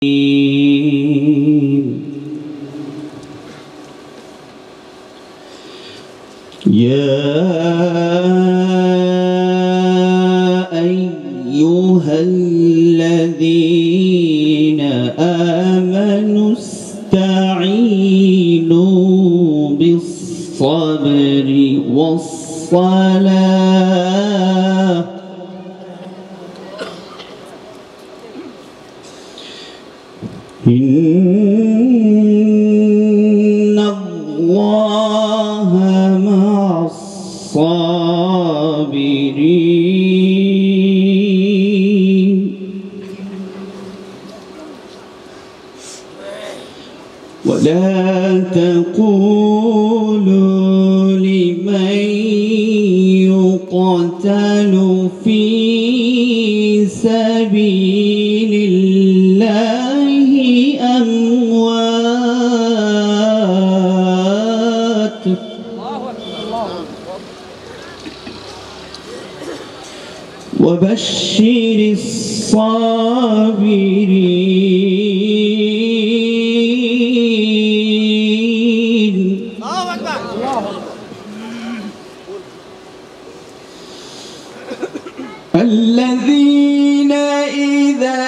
يا أيها الذين آمنوا استعينوا بالصبر والصلاة إن الله مع الصابرين ولا تقولوا لمن يقتل في سبيل الله أموات وبشر الصابرين الذين إذا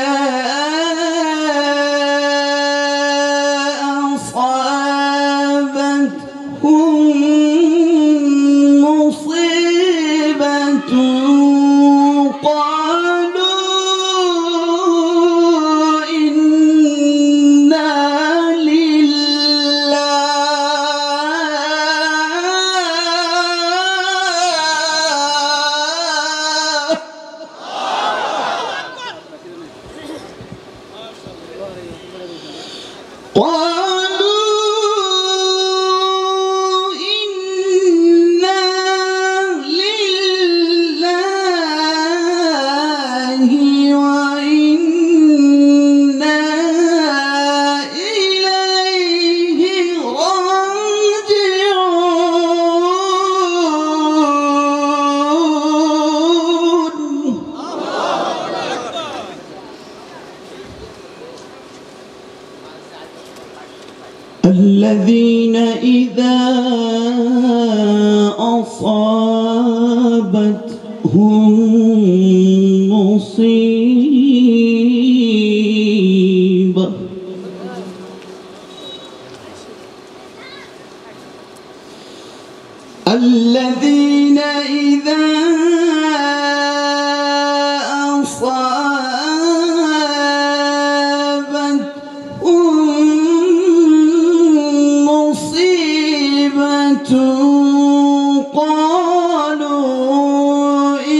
أصابتهم مصيبة قالوا إنا لله وإنا إليه راجعون الذين إذا أصابتهم مصيبة الذين إذا أصابتهم مصيبة قالوا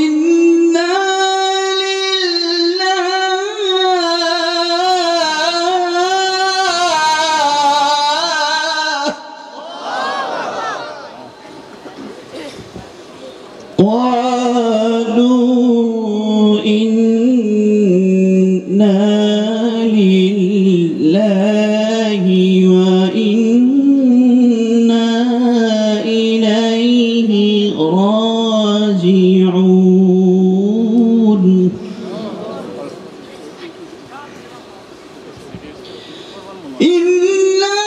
إنا لله قالوا إنا لله وإنا إليه راجعون إنا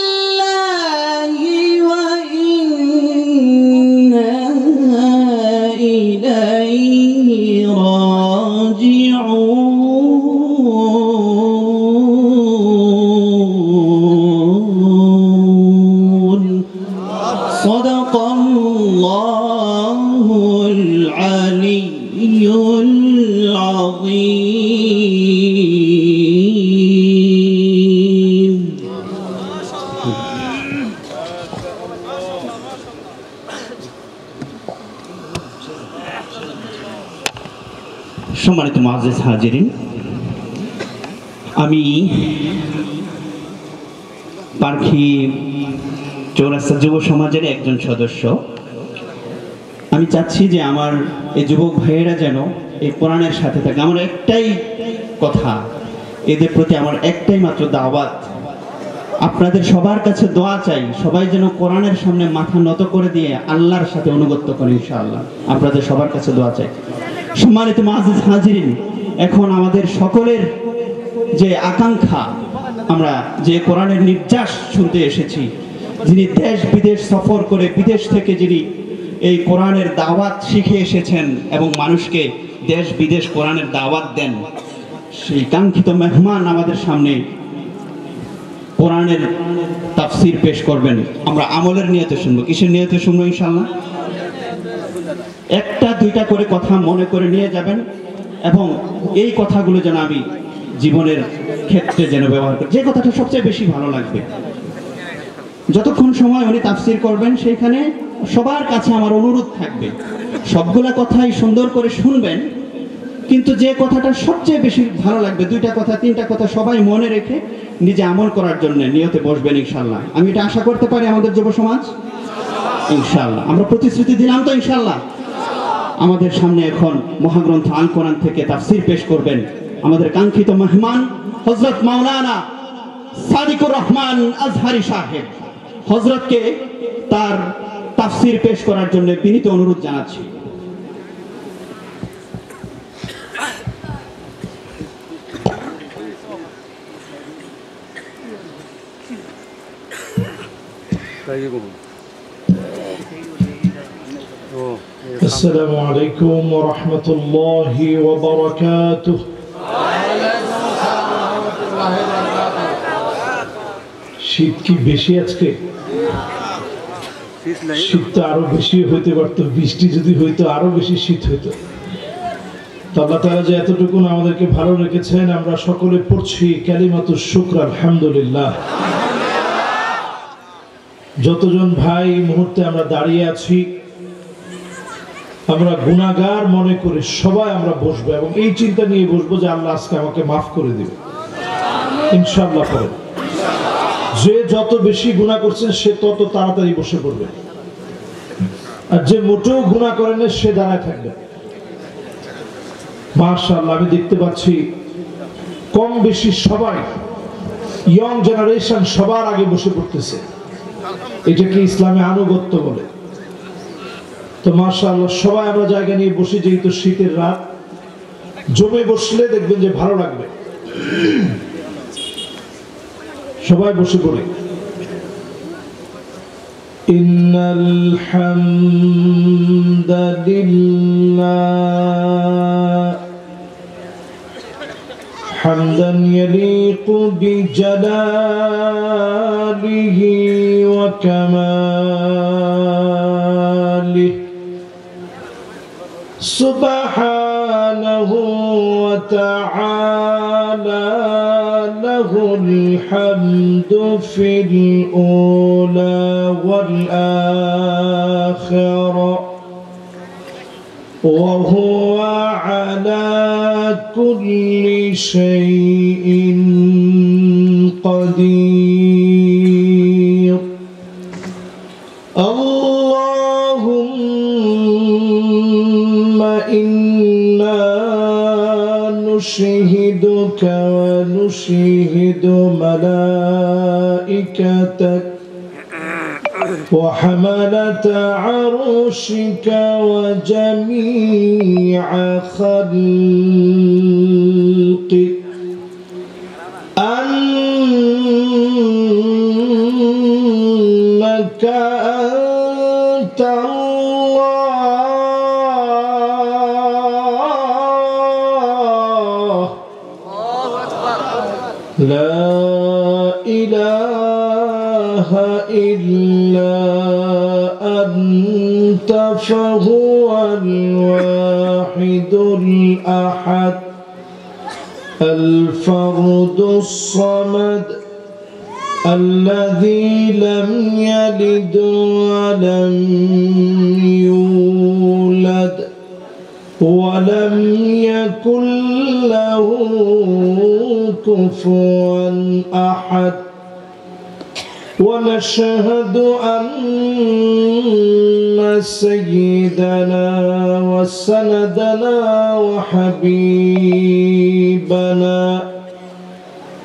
لله وإنا إليه راجعون صدق الله العلي العظيم সম্মানিত মুআজ্জিজ হাজিরিন, আমি পারখি চৌরাস্তা যুব সমাজের একজন সদস্য। আমি চাচ্ছি যে আমার এই যুবক ভাইয়েরা যেন এই কোরআনের সাথে থাকে। আমার একটাই কথা, এদের প্রতি আমার একটাই মাত্র দাওয়াত, আপনাদের সবার কাছে দোয়া চাই, সবাই যেন কোরআনের সামনে মাথা নত করে দিয়ে আল্লাহর সাথে অনুগত্য করে ইনশাআল্লাহ। আপনাদের সবার কাছে দোয়া চাই। সম্মানিত মুআজ্জিজ হাজিরিন, এখন আমাদের সকলের যে আকাঙ্ক্ষা, আমরা যে কোরআনের নির্যাস শুনতে এসেছি, যিনি দেশ বিদেশ সফর করে বিদেশ থেকে যিনি এই কোরআনের দাওয়াত শিখে এসেছেন এবং মানুষকে দেশ বিদেশ কোরআনের দাওয়াত দেন, সেই কাঙ্ক্ষিত মেহমান আমাদের সামনে কোরআনের তাফসীর পেশ করবেন। আমরা আমলের নিয়তে শুনবো। কিসের নিয়তে শুনবো? ইনশাআল্লাহ একটা দুইটা করে কথা মনে করে নিয়ে যাবেন এবং এই কথাগুলো যেন আমি জীবনের ক্ষেত্রে যেন ব্যবহার করি। যে কথাটা সবচেয়ে বেশি ভালো লাগবে, যতক্ষণ সময় উনি তাফসীর করবেন সেইখানে সবার কাছে আমার অনুরোধ থাকবে, সবগুলা কথাই সুন্দর করে শুনবেন, কিন্তু যে কথাটা সবচেয়ে বেশি ভালো লাগবে, দুইটা কথা তিনটা কথা সবাই মনে রেখে নিজে আমল করার জন্য নিয়তে বসবেন ইনশাআল্লাহ। আমি এটা আশা করতে পারি আমাদের যুব সমাজ ইনশাআল্লাহ। আমরা প্রতিশ্রুতি দিলাম তো ইনশাআল্লাহ। আমাদের সামনে এখন মহাগ্রন্থ আল কোরআন থেকে তাফসীর পেশ করবেন আমাদের কাঙ্ক্ষিত মেহমান হযরত মাওলানা সাদিকুর রহমান আজহারি সাহেব। হযরতকে তার তাফসীর পেশ করার জন্য বিনীত অনুরোধ জানাচ্ছি। السلام عليكم ورحمة الله وبركاته. শীত কি বেশি আজকে? শীতটা আরো বেশি হইতে পারত, বৃষ্টি যদি হইতো আরো বেশি শীত হইতো। আল্লাহ তাআলা যে এতটুকু আমাদেরকে ভালো রেখেছেন, আমরা সকলে পড়ছি কালিমাতুশ শুকর আলহামদুলিল্লাহ। যতজন ভাই মুহূর্তে আমরা দাঁড়িয়ে আছি, আমরা গুনাহগার মনে করে সবাই আমরা বসবো এবং এই চিন্তা নিয়ে বসবো যে আল্লাহ আজকে আমাকে মাফ করে দিবে ইনশাআল্লাহ। পরে যে যত বেশি গুনাহ করছেন সে তত তাড়াতাড়ি বসে পড়বে, আর যে মোটেও গুনাহ করেন না সে দাঁড়ায় থাকবে। মাশাআল্লাহ, আমি দেখতে পাচ্ছি কম বেশি সবাই, ইয়ং জেনারেশন সবার আগে বসে পড়তেছে। এটাকে ইসলামে আনুগত্য বলে। তো মাশাআল্লাহ, সবাই আমরা জায়গা নিয়ে বসে, যেহেতু শীতের রাত, জমে বসলে দেখবেন যে ভালো লাগবে। সবাই বসে পড়ে। ইন্নাল হামদালিল্লাহ হামদান ইয়ালিকু বিজালালিহি ওয়া কামালিহি সুবহানাহু ওয়া তাআলা লাহুল হামদু ফিল উলা ওয়াল আখিরা ওয়া হুয়া আলা কুল্লি শাইইন কাদির। আল্লাহুম্মা ইন্না নুশহিদুকা ওয়া নুশহিদু মালাইকাতাক وحملة عرشك وجميع خلقك أنك أنت الله لا إله إلا أنت فهو الواحد الأحد الفرد الصمد الذي لم يلد ولم يولد ولم يكن له كفوا أحد ونشهد أن سيدنا وسندنا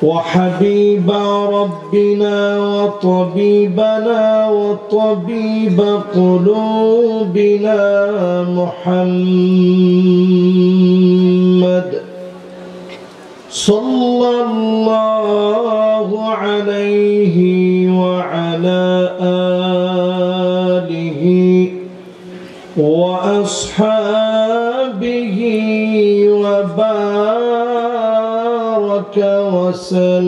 وحبيب ربنا وطبيبنا وطبيب قلوبنا محمد صلى الله عليه وعلى آله وأصحابه وبارك وسلم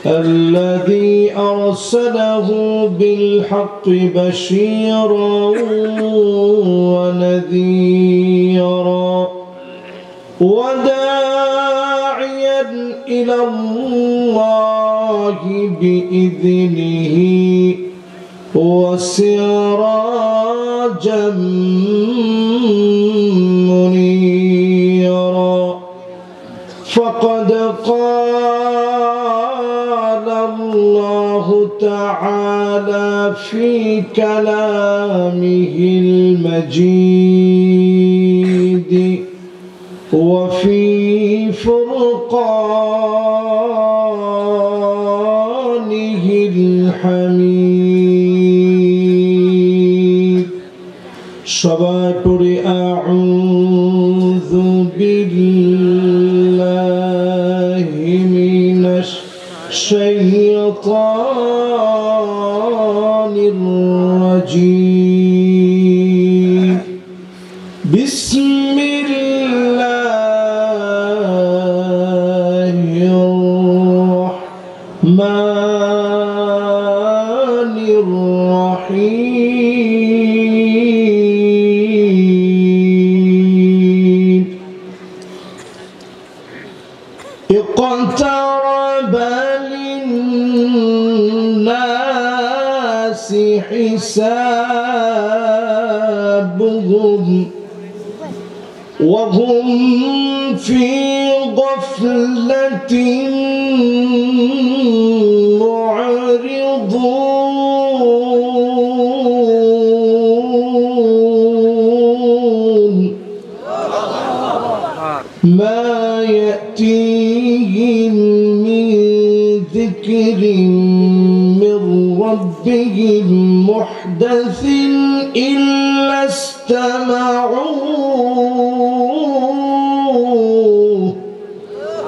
الذي أرسله بالحق بشيرا ونذيرا وداعيا إلى الله بإذنه وسراجا منيرا فقد قال الله تعالى في كلامه المجيد وفي فرقانه الحميد সবাই পড়ে আউযু বিল্লাহি মিনাশ শাইতানির রাজীম বিসমিল্লাহির রাহমানির রাহিম اقترب للناس حسابهم وهم في غفلة معرضون ما يأتيهم من ذكر من ربهم محدث إلا استمعوه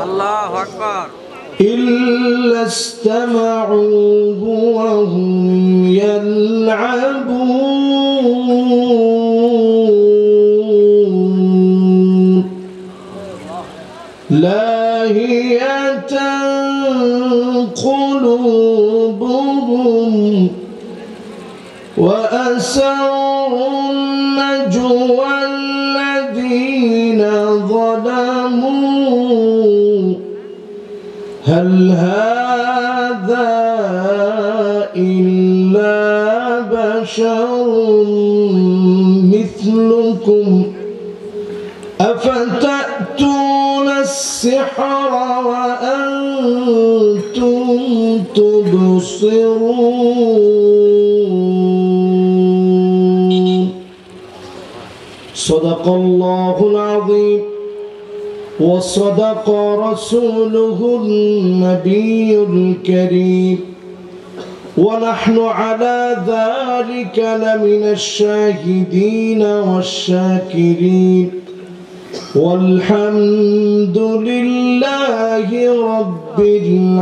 الله أكبر وهم يلعبون لاهية قلوبهم وأسروا النجوى الذين ظلموا هل هذا إلا بشر مثلكم أفتأتون السحر وأنتم تبصرون صدق الله العظيم وصدق رسوله النبي الكريم ونحن على ذلك لمن الشاهدين والشاكرين والحمد لله رب العالمين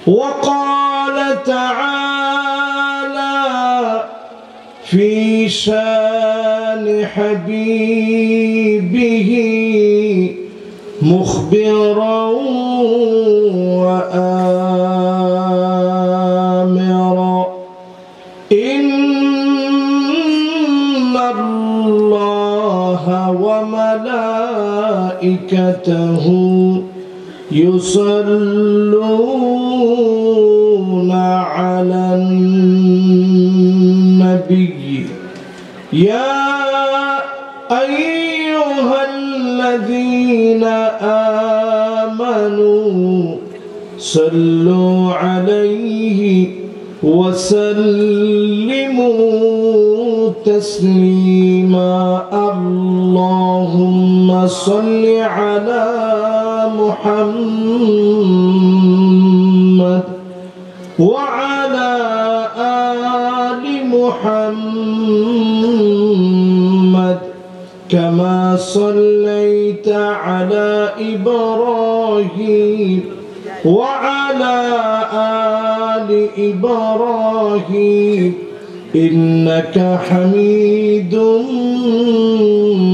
وقال تعالى في شان حبيبه مخبرا وآمرا إن الله وملائكته يصلون على النبي يا أيها الذين صلوا عليه وسلموا تسليما اللهم صل على محمد وعلى آل محمد كما صليت على إبراهيم وعلى آل إبراهيم إنك حميد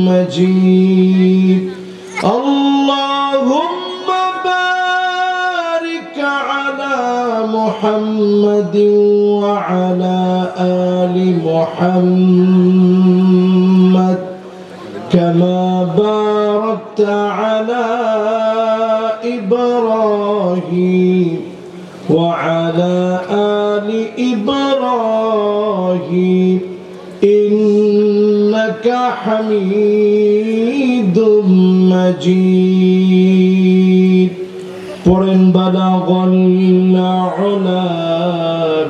مجيد اللهم بارك على محمد وعلى آل محمد كما باركت على إبراهيم وعلى آل إبراهيم إنك حميد مجيد قرن بلغ العلا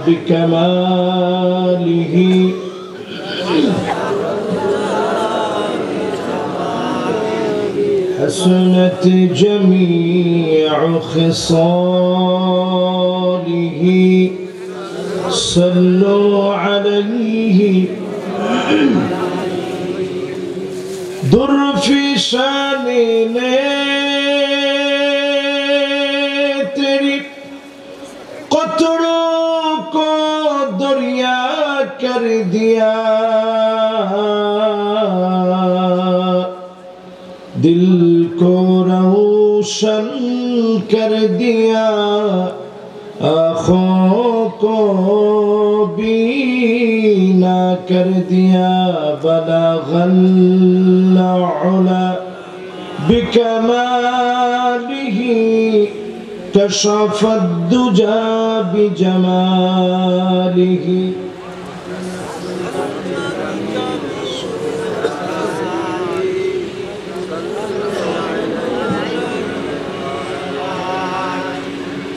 بكماله حسنت جميع خصاله صلوا عليه در في شان تیری قطروں کو دریا کر دیا दिल को रोशन कर दिया आँखों को बीना कर दिया बलगल उला बिकमालिही कशफद दुजा बिजमालिही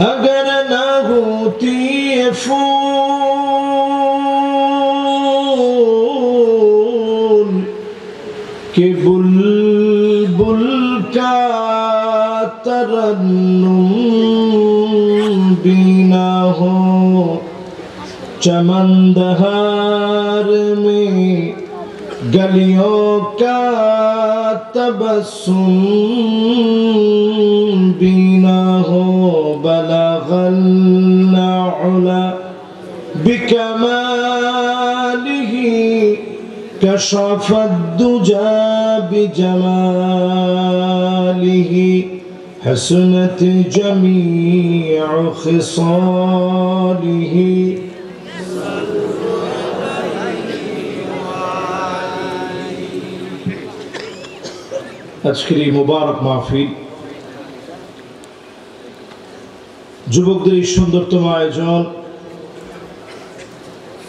अगर न होती ये फूल के बुलबुल का तरन्नुम भी न हो चमनदहार में गलियों का तबस्सुम भी न हो बलगल उला बिकमालिही कशफद दुजा बिजमालिही हसनत जमीअ खिसालिही আজকের এই মুবারক মাহফিল যুবকদের এই সুন্দরতম আয়োজন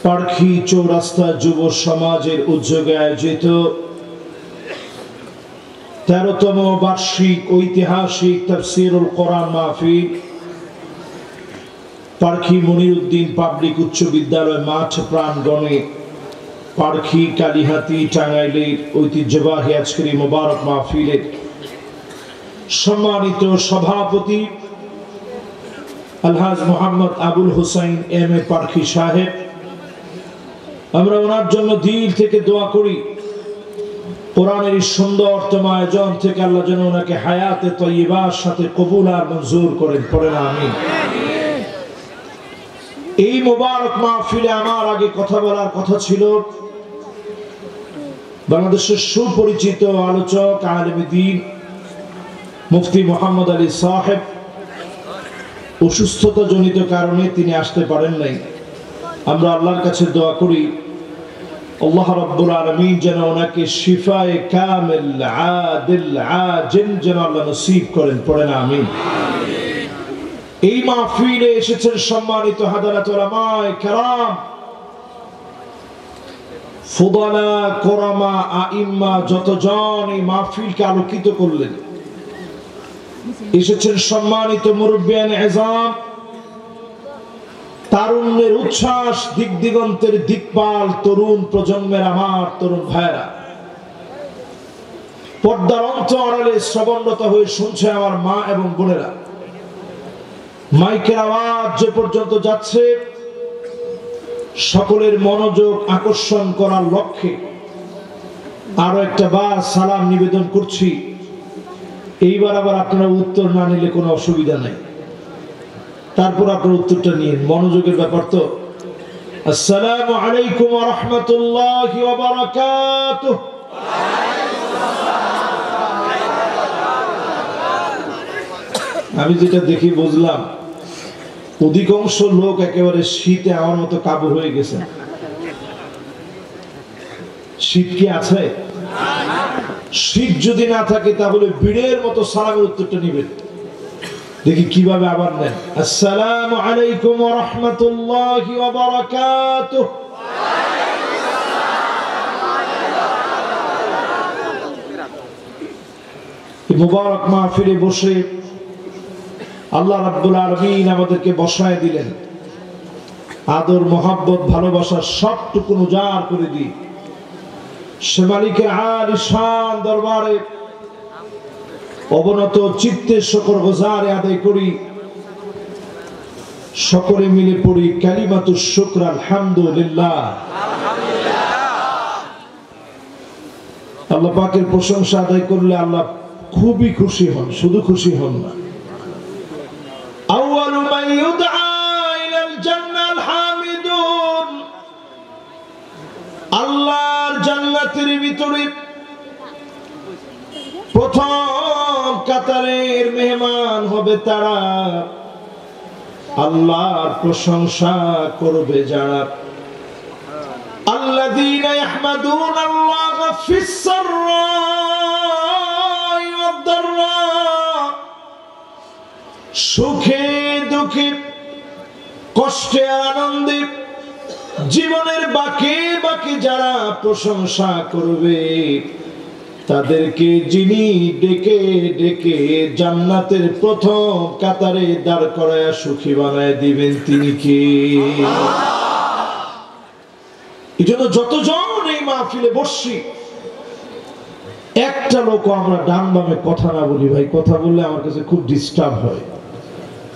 পার্খি চৌরাস্তা যুব সমাজের উদ্যোগে আয়োজিত 13তম বার্ষিক ঐতিহাসিক তাফসীরুল কোরআন মাহফিল পার্খি মনিরউদ্দিন পাবলিক উচ্চ বিদ্যালয় মাঠ প্রাঙ্গণে পার্খি কালিহাতি টাঙ্গাইলের ঐতিহ্যবাহী আজকের এই মুবারক মাহফিলের সম্মানিত সভাপতি আলহাজ মোহাম্মদ আবুল হুসাইন এম এ পার্খি সাহেব, আমরা ওনার জন্য দিল থেকে দোয়া করি কোরআনের এই সুন্দরতম আয়োজন থেকে আল্লাহ যেন ওনাকে হায়াতে তয়্যিবার সাথে কবুল আর মঞ্জুর করেন, পড়েন আমিন। এই মুবারক মাহফিলে আমার আগে কথা বলার কথা ছিল বাংলাদেশের সুপরিচিত আলোচক আলেমে দ্বীন মুফতি মোহাম্মদ আলী সাহেব অসুস্থতা জনিত কারণে তিনি আসতে পারেন নাই। আমরা আল্লাহর কাছে দোয়া করি আল্লাহ রাব্বুল আলামিন যেন ওনাকে শিফায়ে কামিল আদিল আজিল যেন আল্লাহ নসিব করেন, পড়েন আমিন। এই মাহফিলে এসেছেন সম্মানিত হাদারাত উলামায়ে কেরাম, ফুদালা কোরামা আইম্মা, যতজন এই মাহফিলকে আলোকিত করলেন। এসেছেন সম্মানিত মুরব্বিয়ান এজাম, তারুণ্যের উচ্ছ্বাস, দিক দিগন্তের দিকপাল তরুণ প্রজন্মের আমার তরুণ ভাইরা, পর্দার অন্তরালে শ্রবণরত হয়ে শুনছে আমার মা এবং বোনেরা। মাইকের আওয়াজ যে পর্যন্ত যাচ্ছে, সকলের মনোযোগ আকর্ষণ করার লক্ষ্যে আরো একটা বার সালাম নিবেদন করছি। এইবার আবার আপনারা উত্তর না নিলে কোনো অসুবিধা নাই, তারপর আপনার উত্তরটা নিয়ে, মনোযোগের ব্যাপার তো। আসসালামু আলাইকুম ওয়া রাহমাতুল্লাহি ওয়া বারাকাতুহু। আমি যেটা দেখি বুঝলাম, অধিকাংশ লোক একেবারে শীতে আমার মতো কাবু হয়ে গেছে। শীত কি আছে? শীত যদি না থাকে তাহলে বীরের মতো সালামের উত্তরটা নিবেন। দেখি কিভাবে আবার নেন। আসসালামু আলাইকুম ওয়া রাহমাতুল্লাহি ওয়া বারাকাতুহু। এই মুবারক মাহফিলে বসে আল্লাহ রাব্বুল আলামিন আমাদেরকে বসায় দিলেন। আদর, মোহাব্বত, ভালোবাসার সবটুকু উজাড় করে দিই সে মালিকের আলিশান দরবারে অবনত চিত্তে শুকর গুজারে আদায় করি। সকলে মিলে পড়ি কালিমাতুশ শুকর আলহামদুলিল্লাহ। আল্লাহ পাকের প্রশংসা আদায় করলে আল্লাহ খুবই খুশি হন, শুধু খুশি হন না। আউয়ালু মান ইউদআ ইলাল জান্নাল হামিদুন। আল্লাহর জান্নাতের ভিতরে প্রথম কাতারের মেহমান হবে তারা, আল্লাহর প্রশংসা করবে যারা। আল্লাযীনা ইয়াহমাদুনাল্লাহ ফিস সাররাই ওয়াদ দাররা। সুখে দুঃখে, কষ্টে আনন্দে, জীবনের বাঁকে বাঁকে যারা প্রশংসা করবে, তাদেরকে যিনি ডেকে ডেকে জান্নাতের প্রথম কাতারে দাঁড় করায়া সুখী বানায় দিবেন, তিনি কে? এই জন্য যতজন এই মাহফিলে বসছি, একটা লোক আমরা ডান বামে কথা না বলি ভাই। কথা বললে আমার কাছে খুব ডিস্টার্ব হয়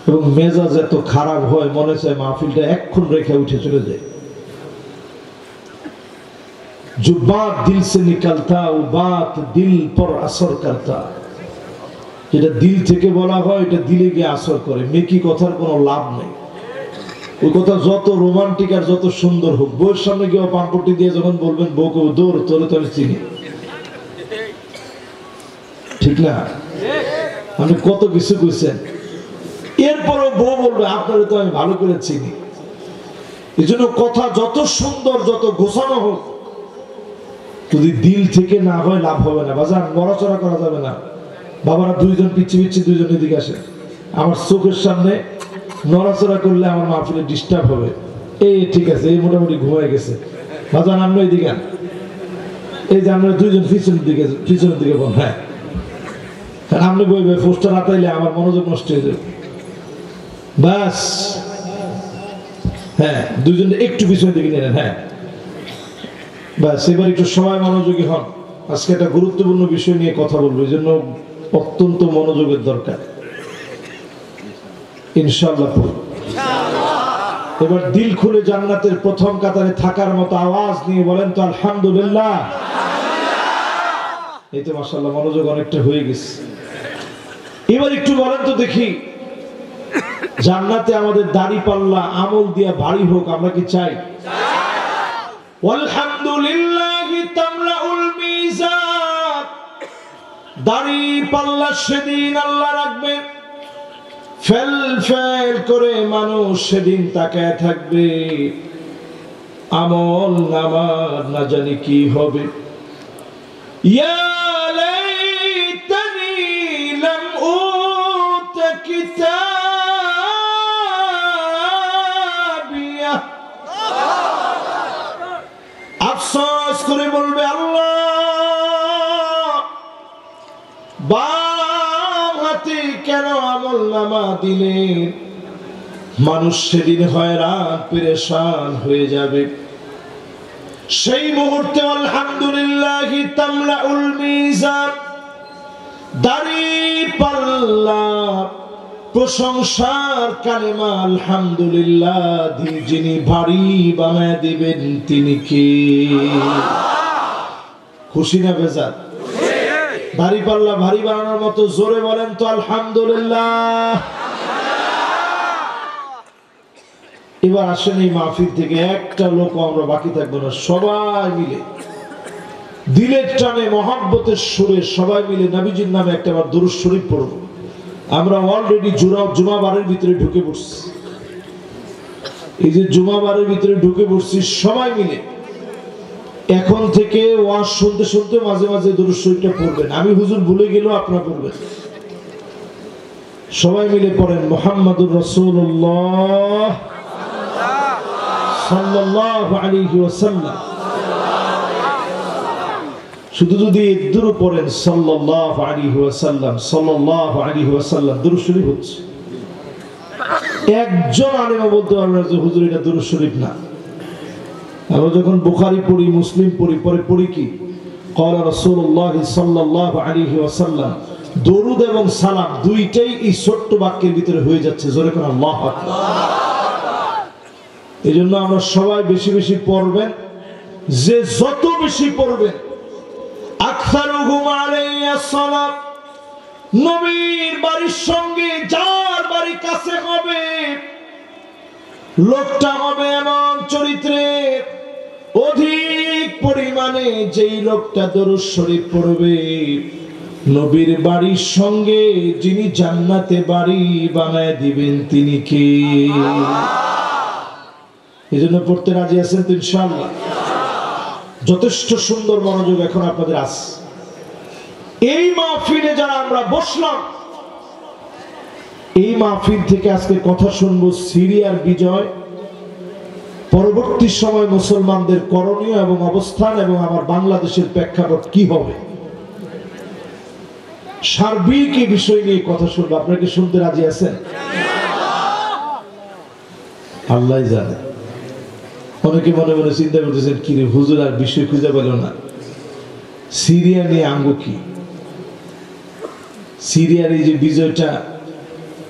এবং মেজাজ এত খারাপ হয়, মনে চায় মাহফিলটা এক্ষুন রেখে উঠে চলে যায়। जो बात दिल से निकलता वो बात दिल पर असर करता। যেটা দিল থেকে বলা হয় এটা দিলে গিয়ে আসর করে। মেকি কথার কোনো লাভ নেই। ওই কথা যত রোমান্টিক আর যত সুন্দর হোক, বউয়ের সামনে গিয়ে পাম্পটি দিয়ে যখন বলবেন বউকে দৌড় তোরে তো আমি চিনি, ঠিক না? আপনি কত কিছু কইছেন, এরপরও বউ বলবে আপনারে তো আমি ভালো করে চিনি। এই জন্য কথা যত সুন্দর, যত গোছানো হোক, যদি দিল থেকে না হয় লাভ হবে না। বাজার নড়াচড়া করা যাবে না। বাবারা দুইজন পিচ্ছি পিচ্ছি দুইজন এদিকে আসে, আমার চোখের সামনে নড়াচড়া করলে আমার মাহফিলে ডিস্টার্ব হবে। এই ঠিক আছে, এই মোটামুটি ঘুমায় গেছে। বাজার আমরা এদিকে, এই যে আমরা দুইজন পিছনের দিকে বল। হ্যাঁ, আপনি বইবে পোস্টার আতাইলে আমার মনোযোগ নষ্ট হয়ে যাবে। বাস, হ্যাঁ, দুইজন একটু পিছনের দিকে নিলেন। হ্যাঁ, বাস, এবার একটু সবাই মনোযোগী হন। আজকে একটা গুরুত্বপূর্ণ বিষয় নিয়ে কথা বলবো, এই জন্য অত্যন্ত মনোযোগের দরকার। ইনশাআল্লাহ এবার দিল খুলে জান্নাতের প্রথম কাতারে থাকার মতো আওয়াজ নিয়ে বলেন তো আলহামদুলিল্লাহ। এই তো মাশাআল্লাহ মনোযোগ অনেকটা হয়ে গেছে। এবার একটু বলেন তো দেখি, জান্নাতে আমাদের দাড়ি পাল্লা আমল দিয়া ভারী হোক, আমরা কি চাই? আলহামদুলিল্লাহি তামলাউল মিজান। দাড়ি পাল্লা সেদিন আল্লাহ রাখবেন, ফেল ফেল করে মানুষ সেদিন তাকায় থাকবে। আমল নামার না জানি কি হবে। ইয়া লাইতানি লাম উত কিতাবিয়া। আফসোস করে বলবে আল্লাহ, বাম হাত হাতে কেন আমলনামা দিলেন? মানুষ সেদিন হয়রান পেরেশান হয়ে যাবে। সেই মুহূর্তে আলহামদুলিল্লাহ তামলাউল মিজান, দাঁড়িপাল্লা প্রশংসার কালেমা আলহামদুলিল্লাহ দিয়ে যিনি ভারী বানায় দিবেন তিনি কে? খুশি না বেজার? দাঁড়িপাল্লা ভারী বানানোর মতো জোরে বলেন তো আলহামদুলিল্লাহ। এবার আসেন এই মাহফিল থেকে একটা লোক আমরা বাকি থাকবো না, সবাই মিলে দিলের টানে মহব্বতের সুরে সবাই মিলে নবীজির নামে একটা বার দুরূদ শরীফ পড়ব। আমরা অলরেডি জুমাবারের ভিতরে ঢুকে পড়ছি। এই যে জুমাবারের ভিতরে ঢুকে পড়ছি সবাই মিলে, এখন থেকে ওয়াজ শুনতে শুনতে মাঝে মাঝে দুরূদ শরীফটা পড়বেন। আমি হুজুর ভুলে গেলেও আপনারা পড়বেন। সবাই মিলে পড়েন মুহাম্মাদুর রাসূলুল্লাহ সাল্লাল্লাহু আলাইহি ওয়াসাল্লাম। শুধু যদি একদুরও পড়েন সাল্লাল্লাহু আলাইহি ওয়াসাল্লাম, সাল্লাল্লাহু আলাইহি ওয়াসাল্লাম, দুরূদ শরীফ হচ্ছে। একজন আলেমও বলতে পারবে না যে হুজুর এটা দুরূদ শরীফ না। আমরা যখন বুখারী পড়ি, মুসলিম পড়ি, পরে পড়ি কি ক্বালা রাসূলুল্লাহ সাল্লাল্লাহু আলাইহি ওয়াসাল্লাম, দরুদ এবং সালাম দুইটাই এই ছোট্ট বাক্যের ভিতরে হয়ে যাচ্ছে। জোরে করে আল্লাহু আকবার। এজন্য আমরা সবাই বেশি বেশি পড়বেন, যে যত বেশি পড়বেন আকসারুহুম আলাইয়া সালাত, নবীর বাড়ির সঙ্গে যার বাড়ি কাছে হবে লোকটা হবে এমন চরিত্রের, অধিক পরিমাণে যেই লোকটা দরুদ শরীফ পড়বে নবীর বাড়ির সঙ্গে যিনি জান্নাতে বাড়ি বানায় দিবেন তিনি কে? এজন্য পড়তে রাজি আছেন তো ইনশাআল্লাহ? যথেষ্ট সুন্দর মনোযোগ এখন আপনাদের আছে। এই মাহফিলে যারা আমরা বসলাম, এই মাহফিল থেকে আজকে কথা শুনবো সিরিয়ার বিজয়, পরবর্তী সময় মুসলমানদের করণীয় এবং অবস্থান, এবং আমার বাংলাদেশের প্রেক্ষাপট কি হবে, সার্বিক এই বিষয় নিয়ে কথা শুনবো। আপনারা কি শুনতে রাজি আছেন? আল্লাহ জানে। অনেকে মনে মনে চিন্তা করতেছেন কি রে হুজুর আর বিষয় খুঁজে পেল না, সিরিয়া নিয়ে আঙ্গ কি? সিরিয়ার এই যে বিজয়টা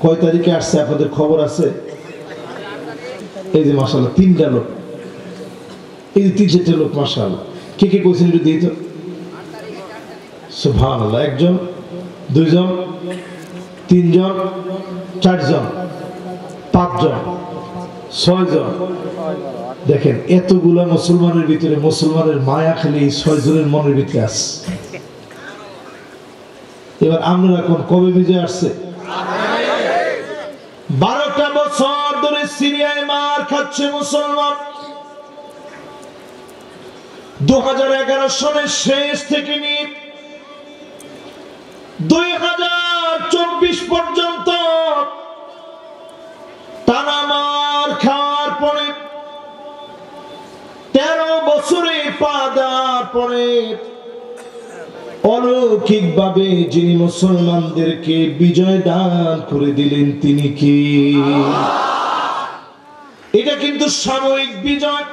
কয় তারিখে আসছে আপনাদের খবর আছে? এই যে মাশাআল্লাহ 3টা লোক, এই যে 3-4টা লোক মাশাআল্লাহ। কে কে কইছেন একটু দিই তো? সুবহানাল্লাহ। 1 জন, 2 জন, 3 জন, 4 জন, 5 জন, 6 জন। দেখেন এতগুলা মুসলমানের ভিতরে মুসলমানের মায়া খালি 6 জনের মনের ভিতরে আছে। এবার আমরা এখন কবে বিজয় আসছে? 12টা বছর ধরে সিরিয়ায় মার খাচ্ছে মুসলমান। 2011 সালের শেষ থেকে নিয়ে 2024 পর্যন্ত টানা মার খাওয়ার পরে 13 বছরে পা দেওয়ার পরে অলৌকিক ভাবে যিনি মুসলমানদেরকে বিজয় দান করে দিলেন তিনি কি? এটা কিন্তু সাময়িক বিজয়।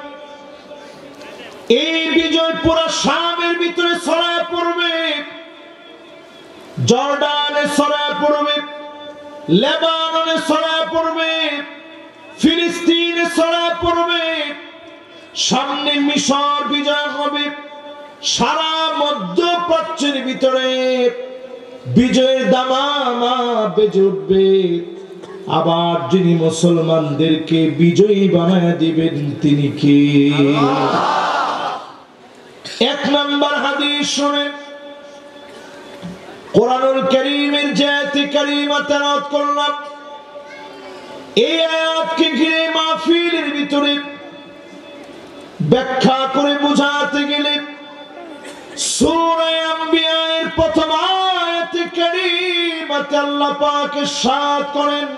এই বিজয় পুরো শামের ভিতরে ছড়ায় পড়বে, জর্ডানে ছড়ায় পড়বে, লেবাননে ছড়ায় পড়বে, ফিলিস্তিনে ছড়ায় পড়বে, সামনে মিশর বিজয় হবে, সারা মধ্যপ্রাচ্যের ভিতরে বিজয়ের দামামা বেজে উঠবে। আবার যিনি মুসলমানদেরকে বিজয়ী বানায় দিবেন তিনি কে? 1 নম্বর হাদিস শুনে কোরআনুল কারীমের যে আয়াত কারীমা তেলাওয়াত করলাম, এই আয়াতকে ঘিরে মাহফিলের ভিতরে ব্যাখ্যা করে বোঝাতে গেলে সূরা আম্বিয়া এর প্রথম আয়াতে কারীমাতে আল্লাহ পাক ইরশাদ করেন,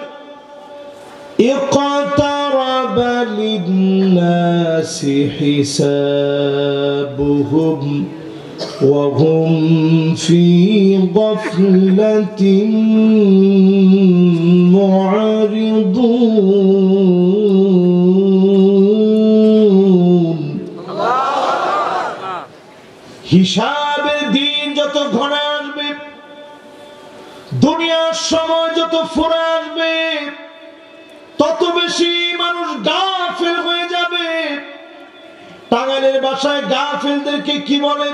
ইকতারাবা লিন-নাসি হিসাবুহুম وهم في غفلة معرضون হিসাবের দিন যত ঘনে আসবে, দুনিয়ার সময় যত ফুরে আসবে, তত বেশি মানুষ গাফেল হয়ে যাবে। টাঙ্গাইলের ভাষায় গাফেলদেরকে কি বলে?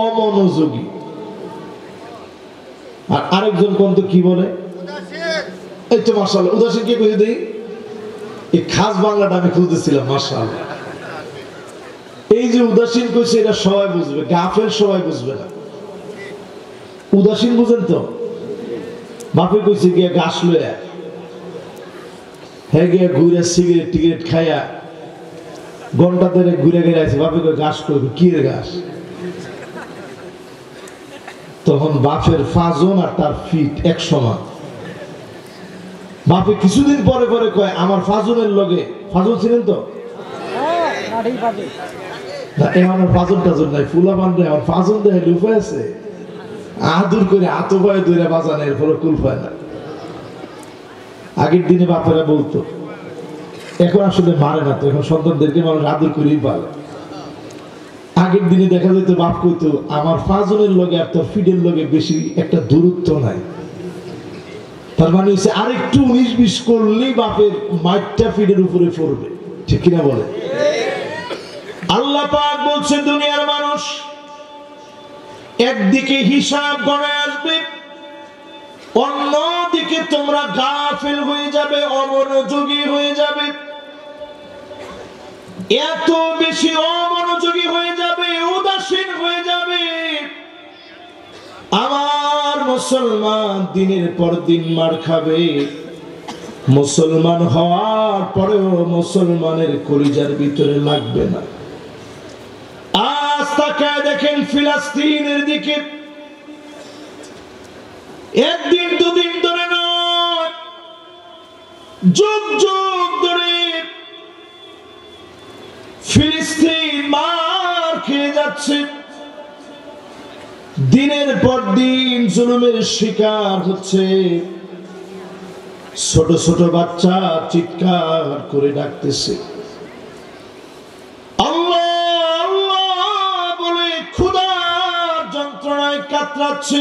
অমনোযোগী। আর আরেকজন কোন তো কি বলে? এই তো মাশাআল্লাহ, উদাসীন কে কইতে দেই? এই খাস বাংলাটা আমি খুঁজতেছিলাম। মাশাআল্লাহ, এই যে উদাসীন কইছে এটা সবাই বুঝবে, গাফেল সবাই বুঝবে না। উদাসীন বুঝেন তো? বাপে কইছে গিয়া গাছ লইয়া, হ্যাঁ গিয়া ঘুরে সিগারেট টিগারেট খাইয়া ঘন্টা ধরে ঘুরে ঘুরে আছে। বাপে কই গাছ করবে, কি রে গাছ? তখন বাপের ফাজন আর তার ফিট এক সমান। বাপে কিছুদিন পরে পরে কয় আমার ফাজনের লগে, ফাজন ছিলেন তো না, এখন ফাজন টাজন নাই, ফুলা বান্ধে আমার ফাজন দেয় লুফে আছে, আদুর করে আতো পায়ে দূরে বাজানো, এর ফলে কুল পায় না। আগের দিনে বাপেরা বলতো, এখন আসলে মারে না তো, এখন সন্তানদেরকে মানুষ আদর করেই পারে। আগের দিনে দেখা যেত বাপ কইতো আমার ফাজনের লগে আর তোর ফিডের লগে বেশি একটা দূরত্ব নাই। তার মানে হচ্ছে আরেকটু 19-20 করলেই বাপের মাইটটা ফিডের উপরে পড়বে, ঠিক কিনা বলে? আল্লাহ পাক বলছে দুনিয়ার মানুষ একদিকে হিসাব গণে আসবে, অন্যদিকে তোমরা গাফেল হয়ে যাবে, অমনোযোগী হয়ে যাবে। এত বেশি অমনোযোগী হয়ে যাবে, উদাসীন হয়ে যাবে। আমার মুসলমান দিনের পর দিন মার খাবে, মুসলমান হওয়ার পরেও মুসলমানের কলিজার ভিতরে লাগবে না। আজ তাকায় দেখেন ফিলিস্তিনের দিকে, একদিন দুদিন ধরে নয়, যুগ যুগ ধরে ফিলিস্তিন মার খেয়ে যাচ্ছে। দিনের পর দিন জুলুমের শিকার হচ্ছে। ছোট ছোট বাচ্চা চিৎকার করে ডাকতেছে, আল্লাহ আল্লাহ বলে ক্ষুধার যন্ত্রণায় কাতরাচ্ছে।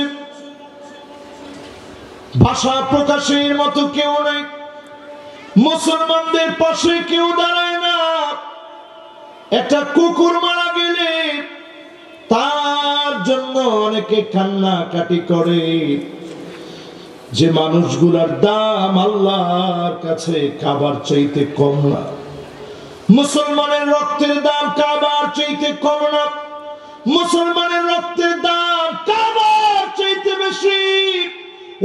ভাষা প্রকাশের মতো কেউ নাই, মুসলমানদের পাশে কেউ দাঁড়ায় না। একটা কুকুর মারা গেলে তার জন্য অনেকে কান্নাকাটি করে। যে মানুষগুলোর দাম আল্লাহর কাছে কাবার চাইতে কম না, মুসলমানের রক্তের দাম কাবার চাইতে কম না, মুসলমানের রক্তের দাম কাবার চাইতে বেশি।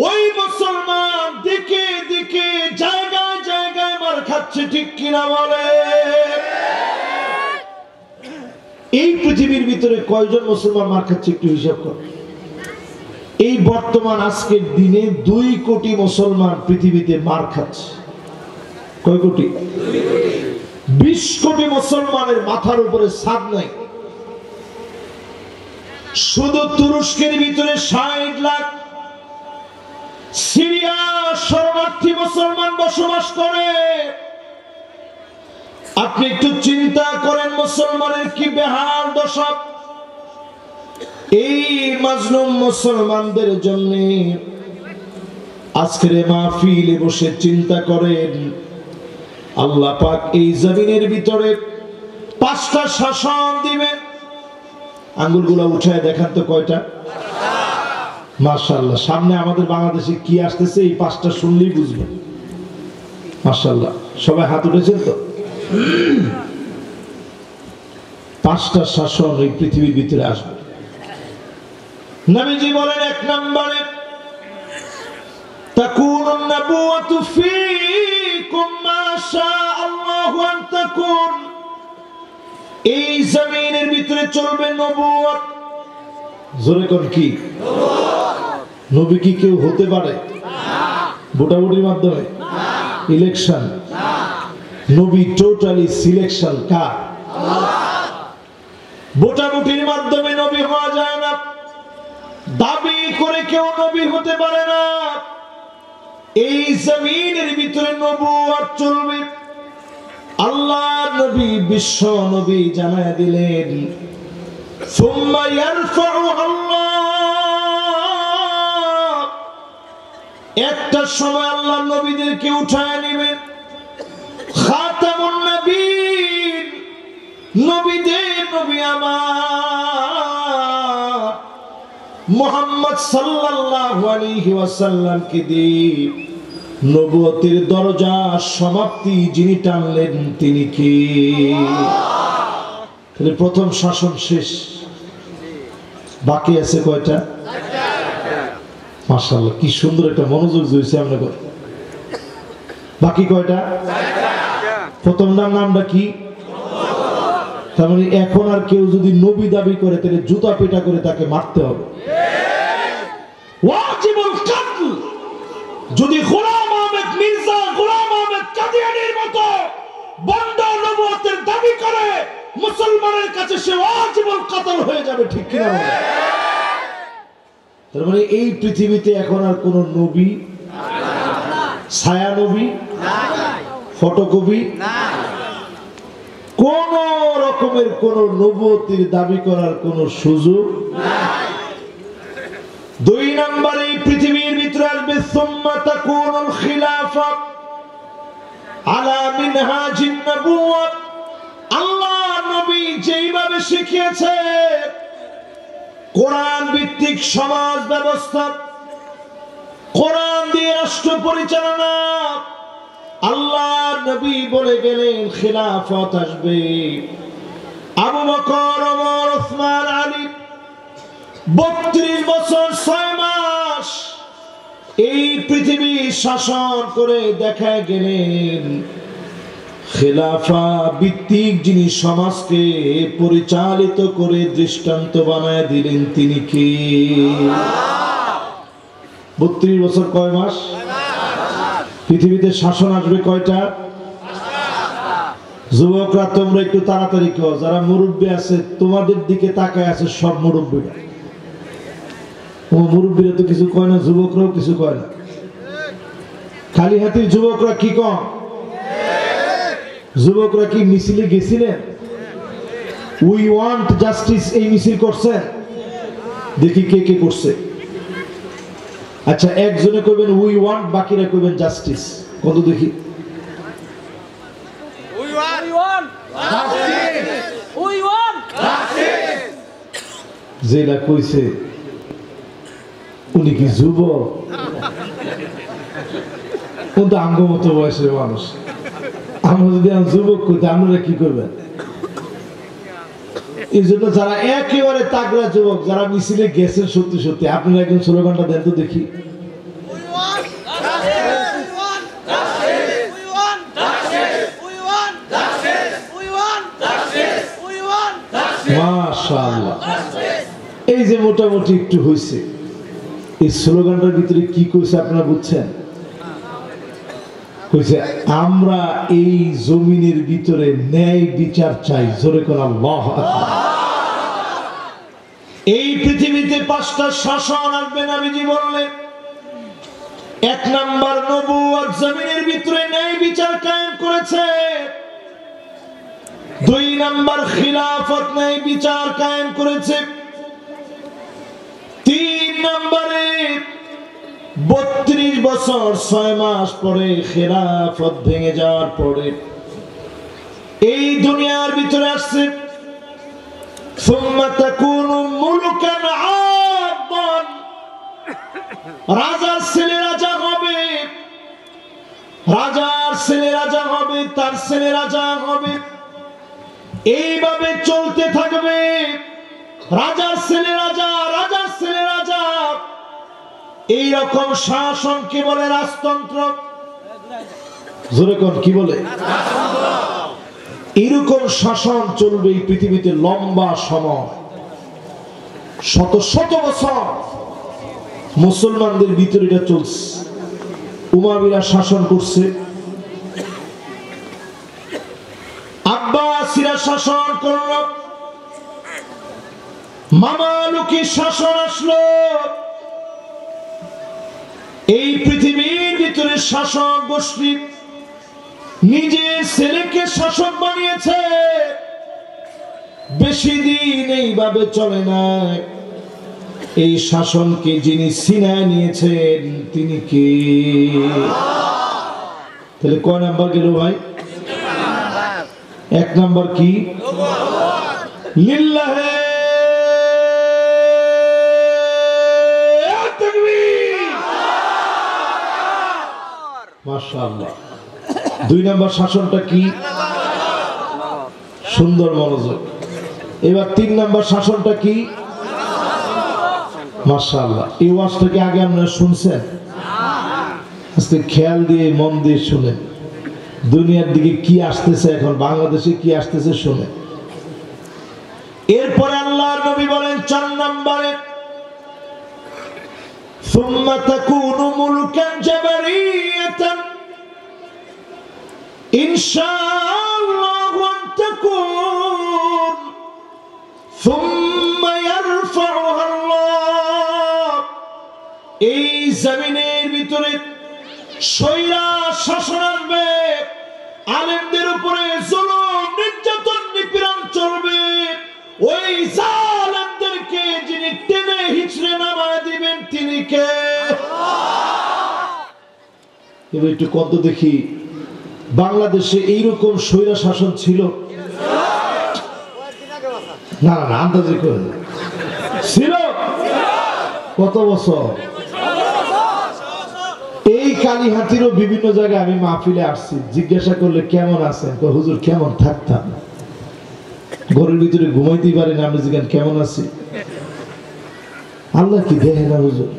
ওই মুসলমান দিকে দিকে জায়গায় জায়গায় মার খাচ্ছে, ঠিক কিনা বলে? এই পৃথিবীর ভিতরে কয়জন মুসলমান মার খাচ্ছে একটু হিসাব কর। এই বর্তমান আজকের দিনে 2 কোটি মুসলমান পৃথিবীতে মার খাচ্ছে। কয় কোটি? 20 কোটি মুসলমানের মাথার উপরে ছাদ নাই। শুধু তুরস্কের ভিতরে 60 লাখ, সিরিয়া শরণার্থী মুসলমান বসবাস করে। আপনি একটু চিন্তা করেন মুসলমানের কি বেহাল দশা। এই মাজলুম মুসলমানদের জন্য আজকের মাহফিলে বসে চিন্তা করেন, আল্লাহ পাক এই জমিনের ভিতরে 5টা শাসন দিবেন। আঙ্গুলগুলো উঠায় দেখান তো কয়টা? মাশাআল্লাহ, সামনে আমাদের বাংলাদেশে কি আসতেছে এই 5টা শুনলেই বুঝবেন। মাশাআল্লাহ, সবাই হাত উঠেছেন তো? 5টা শাসন এই পৃথিবীর ভিতরে আসবে। নবীজি বলেন 1 নম্বরে তাকুনুন নবুওয়াতু ফীকুম মা শাআল্লাহু আন তাকুন। এই জমিনের ভিতরে চলবে নবুয়ত। জোরে কোন কি? নবী কি কেউ হতে পারে? ভোটাভুটির মাধ্যমে? ইলেকশন? নবী টোটালি সিলেকশন কার? ভোটাভুটির মাধ্যমে নবী হওয়া যায় না, দাবি করে কেউ নবী হতে পারে না। এই জমিনের ভিতরে নবুয়ত চলবে। আল্লাহ নবী বিশ্ব নবী জানায় দিলেন, সুম্মা ইয়ারফাউহা আল্লাহ, একটা সময় আল্লাহ নবীদেরকে উঠায় নেবেন। খাতামুন নবীন, নবীদের নবী আমার মুহাম্মদ সাল্লাল্লাহু আলাইহি ওয়াসাল্লামকে দিয়ে নবুয়তের দরজা সমাপ্তি যিনি টানলেন তিনি কে? তাহলে প্রথম শাসন শেষ, বাকি আছে কয়টা? মাশাআল্লাহ, কি সুন্দর একটা মনোযোগ হয়েছে আপনাদের। বাকি কয়টা? প্রথমটার নামটা কি? তার মানে এখন আর কেউ যদি নবী দাবি করে তাহলে জুতা পেটা করে তাকে মারতে হবে। ওয়াজিবুল কতল। যদি গোলাম আহমেদ মির্জা, গোলাম আহমেদ কাদিয়ানীর মতো বন্ড নবুয়তের দাবি করে মুসলমানের কাছে সে ওয়াজিবুল কতল হয়ে যাবে, ঠিক কিনা বলেন? তার মানে এই পৃথিবীতে এখন আর কোন নবী, ছায়া নবী, ফটোকপি, কোন রকমের কোন নবুয়তের দাবি করার কোন সুযোগ নাই। দুই নম্বরে পৃথিবীর ভিতরে আসবে সুম্মা তাকুনুল খিলাফা আলা মিনহাজিন নবুওয়াত। আল্লাহ নবী যেইভাবে শিখিয়েছে কোরআন ভিত্তিক সমাজ ব্যবস্থা, কোরআন দিয়ে রাষ্ট্র পরিচালনা, আল্লাহ নবী বলে গেলেন খিলাফত আসবে। আবু বকর, ওমর, ওসমান, আলী 32 বছর 6 মাস এই পৃথিবী শাসন করে দেখায় গেলেন। খেলাফা ভিত্তিক যিনি সমাজকে পরিচালিত করে দৃষ্টান্ত বানায় দিলেন তিনি কে? 32 বছর কয় মাস? পৃথিবীতে শাসন আসবে কয়টা? যুবকরা তোমরা একটু তাড়াতাড়ি কও, যারা মুরব্বী আছে তোমাদের দিকে তাকায় আছে সব মুরব্বীরা। ও মুরব্বীরা তো কিছু কয় না, যুবকরাও কিছু কয় না। খালি হাতির যুবকরা কি কম? যুবকরা কি মিছিলে গেছিলেন? উই ওয়ান্ট জাস্টিস এই মিছিল করছেন? দেখি কে কে করছে। আচ্ছা, একজনে কইবেন উই ওয়ান্ট, বাকিরা কইবেন জাস্টিস। কত দেখি? যেটা কইছে উনি কি যুবক? ও তো আঙ্গ মতো বয়সের মানুষ। আমরা যদি যুবক কইতে আপনারা কি করবেন? এই জন্য যারা একেবারে তাগড়া যুবক, যারা মিছিলে গেছেন সত্যি সত্যি, আপনারা একজন স্লোগানটা দেন তো দেখি। মাশাআল্লাহ, এই যে মোটামুটি একটু হয়েছে, এই স্লোগানটার ভিতরে কি কইছে আপনারা বুঝছেন? কইছে আমরা এই জমিনের ভিতরে ন্যায় বিচার চাই। জোরে কোন আল্লাহু আকবার। এই পৃথিবীতে 5টা শাসন আসবে নবীজি বললেন। 1 নাম্বার নবুয়ত জমিনের ভিতরে ন্যায় বিচার কায়েম করেছে। 2 নাম্বার খিলাফত ন্যায় বিচার কায়েম করেছে। 3 নম্বরে 32 বছর 6 মাস পরে খেলাফত ভেঙে যাওয়ার পরে এই দুনিয়ার ভিতরে আসছে সুম্মা তাকুনু মুলকান আবান। রাজার ছেলে রাজা হবে, রাজার ছেলে রাজা হবে, তার ছেলে রাজা হবে, এইভাবে চলতে থাকবে। রাজার ছেলে রাজা, রাজার ছেলে রাজা, এইরকম শাসনকে বলে রাজতন্ত্র। জোরে কোন কি বলে? এরকম শাসন চলবে এই পৃথিবীতে লম্বা সময়, শত শত বছর মুসলমানদের ভিতরে এটা চলছে। উমাইয়ারা শাসন করছে, আব্বাসীরা শাসন করল, মামালুকি শাসন আসলো, এই পৃথিবীর ভিতরে শাসক গোষ্ঠী নিজের ছেলেকে শাসক বানিয়েছে। বেশি দিন এইভাবে চলে না। এই শাসনকে যিনি ছিনায় নিয়েছেন তিনি কে? তাহলে কয় নাম্বার গেল ভাই? এক নাম্বার কি? লিল্লাহে তাকবীর, মাশাআল্লাহ। দুই নাম্বার শাসনটা কি? সুন্দর মনোযোগ। এবার তিন নাম্বার শাসনটা কি? মাশাআল্লাহ। এই ওয়াজটা কি আগে আপনারা শুনছেন? আজকে খেয়াল দিয়ে মন দিয়ে শুনেন। দুনিয়ার দিকে কি আসতেছে, এখন বাংলাদেশে কি আসতেছে শুনেন। এরপরে আল্লাহর নবী বলেন 4 নম্বরে, সুম্মা তাকুনু মুলকান জাবারিয়াতান ইনশাআল্লাহু আন তাকুন সুম্মা ইয়ারফাউহা আল্লাহ। এই জমিনের ভিতরে স্বৈরা শাসন আসবে, আলেমদের উপরে জুলুম নির্যাতন নিপীড়ন চলবে। ওই জালেমদেরকে যিনি টেনে হিচড়ে নামায় দিবেন তিনি কে? এবার একটু কত দেখি, বাংলাদেশে এইরকম স্বৈরা শাসন ছিল? না না, আন্দাজে করে ছিল। কত বছর? এই কালীহাতিরও বিভিন্ন জায়গায় আমি মাহফিলে আসছি, জিজ্ঞাসা করলে কেমন আছেন, তো হুজুর কেমন থাকতাম, ঘরের ভিতরে ঘুমাইতেই পারেন, আমি জিজ্ঞাসা কেমন আছি। আল্লাহ কি দেখে না হুজুর?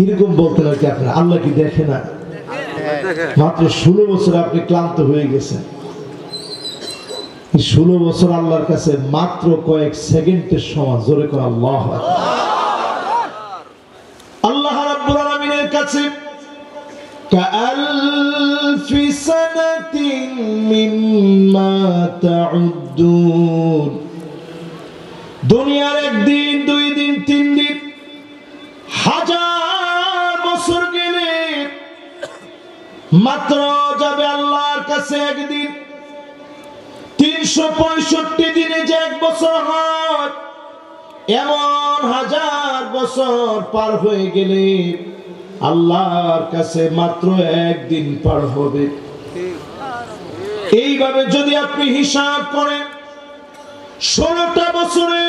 এরকম বলতেন আর কি আপনার, আল্লাহ কি দেখে না? মাত্র 16 বছর আপনি ক্লান্ত হয়ে গেছেন। এই 16 বছর আল্লাহর কাছে মাত্র কয়েক সেকেন্ডের সমান। জোরে করে আল্লাহু আকবার। আল্লাহ রাব্বুল আলামিনের কাছে কাআলফি সানাতিন মিম্মা তাউদ্দুন, দুনিয়ার একদিন, 2 দিন, 3 দিন, 1000 বছর গেলে মাত্র যাবে আল্লাহর কাছে একদিন। 365 দিনে যে 1 বছর হয়, এমন 1000 বছর পার হয়ে গেলে আল্লাহর কাছে মাত্র একদিন পার হবে। এইভাবে যদি আপনি হিসাব করেন, 16টা বছরে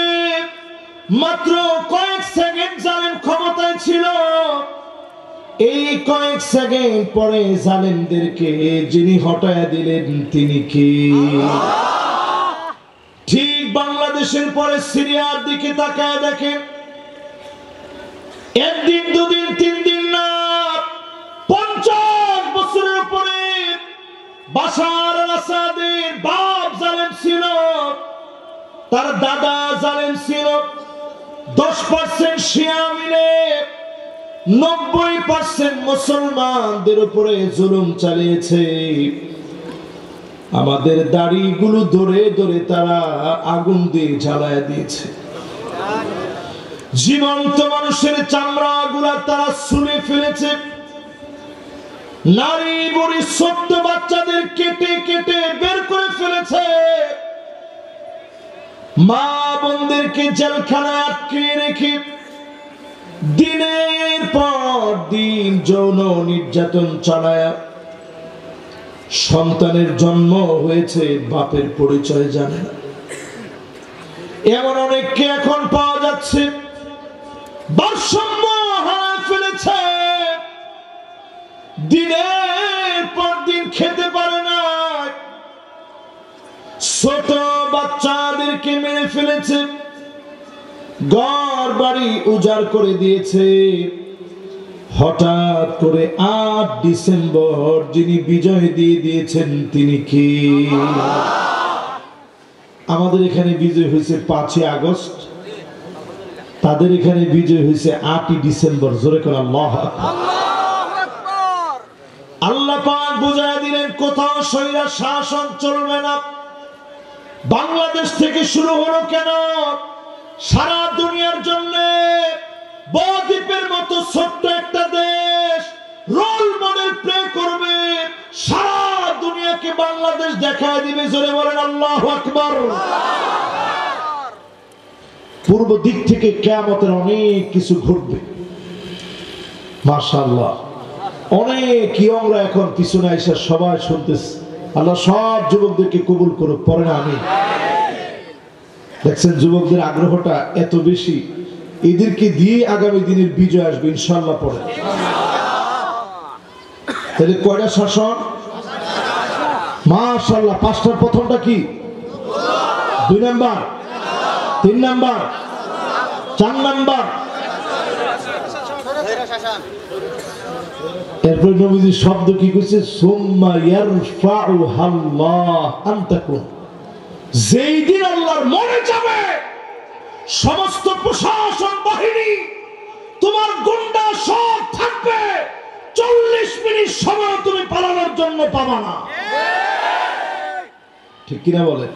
মাত্র কয়েক সেকেন্ড জালেম ক্ষমতায় ছিল। এই কয়েক সেকেন্ড পরে জালেমদেরকে যিনি হটায় দিলেন তিনি কি? ঠিক বাংলাদেশের পরে সিরিয়ার দিকে তাকায় দেখেন, 1 দিন, 2 দিন, 3 দিন না, 50 বছরের উপরে বাশার আল আসাদের বাপ জালেম ছিল, তার দাদা জালেম ছিল। 10% শিয়া মিলে 90% মুসলমানদের উপরে জুলুম চালিয়েছে। আমাদের দাড়িগুলো ধরে ধরে তারা আগুন দিয়ে জ্বালায় দিয়েছে। জীবন্ত মানুষের চামড়া গুলা তারা ছুঁড়ে ফেলেছে। নারী বুড়ি ছোট্ট বাচ্চাদের কেটে কেটে বের করে ফেলেছে। মা বোনদেরকে জেলখানায় আটকে রেখে দিনের পর দিন যৌন নির্যাতন চালায় সন্তানের জন্ম হয়েছে, বাপের পরিচয় জানে না। এমন অনেককে এখন পাওয়া যাচ্ছে ভারসাম্য হারিয়ে ফেলেছে, দিনের পর দিন খেতে পারে না, ছোট বাচ্চাদেরকে মেরে ফেলেছে, ঘর বাড়ি উজাড় করে দিয়েছে। হঠাৎ করে 8 ডিসেম্বর যিনি বিজয় দিয়ে দিয়েছেন তিনি কি? আমাদের এখানে বিজয় হয়েছে 5 আগস্ট, তাদের এখানে বিজয় হয়েছে 8 ডিসেম্বর। জোরে করে আল্লাহু আকবার। আল্লাহ পাক বুঝায় দিলেন কোথাও স্বৈরা শাসন চলবে না। বাংলাদেশ থেকে শুরু হলো কেন? সারা দুনিয়ার জন্য বদ্বীপের মতো ছোট্ট একটা দেশ রোল মডেল প্লে করবে, সারা দুনিয়াকে বাংলাদেশ দেখায় দিবে। জোরে বলেন আল্লাহু আকবার। পূর্ব দিক থেকে কিয়ামতের অনেক কিছু ঘটবে মাশাআল্লাহ। অনেক ইয়ংরা এখন পিছনে এসে সবাই শুনতেছে। আল্লাহ সব যুবকদেরকে কবুল করুক, পড়েন আমিন। দেখছেন যুবকদের আগ্রহটা এত বেশি, এদেরকে দিয়ে আগামী দিনের বিজয় আসবে ইনশাআল্লাহ। পড়ে তাহলে কয়টা শাসন? মাশাআল্লাহ। পাঁচটার প্রথমটা কি? 2 নাম্বার, 3 নাম্বার, 4 নাম্বার। এরপর নবীজি শব্দ কি কইছে? সুম্মা ইয়ারফাউহাল্লাহ আনতাকুন। যেই দিন আল্লাহর মনে যাবে সমস্ত প্রশাসন বাহিনী তোমার গুন্ডা সব থাকবে, 40 মিনিট সময় তুমি পালানোর জন্য পাবা না। ঠিক কিনা বলে?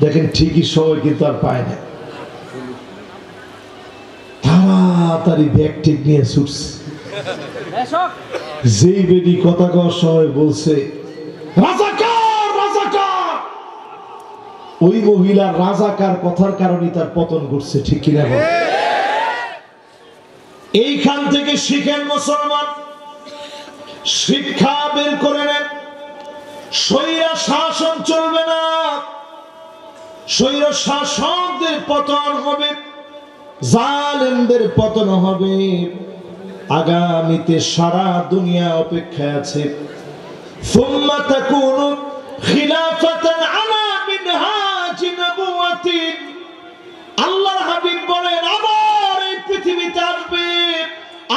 দেখেন ঠিকই সময় কিন্তু আর পায় না। তাড়াতাড়ি ব্যাগ ঠিক নিয়ে ছুটছে। যেই বেডি কথা কওয়ার সময় বলছে রাজাকার রাজাকার, ওই মহিলা রাজাকার কথার কারণে তার পতন ঘটছে। ঠিক কিনা বলে? এইখান থেকে শিখেন মুসলমান, শিক্ষা বের করে নেন। স্বৈরা শাসন চলবে না, স্বৈরা শাসকদের পতন হবে, জালেমদের পতন হবে। আগামীতে সারা দুনিয়া অপেক্ষায় আছে। সুম্মা তাকুনু খিলাফাতান আলা মিনহাজি নবুওয়াতিন। আল্লাহর হাবিব বলেন আবার এই পৃথিবীতে আসবে,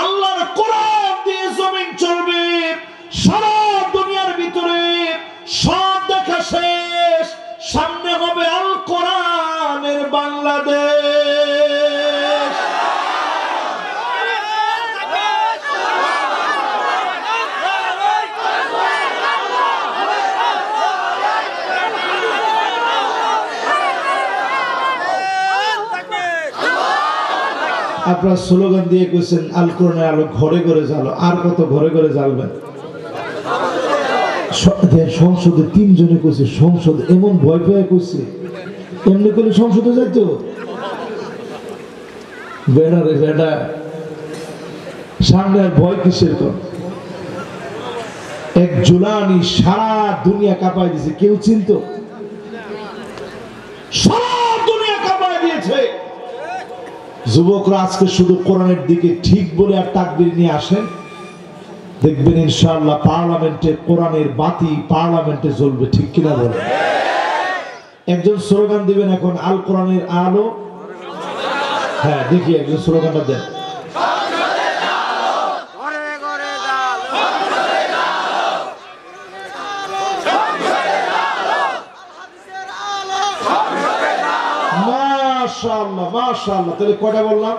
আল্লাহর কোরআন দিয়ে জমিন চলবে। সারা দুনিয়ার ভিতরে সব দেখা শেষ, সামনে হবে আল কোরআনের বাংলাদেশ। আপনারা স্লোগান দিয়ে কইছেন আল কোরআনের আলো ঘরে ঘরে জ্বালো। আর কত ঘরে ঘরে জ্বালবেন? সংসদে 3 জনে কইছে, সংসদ এমন ভয় পেয়ে কইছে, এমনি করে সংসদে যাইতো? বেড়া রে বেড়া, সামনে আর ভয় কিসের? কর এক জুলানি সারা দুনিয়া কাঁপায় দিয়েছে, কেউ চিনতো? সারা দুনিয়া কাঁপায় দিয়েছে। যুবকরা আজকে শুধু কোরআনের দিকে ঠিক বলে আর তাকবীর নিয়ে আসেন, দেখবেন ইনশাআল্লাহ পার্লামেন্টে কোরআনের বাতি পার্লামেন্টে জ্বলবে। ঠিক কিনা বলে? একজন স্লোগান দিবেন এখন, আল কোরআনের আলো। হ্যাঁ দেখি একজন স্লোগানটা দেন। মাশাআল্লাহ মাশাআল্লাহ। তাহলে কয়টা বললাম?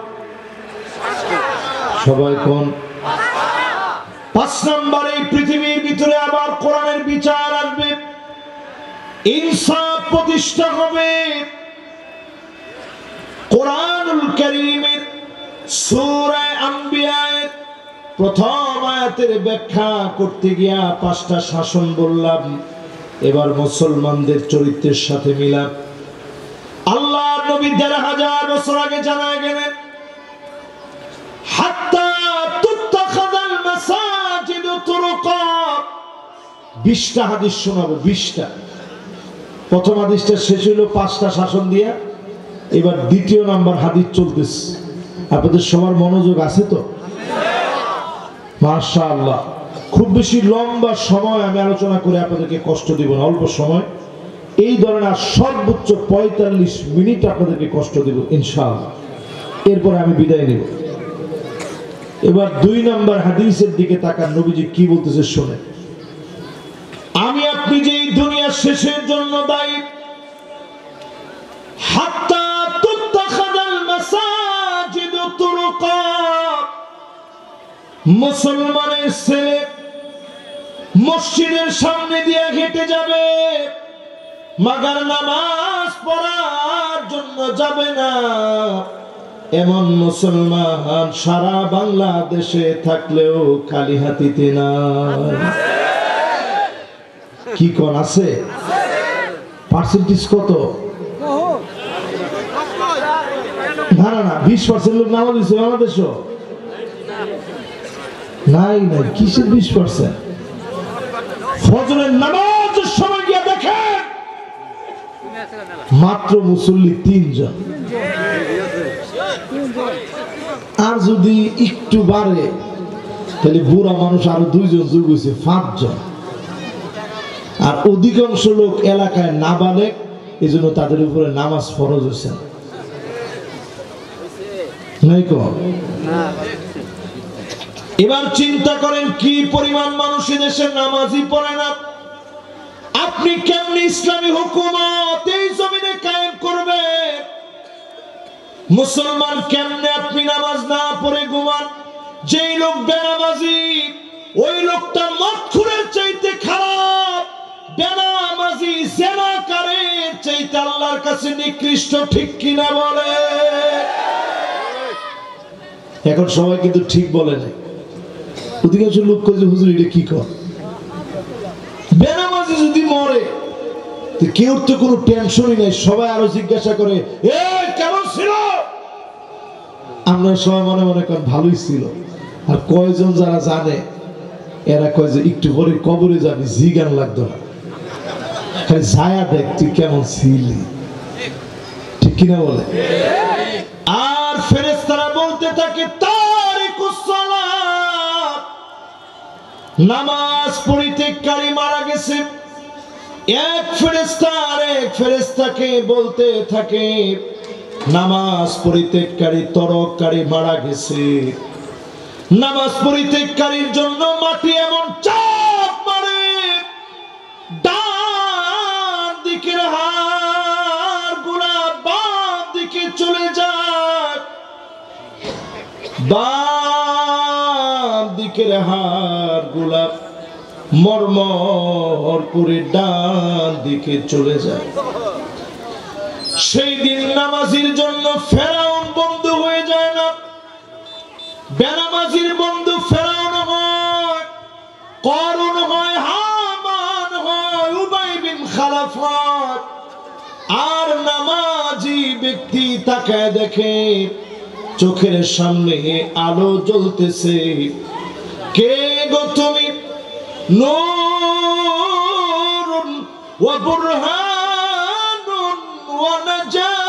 সবাই কোন? 5 নম্বরে পৃথিবীর ভিতরে আবার কোরআনের বিচার আসবে, ইনসাফ প্রতিষ্ঠা হবে। কোরআনুল কারীমের সূরা আম্বিয়ার প্রথম আয়াতের ব্যাখ্যা করতে গিয়া 5টা শাসন বললাম, এবার মুসলমানদের চরিত্রের সাথে মিলাপ। আল্লাহর নবী ১৫০০ বছর আগে জানায় গেলেন হাত্তা তুত্তাখাযাল মাসাজিদু তুরুকা। 20টা হাদিস শোনাবো, 20টা। প্রথম হাদিসটা শেষ হলো 5টা শাসন দিয়া, এবার 2য় নাম্বার হাদিস চলতেছে। আপনাদের সবার মনোযোগ আছে তো? মাশাআল্লাহ। খুব বেশি লম্বা সময় আমি আলোচনা করে আপনাদেরকে কষ্ট দিব না, অল্প সময়। এই ধরনের সর্বোচ্চ 45 মিনিট আপনাদেরকে কষ্ট দেব ইনশাআল্লাহ, এরপরে আমি বিদায় নেব। এবার 2 নম্বর হাদিসের দিকে তাকান, নবীজি কি বলতেছে শুনে। আমি আপনি যে এই দুনিয়ার শেষের জন্য দায়ী। হাত্তা তুত্তাখাযাল মাসাজিদু তুরুকা। মুসলমানের ছেলে মসজিদের সামনে দিয়ে হেঁটে যাবে, মাগার নামাজ পড়ার জন্য যাবে না এমন মুসলমান সারা বাংলাদেশে থাকলেও খালি হাতিতে না। কি কোন আছে? পার্সেন্টেজ কত? না না না, 20% লোক নামাজ দিচ্ছে বাংলাদেশও নাই নাই। কিসের 20%? ফজরের নামাজের সময় গিয়ে দেখেন মাত্র মুসল্লি 3 জন। আর যদি একটু বাড়ে তাহলে বুড়া মানুষ আরো 2 জন যোগ হয়েছে, 5 জন। আর অধিকাংশ লোক এলাকায় না বালেক, এই জন্য তাদের উপরে নামাজ ফরজ হয়েছে নাই কো। এবার চিন্তা করেন কি পরিমাণ মানুষ দেশে নামাজই পড়ে না। আপনি কেমনি ইসলামী হুকুমত এই জমিনে কায়েম করবেন? মুসলমান কেমনে আপনি নামাজ না পড়ে ঘুমান? যেই লোক বেনামাজি ওই লোকটা মদখুরের চাইতে খারাপ, বেনামাজি জেনাকারের চাইতে আল্লাহর কাছে নিকৃষ্ট, ঠিক কিনা বলে? এখন সবাই কিন্তু ঠিক বলে না। অধিকাংশ লোক কইছে হুজুর এটা কি কর? বেনামাজি যদি মরে কেউ তো কোনো টেনশনই নাই, সবাই আরো জিজ্ঞাসা করে এ কেমন ছিল? আমরা সবাই মনে মনে করেন ভালোই ছিল। আর কয়জন যারা জানে এরা কয় যে একটু পরে কবরে যাবি, জিগান লাগতো না, খালি ছায়া দেখ তুই কেমন ছিলি, ঠিক কিনা বলে? আর ফেরেশতারা বলতে থাকে তারিকুস সালাত, নামাজ পরিত্যাগকারী মারা গেছে। এক ফেরেশতা আরেক ফেরেশতাকে বলতে থাকে নামাজ পরিত্যাগকারী তরককারী মারা গেছে। নামাজ পরিত্যাগকারীর জন্য মাটি এমন চাপ মারে ডান দিকের হাড় গুলা বাম দিকে চলে যায়, বাম দিকের হাড় গুলা মরমর করে ডান দিকে চলে যায়। সেই দিন নামাজির জন্য ফেরাউন বন্ধু হয়ে যায় না, বেনামাজির বন্ধু ফেরাউন হয়, করুন হয়, হামান হয়, উবাই বিন খালাফ হয়। আর নামাজি ব্যক্তি তাকায় দেখে চোখের সামনে আলো জ্বলতেছে। কে গো তুমি? নূরুন ওয়া বুরহানুন ওয়া নাজাত।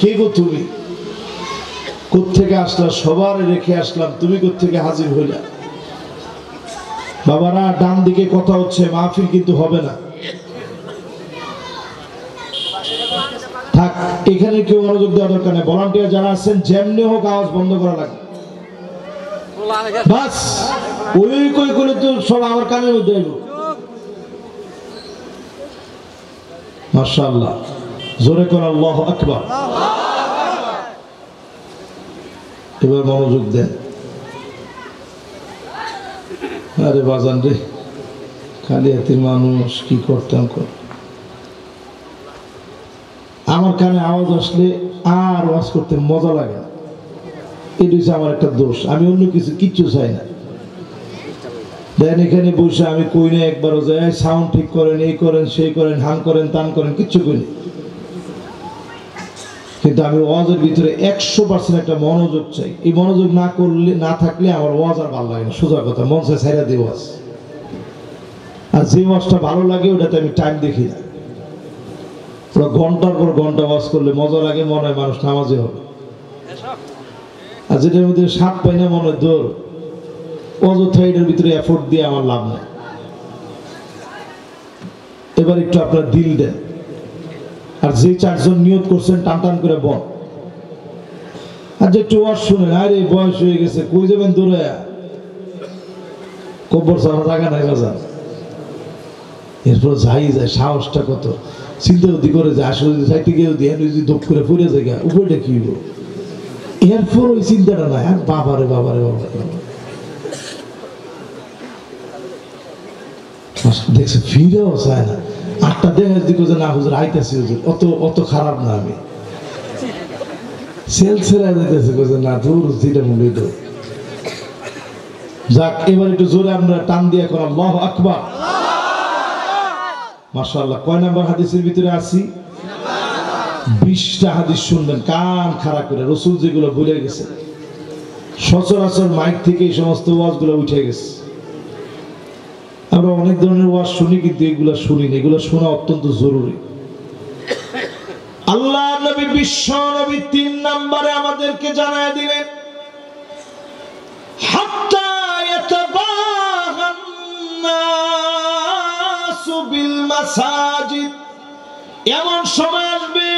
কে গো তুমি? কোত্থেকে আসলা? সবার রেখে আসলাম, তুমি কোত্থেকে হাজির হইলা? বাবারা ডান দিকে কথা হচ্ছে, মাহফিল কিন্তু হবে না। থাক, এখানে কেউ মনোযোগ দেওয়ার দরকার নেই। ভলান্টিয়ার যারা আছেন যেমনি হোক আওয়াজ বন্ধ করা লাগবে। বাস ওই কই করে তো সব আমার কানের মধ্যে এলো। মাশাআল্লাহ, জোরে কোন আল্লাহু আকবার। এবার মনোযোগ দেন। আরে বাজান রে, খালি হাতের মানুষ কি করতাম কর। আমার কানে আওয়াজ আসলে আর ওয়াজ করতে মজা লাগে না, এটা হচ্ছে আমার একটা দোষ। আমি অন্য কিছু কিচ্ছু চাই না। দেন এখানে বসে আমি কই না একবারও যাই সাউন্ড ঠিক করেন, এই করেন, সেই করেন, হান করেন, তান করেন, কিচ্ছু করি না। কিন্তু আমি ওয়াজের ভিতরে 100% একটা মনোযোগ চাই। এই মনোযোগ না করলে, না থাকলে আমার ওয়াজ আর ভালো লাগে না। সোজা কথা, মন চায় ছাইরা দিই ওয়াজ। আর যে ওয়াজটা ভালো লাগে ওটাতে আমি টাইম দেখি না। ওরা ঘন্টার পর ঘন্টা ওয়াজ করলে মজা লাগে, মনে হয় মানুষ নামাজে হবে। আর যেটার মধ্যে স্বাদ পাই না, মনে হয় দৌড়, অযথা এটার ভিতরে এফোর্ট দিয়ে আমার লাভ নেই। এবার একটু আপনার দিল দেন। আর যে 4 জন নিয়ত করছেন টান টান করে বল। আর যে একটু ওয়াজ শুনেন, আরে বয়স হয়ে গেছে, কই যাবেন দূরে, কব্বর ছাড়া জায়গা নাই বাজার। এরপর যাই যায়, সাহসটা কত, চিন্তা যদি করে যায়, আসলে যদি যাইতে গিয়ে যদি ধূপ করে পড়ে যায়, উপরটা কি হইব? এরপর ওই চিন্তাটা নাই, আর বাবারে বাবারে বাবারে দেখছে ফিরেও চায় না। 8টা দেহের দিকে যে না হুজুর আইতাছি হুজুর, অত খারাপ না, আমি সেল ছেড়ে দিতেছে না দূর যেটা মূল্য দূর। যাক, এবার একটু জোরে আমরা টান দিয়ে এখন আল্লাহু আকবার। মাশাআল্লাহ। কয় নাম্বার হাদিসের ভিতরে আছি? 20টা হাদিস শুনবেন কান খাড়া করে। রাসূল যেগুলো ভুলে গেছে, সচরাচর মাইক থেকে এই সমস্ত ওয়াজগুলো উঠে গেছে। আমরা অনেক ধরনের ওয়াজ শুনি, কিন্তু এগুলো শুনি না। এগুলো শোনা অত্যন্ত জরুরি। আল্লাহ নবী, বিশ্ব নবী 3 নম্বরে আমাদেরকে জানায় দিলেন, হাত্তা ইয়াতাবাহান নাসু বিল মাসাজিদ। এমন সময় আসবে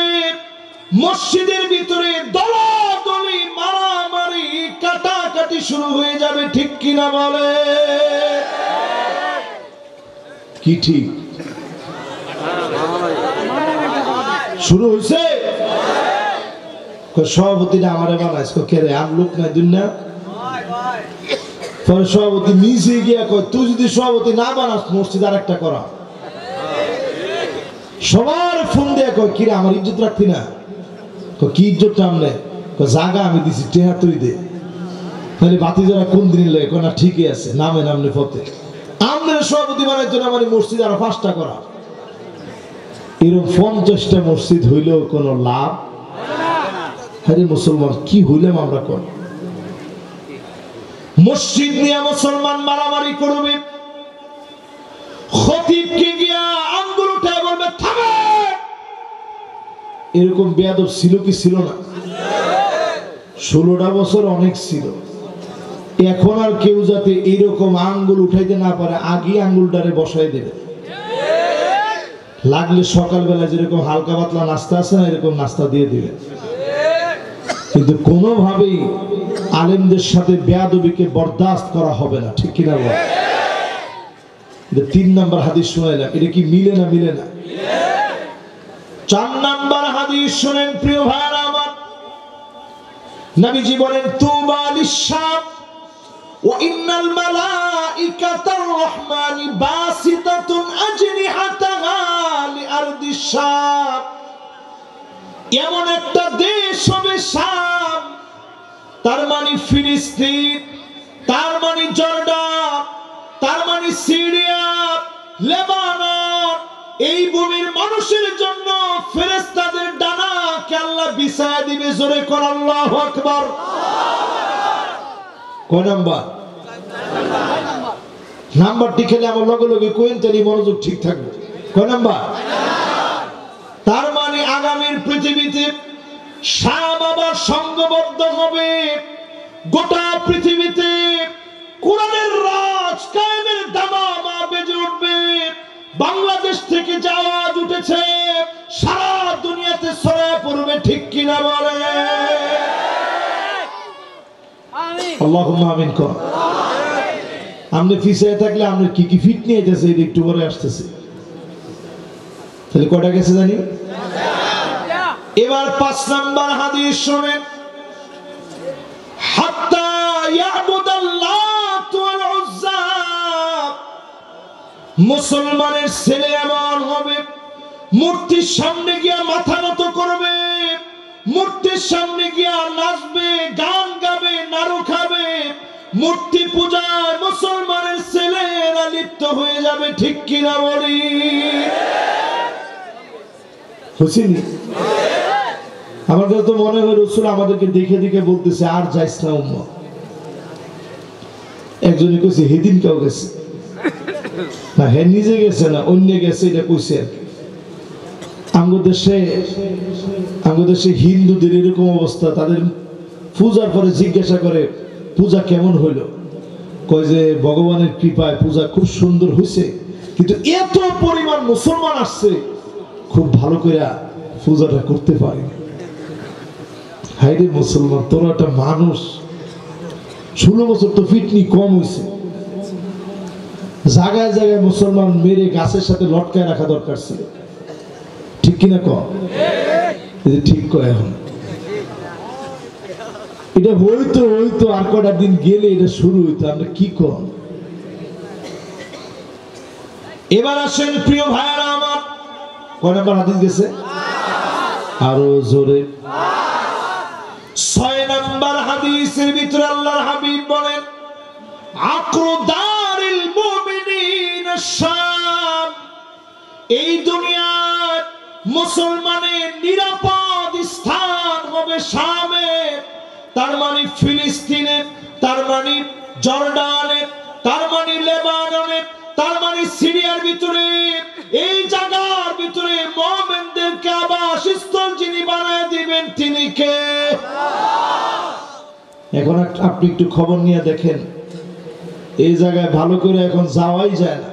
মসজিদের ভিতরে দলাদলি, মারামারি, কাটাকাটি শুরু হয়ে যাবে। ঠিক কিনা বলে? কি ঠিক? শুরু হয়েছে। সভাপতিটা আমারে বানাইছ কেরে, আর লোক নাই দুনিয়া। পরে সভাপতি নিজে গিয়া কয়, তুই যদি সভাপতি না বানাস মসজিদ আর একটা করা। সবার ফোন দিয়ে কয়, কিরে আমার ইজ্জত রাখতি না? কি ইজ্জত টামলে? জাগা আমি দিছি, টেহা তুই দে। তাহলে বাতি যারা কোন দিন লাগে? না ঠিকই আছে, নামে নামলে পথে। আমাদের সভাপতি বানাইতো না মানে মসজিদ আরো 5টা করা। এরকম 50টা মসজিদ হইলেও কোনো লাভ? আরে মুসলমান কি হইলাম আমরা? কোন মসজিদ নিয়ে মুসলমান মারামারি করবে, খতিবকে গিয়া আঙ্গুল উঠায় বলবে থামে। এরকম বেয়াদব ছিল কি ছিল না? 16টা বছর অনেক ছিল। এখন আর কেউ যাতে এইরকম আঙ্গুল উঠাইতে না পারে, আগে আঙ্গুলটারে বসাই দেবে। লাগলে সকালবেলা যেরকম হালকা পাতলা নাস্তা আছে না, এরকম নাস্তা দিয়ে দিবে। কিন্তু কোনোভাবেই আলেমদের সাথে বেয়াদবিকে বরদাস্ত করা হবে না। ঠিক কিনা বল? 3 নম্বর হাদিস শোনাইলাম, এটা কি মিলে না? মিলে না। 4 নম্বর হাদিস শুনেন প্রিয় ভাইরা আমার। নবীজি বলেন, তুবা লিশ-শাম ওয়া ইন্নাল মালাইকাতার রাহমানি বাসিতাতুন আজনিহাতাহা লিআরদিশ-শাম। এমন একটা দেশ হবে শাম, তার মানে ফিলিস্তিন, তার মানে জর্ডান, তার মানে সিরিয়া, লেবানন। এই ভূমির মানুষের জন্য ফেরেশতাদের ডানাকে আল্লাহ বিছায়া দিবে। জোরে কর আল্লাহু আকবার। কয় নাম্বার? নাম্বারটি খেলে আমার লগে লগে কোয়েন, তাহলে মনোযোগ ঠিক থাকবে। কয় নাম্বার? তার মানে আগামীর পৃথিবীতে শাম আবার সংঘবদ্ধ হবে। গোটা পৃথিবীতে কোরআনের রাজ কায়েমের দামামা বেজে উঠবে। বাংলাদেশ থেকে যে আওয়াজ উঠেছে সারা দুনিয়াতে ছড়িয়ে পড়বে। ঠিক কিনা বলে? আল্লাহুম্মা আমিন কর। আপনি পিছিয়ে থাকলে আপনার কি কি ফিট নিয়ে যেতেছে, এটা একটু পরে আসতেছে। তাহলে কয়টা গেছে জানি? এবার 5 নম্বর হাদিস শুনেন, হাত্তা ইয়াবুদাল্লাহ ওয়াল উজ্জা। মুসলমানের ছেলে এমন হবে, মূর্তির সামনে গিয়া মাথা নত করবে, মূর্তির সামনে গিয়া নাচবে, গান গাবে, নাড়ু খাবে। মূর্তি পূজায় মুসলমানের ছেলেরা লিপ্ত হয়ে যাবে। ঠিক কিনা বলি? বুঝিনি? আমাদের তো মনে হয় রাসূল আমাদেরকে দেখে দেখে বলতেছে, আর যাইস না উম্মত। একজনে কইছে হেদিন কেউ গেছে না, হে নিজে গেছে না, অন্য গেছে, এটা কইছে আর কি। আমাদের দেশে হিন্দুদের এরকম অবস্থা, তাদের পূজার পরে জিজ্ঞাসা করে পূজা কেমন হইল? কয় যে ভগবানের কৃপায় পূজা খুব সুন্দর হয়েছে, কিন্তু এত পরিমাণ মুসলমান আসছে, খুব ভালো করে পূজাটা করতে পারে। হাইরে মুসলমান, তোরা একটা মানুষ, 16 বছর তো ফিটনি কম হয়েছে। জায়গায় জায়গায় মুসলমান মেরে গাছের সাথে লটকায় রাখা দরকার ছিল। ঠিক কিনা? ঠিক কয়। এখন এটা হইতো হইতো আর কটা দিন গেলে এটা শুরু হইতো, আমরা কি কর। এবার আসেন প্রিয় ভাইরা আমার, কয় নাম্বার হাদিস গেছে? আরো জোরে। 6 নাম্বার হাদিসের ভিতরে আল্লাহর হাবিব বলেন, আকরু দারিল মুমিনিন শাম, এই দুনিয়ার মুসলমানের নিরাপদ স্থান হবে শামে, তার মানে ফিলিস্তিনে, তার মানে জর্ডানে, তার মানে লেবাননে, তার মানে সিরিয়ার ভিতরে, এই জায়গার ভিতরে মুমিনদেরকে আবাসস্থল যিনি বানায় দিবেন তিনি কে? এখন আপনি একটু খবর নিয়ে দেখেন, এই জায়গায় ভালো করে এখন যাওয়াই যায় না।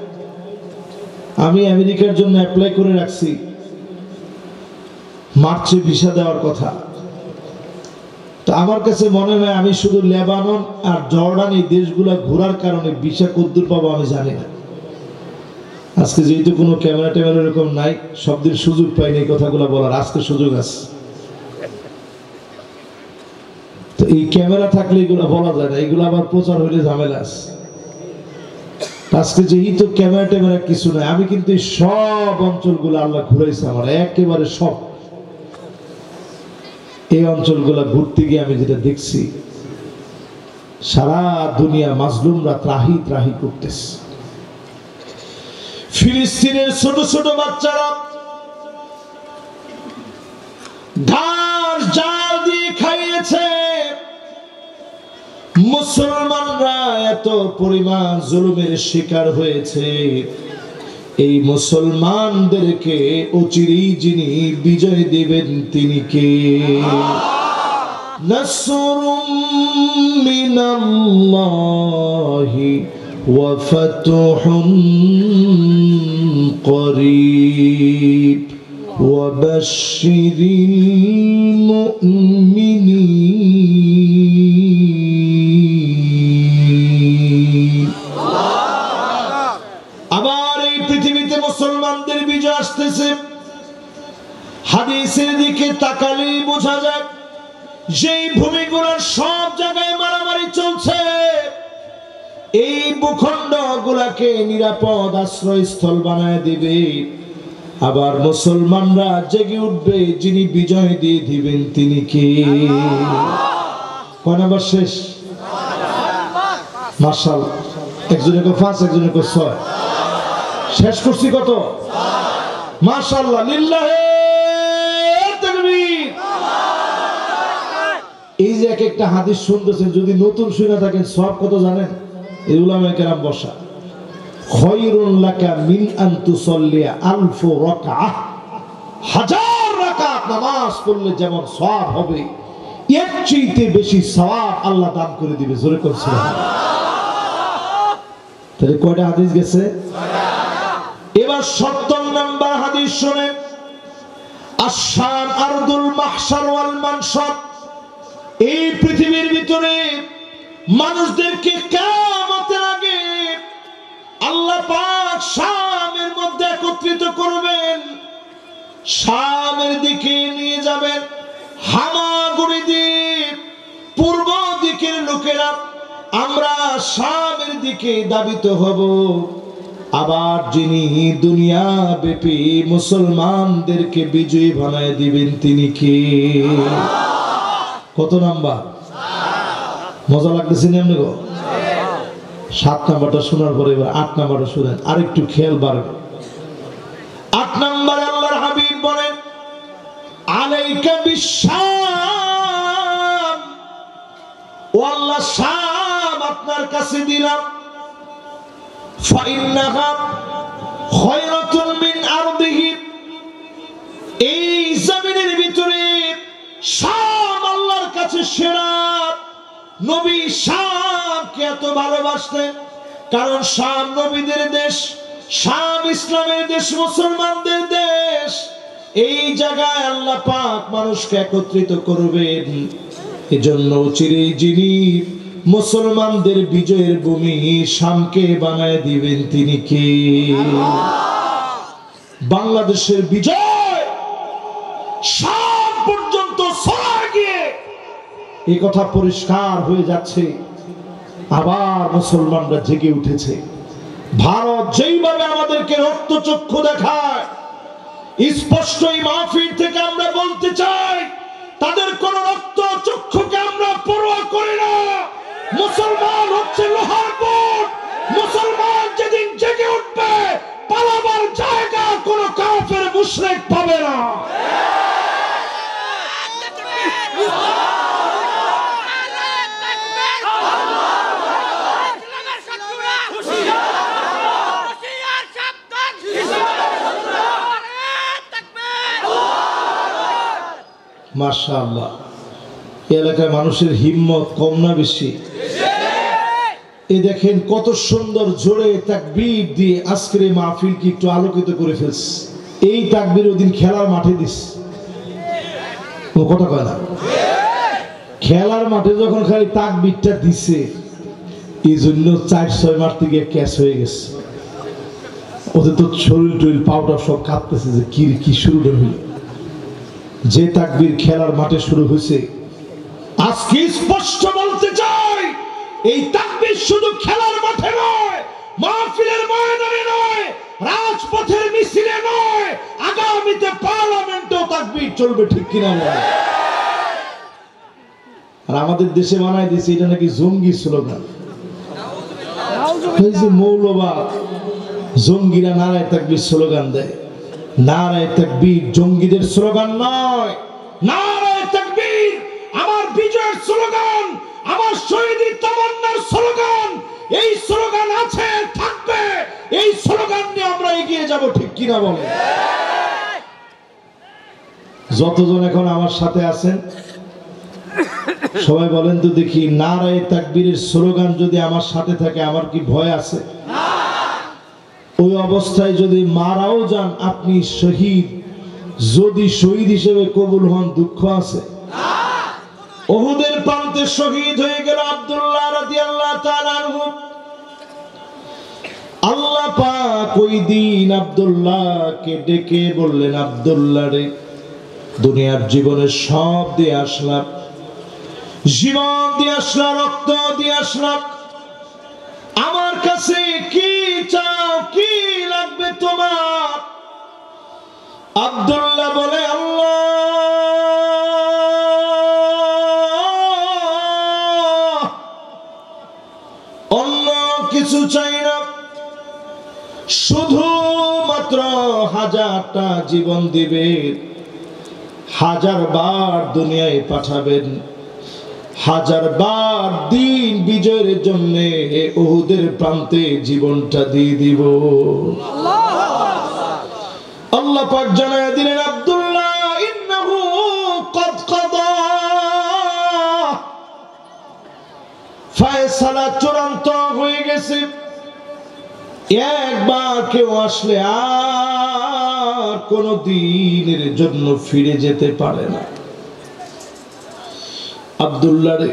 আমি আমেরিকার জন্য অ্যাপ্লাই করে রাখছি, মার্চে ভিসা দেওয়ার কথা। তো আমার কাছে মনে হয় আমি শুধু লেবানন আর জর্ডান এই দেশগুলা ঘোরার কারণে ভিসা কদ্দুর পাবো আমি জানি না। আজকে যেহেতু কোনো ক্যামেরা ট্যামেরা এরকম নাই, সব দিন সুযোগ পাইনি এই কথাগুলো বলার, আজকে সুযোগ আছে। তো এই ক্যামেরা থাকলে এগুলো বলা যায় না, এগুলো আবার প্রচার হইলে ঝামেলা আছে। আজকে যেহেতু ক্যামেরা ট্যামেরা কিছু নাই, আমি কিন্তু এই সব অঞ্চলগুলো আল্লাহ ঘুরাইছে আমার, একেবারে সব। এই অঞ্চলগুলো ঘুরতে গিয়ে আমি যেটা দেখছি, সারা দুনিয়া মাজলুমরা ত্রাহি ত্রাহি করতেছে। ফিলিস্তিনের ছোট ছোট বাচ্চারা ঘাস জাল দিয়ে খাইয়েছে। মুসলমানরা এত পরিমাণ জুলুমের শিকার হয়েছে, এই মুসলমানদেরকে অচিরেই যিনি বিজয় দিবেন তিনি কে? নাসরুম মিনাল্লাহি ওয়া ফাতহুন করিব ওয়া বাশশিরিল মুমিনিন। আবার এই পৃথিবীতে মুসলমানদের বিজয় আসতেছে। হাদিসের দিকে তাকালেই বোঝা যায় যেই ভূমিগুলোর সব জায়গায় মারামারি চলছে, এই ভূখণ্ড গুলাকে নিরাপদ আশ্রয়স্থল বানায় দিবে। আবার মুসলমানরা জেগে উঠবে, যিনি বিজয় দিয়ে দিবেন তিনি কে? কয় নাম্বার শেষ? মাশাআল্লাহ, একজনের 5 একজনের 6। শেষ করছি কত? মাশাআল্লাহ, লিল্লাহে তাকবীর। এই যে এক একটা হাদিস শুনতেছেন, যদি নতুন শুনে থাকেন সব কত জানেন? এই উলামায়ে কেরাম বসা, খায়রুন লাকা মিন আন তুসাল্লিয়া আলফ রাকআহ, 1000 রাকাত নামাজ পড়লে যেমন সওয়াব হবে, এর চেয়ে বেশি সওয়াব আল্লাহ দান করে দিবে। জোরে করে সুবহানাল্লাহ। তাহলে কয়টা হাদিস গেছে? এবার 70 নাম্বার হাদিস শুনেন। আশ-শাম আরদুল মাহশার ওয়াল মানশার, এই পৃথিবীর ভিতরে মানুষদেরকে কিয়ামতের আগে আল্লাহ পাক শামের মধ্যে একত্রিত করবেন, শামের দিকে নিয়ে যাবেন। হামাগুড়ি দ্বীপ, পূর্ব দিকের লোকেরা আমরা শামের দিকে ধাবিত হব। আবার যিনি দুনিয়া ব্যাপী মুসলমানদেরকে বিজয়ী বানায় দিবেন তিনি কে? কত নাম্বার? মজা লাগতেছে না আপনাকে? 7 নাম্বারটা শোনার পরে এবার 8 নাম্বারটা শুনেন, আর একটু খেয়াল বাড়বে। 8 নাম্বারে আল্লাহর হাবিব বলেন, আলাইকা বিশ-শাম, ও আল্লাহ শাম আপনার কাছে দিলাম। ফাইন্নাহা খায়রাতুন মিন আরদিহি, এই জমিনের ভিতরে শাম আল্লাহর কাছে সেরা। নবী শামকে এত ভালোবাসতেন কারণ শাম নবীদের দেশ, শাম ইসলামের দেশ, মুসলমানদের দেশ। এই জায়গায় আল্লাহ পাক মানুষকে একত্রিত করবেন, এজন্য চিরেই যিনি মুসলমানদের বিজয়ের ভূমি শামকে বানায় দিবেন তিনি কে? বাংলাদেশের বিজয় শাম পর্যন্ত ছড়িয়ে গিয়ে এই কথা পরিষ্কার হয়ে যাচ্ছে। আবার মুসলমানরা জেগে উঠেছে। ভারত যেইভাবে আমাদেরকে রক্তচক্ষু দেখায়, স্পষ্ট এই মাহফিল থেকে আমরা বলতে চাই, তাদের কোন রক্তচক্ষুকে আমরা পরোয়া করি না। মুসলমান হচ্ছে লোহার বুট। মুসলমান যেদিন জেগে উঠবে, পালাবার জায়গা কোন কাফের মুশরিক পাবে না। মাশাআল্লাহ, এই এলাকায় মানুষের হিম্মত কম না বেশি? এই দেখেন কত সুন্দর জোরে তাকবীর দিয়ে আজকের এই মাহফিলকে একটু আলোকিত করে ফেলছে। এই তাকবীর ওদিন খেলার মাঠে দিস, ও কথা কয় না? খেলার মাঠে যখন খালি তাকবীরটা দিছে, এই জন্য 4-6 মাঠ থেকে ক্যাচ হয়ে গেছে। ওদের তো শরীর টরিল পাউডার সব কাঁপতেছে যে কি শুরু হইল। যে তাকবীর খেলার মাঠে শুরু হয়েছে, আজকে স্পষ্ট বলতে চাই, এই তাকবীর শুধু খেলার মাঠে নয়, মাহফিলের ময়দানে নয়, রাজপথের মিছিলে নয়, আগামীতে পার্লামেন্টেও তাকবীর চলবে, ঠিক কিনা বলেন? আর আমাদের দেশে বানাই দিয়েছে এটা নাকি জঙ্গি স্লোগান। এই যে মৌলবাদ, জঙ্গিরা নারায়ে তাকবীর স্লোগান দেয়। নারায়ে তাকবীর জঙ্গিদের স্লোগান নয়। নারায়ে তাকবীর আমার বিজয়ের স্লোগান, আমার শহীদের তামান্নার স্লোগান। এই স্লোগান আছে, থাকবে। এই স্লোগান নিয়ে আমরা এগিয়ে যাব, ঠিক কিনা বলেন? যতজন এখন আমার সাথে আছেন সবাই বলেন তো দেখি, নারায়ে তাকবীরের স্লোগান যদি আমার সাথে থাকে, আমার কি ভয় আছে? ওই অবস্থায় যদি মারাও যান আপনি শহীদ, যদি শহীদ হিসেবে কবুল হন, দুঃখ আছে? উহুদের প্রান্তে শহীদ হয়ে গেল আব্দুল্লাহ রাদিয়াল্লাহু তাআলা আনহু। আল্লাহ পাক ওই দিন আব্দুল্লাহকে ডেকে বললেন, আব্দুল্লাহ রে, দুনিয়ার জীবনের সব দিয়ে আসলাম, জীবন দিয়ে আসলাম, রক্ত দিয়ে আসলাম, আমার কাছে কি চাও, কি লাগবে তোমার? আব্দুল্লাহ বলে, আল্লাহ, অন্য কিছু চাই না, শুধুমাত্র 1000টা জীবন দিবে, 1000 বার দুনিয়ায় পাঠাবেন, 1000 বার দিন বিজয়ের জন্য উহুদের প্রান্তে জীবনটা দিয়ে দিব। আল্লাহ পাক জানায় দিলেন, আব্দুল্লাহ ইন্নাহু ক্বাদ কাদা, ফয়সালা চূড়ান্ত হয়ে গেছে। একবার কেউ আসলে আর কোনো দিনের জন্য ফিরে যেতে পারে না। আব্দুল্লাহ রে,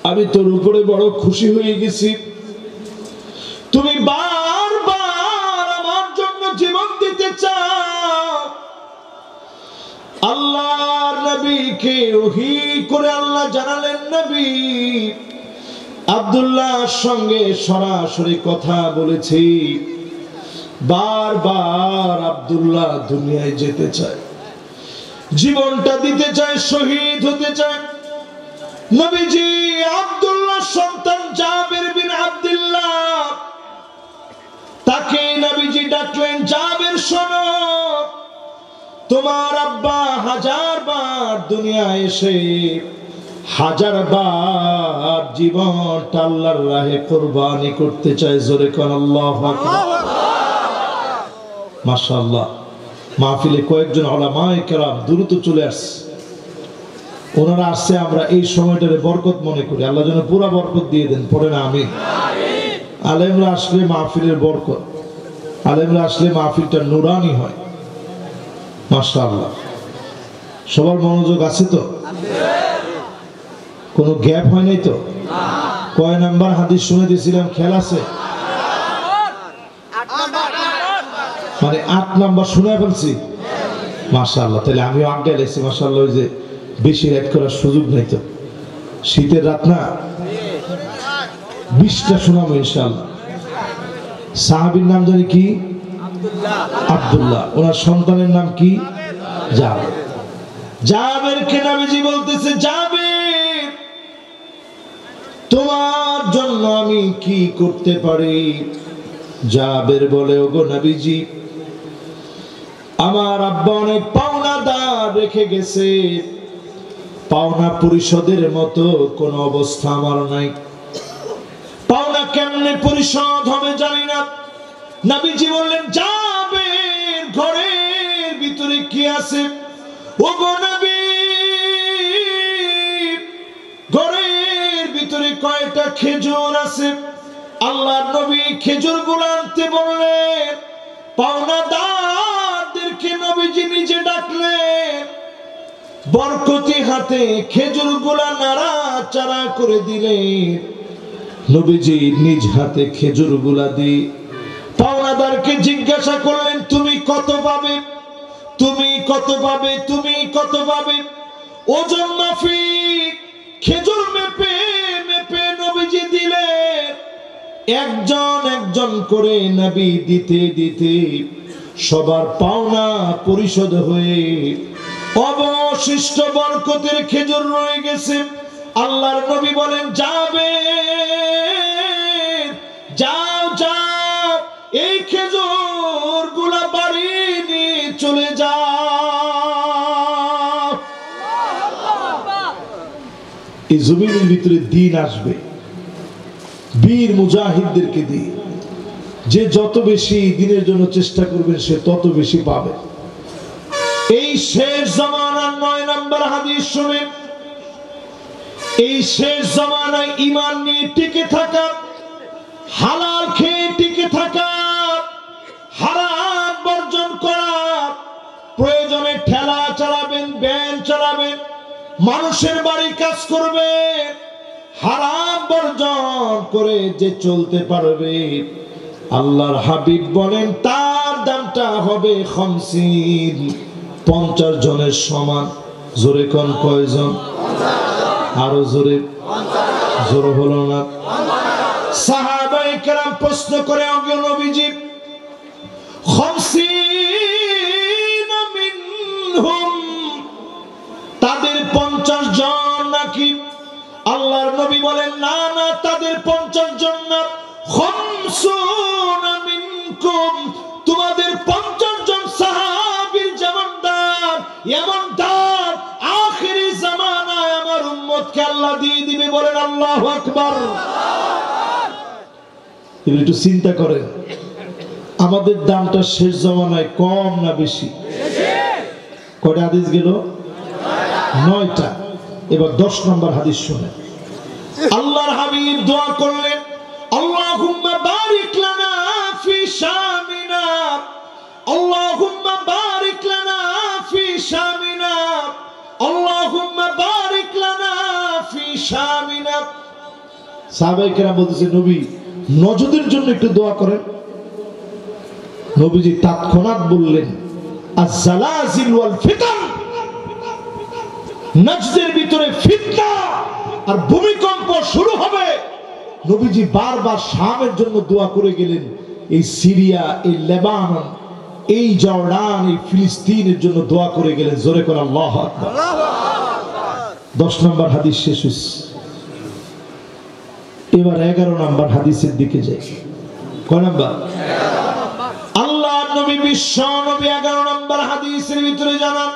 আমি তোর উপরে বড় খুশি হয়ে গেছি, তুমি বারবার আমার জন্য জীবন দিতে চাও। আল্লাহর নবীকে ওহী করে আল্লাহ জানালেন, নবী আব্দুল্লাহর সঙ্গে সরাসরি কথা বলেছি, বারবার আব্দুল্লাহ দুনিয়ায় যেতে চায়, জীবনটা দিতে চায়, শহীদ হতে চায়। নবীজি আব্দুল্লাহ সন্তান জাবের বিন আব্দুল্লাহ, তাকে নবীজি ডাকলেন, জাবের শোনো, তোমার আব্বা 1000 বার দুনিয়ায় এসে 1000 বার জীবনটা আল্লাহর রাহে কুরবানি করতে চায়। জোরে কোন আল্লাহু আকবার। মাশাআল্লাহ, মাহফিলে কয়েকজন উলামায়ে কেরাম দ্রুত চলে আসছে। ওনারা আসছে, আমরা এই সময়টারে বরকত মনে করি। আল্লাহ যেন পুরা বরকত দিয়ে দেন, পড়ে না আমিন। আলেমরা আসলে মাহফিলের বরকত, আলেমরা আসলে মাহফিলটা নুরানি হয়। মাশাআল্লাহ, সবার মনোযোগ আছে তো? কোনো গ্যাপ হয় নাই তো? কয় নাম্বার হাদিস শুনে দিয়েছিলাম? খেয়াল আছে? মানে 8 নাম্বার শুনে ফেলছি। মাশাআল্লাহ, তাহলে আমিও আগে লেছি। মাশাআল্লাহ, ওই যে বেশি রাত করার সুযোগ নাই তো, শীতের রাত না, 20টা শোনাবো ইনশাআল্লাহ। সাহাবীর নাম জানি কি? আব্দুল্লাহ। ওনার সন্তানের নাম কি? জাবের। জাবেরকে নবীজি বলতেছে, জাবের তোমার জন্য আমি কি করতে পারি? জাবের বলে, ওগো নবীজি, আমার আব্বা অনেক পাওনাদার রেখে গেছে, পাওনা পরিশোধের মতো কোন অবস্থা আমার নাই। পাওনা কেমনে পরিশোধ হবে জানি না। নবীজি বললেন, জাবের ঘরের ভিতরে কি আছে? ওগো নবী, ঘরের ভিতরে কয়টা খেজুর আছে? আল্লাহর নবী খেজুরগুলো আনতে বললেন। পাওনাদারদেরকে নবীজি নিজে ডাকলেন, বরকতি হাতে খেজুরগুলা নাড়াচাড়া করে দিলেন। নবীজি নিজ হাতে খেজুরগুলা দিয়ে পাওনাদারকে জিজ্ঞাসা করলেন, তুমি কত পাবে? তুমি কত পাবে? তুমি কত পাবে? ওজন মাফিক খেজুর মেপে মেপে নবীজি দিলেন। একজন একজন করে নবী দিতে দিতে সবার পাওনা পরিশোধ হয়ে অবশিষ্ট বরকতের খেজুর রয়ে গেছে। আল্লাহর নবী বলেন, যাবে যাও যাও, এই খেজুর গুলা বাড়ি নিয়ে চলে যাও। এই জমিনের ভিতরে দিন আসবে, বীর মুজাহিদদেরকে দিয়ে, যে যত বেশি দিনের জন্য চেষ্টা করবেন সে তত বেশি পাবে। এই শেষ জামানার 9 নম্বর হাদিস শুনে, এই শেষ জামানায় ঈমান নিয়ে টিকে থাকা, হালাল খেয়ে টিকে থাকা, হারাম বর্জন করা, প্রয়োজনে ঠেলা চালাবেন, ভ্যান চালাবেন, মানুষের বাড়ি কাজ করবেন, হারাম বর্জন করে যে চলতে পারবে, আল্লাহর হাবিব বলেন তার দামটা হবে 50 জনের সমান। জোরে কোন কয়জন? আরো জোরে, জোরে হলো না। সাহাবায়ে কেরাম প্রশ্ন করে, ওগো নবীজি, 50 মিনহুম, তাদের 50 জন নাকি? আল্লাহর নবী বলেন, না না, তাদের 50 জন না, 50 মিনকুম, তোমাদের 50 জন সাহাবীর যেমন দাম, এমন দাম আখিরি জামানায় আমার উম্মতকে আল্লাহ দিয়ে দিবে। বলেন আল্লাহু আকবার। একটু চিন্তা করেন, আমাদের দামটা শেষ জামানায় কম না বেশি? কয়টা হাদিস গেল? 9টা। এবার 10 নম্বর হাদিস শুনে, আল্লাহর হাবিব দোয়া করলেন, আল্লাহুম্মা বারিক লানা ফি শামিনা, আল্লাহুম্মা বারিক লানা ফি শামিনা, আল্লাহুম্মা বারিক লানা ফি শামিনা। সাহাবায়ে কেরাম বলতেছে, নবী নজদের জন্য একটু দোয়া করেন। নবীজি তৎক্ষণাৎ বললেন, আজ-জালাজিল ওয়াল ফিতান, নজদের ভিতরে ফিতনা আর ভূমিকম্প শুরু হবে। নবীজি বারবার শামের জন্য দোয়া করে গেলেন, এই সিরিয়া, এই লেবানন, এই জর্ডান, এই ফিলিস্তিনের জন্য দোয়া করে গেলেন। জোরে করে আল্লাহু আকবার। 10 নম্বর হাদিস শেষ হইছে। এবার 11 নম্বর হাদিসের দিকে যাই। কয় নাম্বার? আল্লাহর নবী বিশ্ব নবী 11 নম্বর হাদিসের ভিতরে জানান,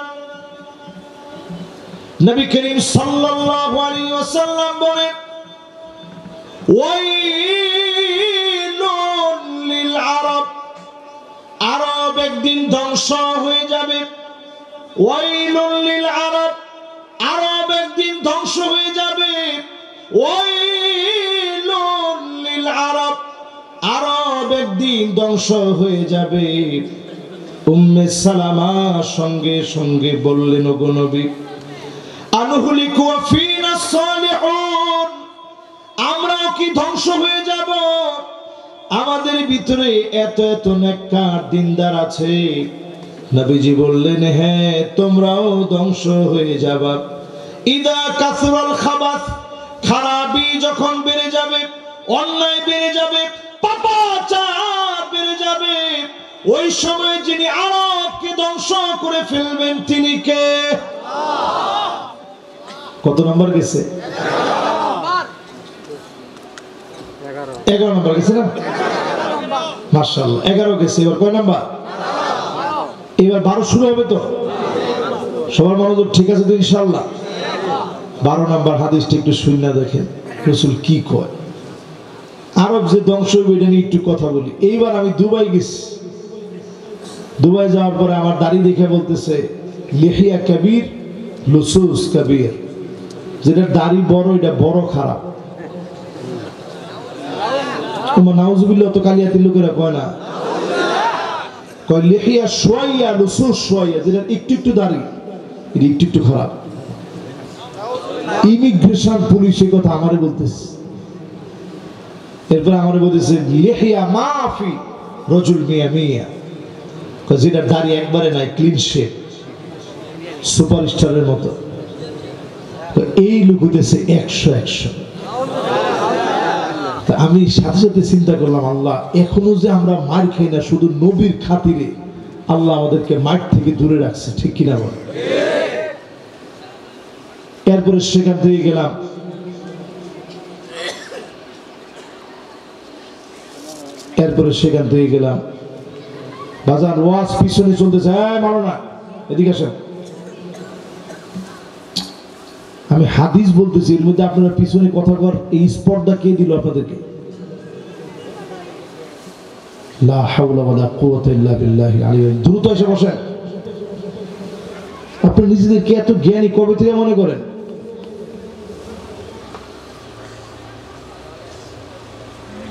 নবী করিম সাল্লাল্লাহু আলাইহি ওয়াসাল্লাম বলেন, ওয়াইলুন লিল আরব, আরব একদিন ধ্বংস হয়ে যাবে। ওয়াইলুন লিল আরব, আরব একদিন ধ্বংস হয়ে যাবে। ওয়াইলুন লিল আরব, আরব একদিন ধ্বংস হয়ে যাবে। উম্মে সালামা সঙ্গে সঙ্গে বললেন, ওগো নবী, আনহুলিকু ওয়া ফিনা সালিহুন, আমরা কি ধ্বংস হয়ে যাব? আমাদের ভিতরে এত এত নেককার দিনদার আছে। নবীজি বললেন, হ্যাঁ, তোমরাও ধ্বংস হয়ে যাবা। ইদা কাসরাল খাবাস, খারাপি যখন বেড়ে যাবে, অন্যায় বেড়ে যাবে, পাপাচার বেড়ে যাবে, ওই সময় যিনি আরবকে ধ্বংস করে ফেলবেন তিনি কে? কত নম্বর গেছে? 11 নম্বর গেছে না? মাশাআল্লাহ 11 গেছে। এবার কয় নাম্বার? এবার 12 শুরু হবে তো? সবার মনোযোগ ঠিক আছে তো ইনশাআল্লাহ? 12 নম্বর হাদিসটা একটু শুনে দেখেন রাসূল কি কয়। আরব যে ধ্বংস হবে এটা নিয়ে একটু কথা বলি। এইবার আমি দুবাই গেছি। দুবাই যাওয়ার পরে আমার দাড়ি দেখে বলতেছে লিহিয়া কবির লুসুস কবির, যেটা দাড়ি বড় এটা বড় খারাপ। তোমার নাউজুবিল্লাহ তো কালিয়াতির লোকেরা কয় না, কয় লিহিয়া শুয়াইয়া লুসুস শুয়াইয়া, যেটা একটু একটু দাড়ি এটা একটু একটু খারাপ। ইমিগ্রেশন পুলিশ এই কথা আমারে বলতেছে। এরপরে আমারে বলতেছে লিহিয়া মাফি রজুল মিয়া মিয়া, যেটা দাড়ি একবারে নাই, ক্লিন শেভ, সুপারস্টারের মতো। এই লোক হইতেছে 100। আমি সাথে সাথে চিন্তা করলাম, আল্লাহ এখনো যে আমরা মার খাই না শুধু নবীর খাতিরে, আল্লাহ আমাদেরকে মার থেকে দূরে রাখছে, ঠিক কিনা বল? এরপরে সেখান থেকে গেলাম বাজার ওয়াজ পিছনে চলতেছে, মারো না, এদিকে আসেন। আমি হাদিস বলতেছি, এর মধ্যে আপনারা পিছনে কথা কর, এই স্পর্ধা কে দিল আপনাদেরকে? লা হাওলা ওয়ালা কুওয়াতা ইল্লা বিল্লাহিল আলিয়্যিল। দ্রুত এসে বসেন। আপনি নিজেদেরকে এত জ্ঞানী কবে থেকে মনে করেন?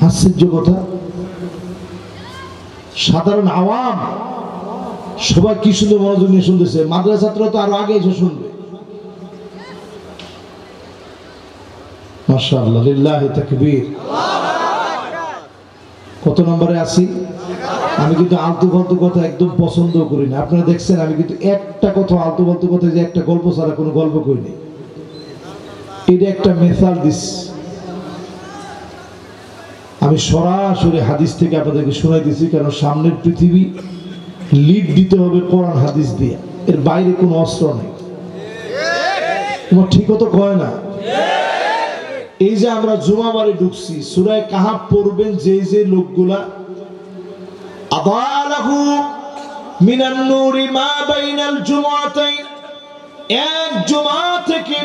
আশ্চর্য কথা, সাধারণ আওয়াম সবাই কি সুন্দর মনোযোগ নিয়ে শুনতেছে, মাদ্রাসা ছাত্ররা তো আরো আগে এসে শুনবে। মাশাআল্লাহ, লিল্লাহি তাকবীর। কত নম্বরে আছি? আমি কিন্তু আলতু ফালতু কথা একদম পছন্দ করি না। আপনারা দেখছেন আমি কিন্তু একটা কথা আলতু ফালতু কথা, যে একটা গল্প ছাড়া কোনো গল্প করিনি। এটা একটা মেসাল দিস, আমি সরাসরি হাদিস থেকে আপনাদেরকে শোনাই দিছি, কারণ সামনের পৃথিবী লিড দিতে হবে কোরআন হাদিস দিয়ে, এর বাইরে কোনো অস্ত্র নেই। তোমার ঠিক তো কয় না? এই যে আমরা জুমাবারে ঢুকছি, সূরা কাহাফ পড়বেন যে লোকগুলা, আদালাহু মিনান নূরি মা বাইনাল জুমআতাইন, এক জুমা থেকে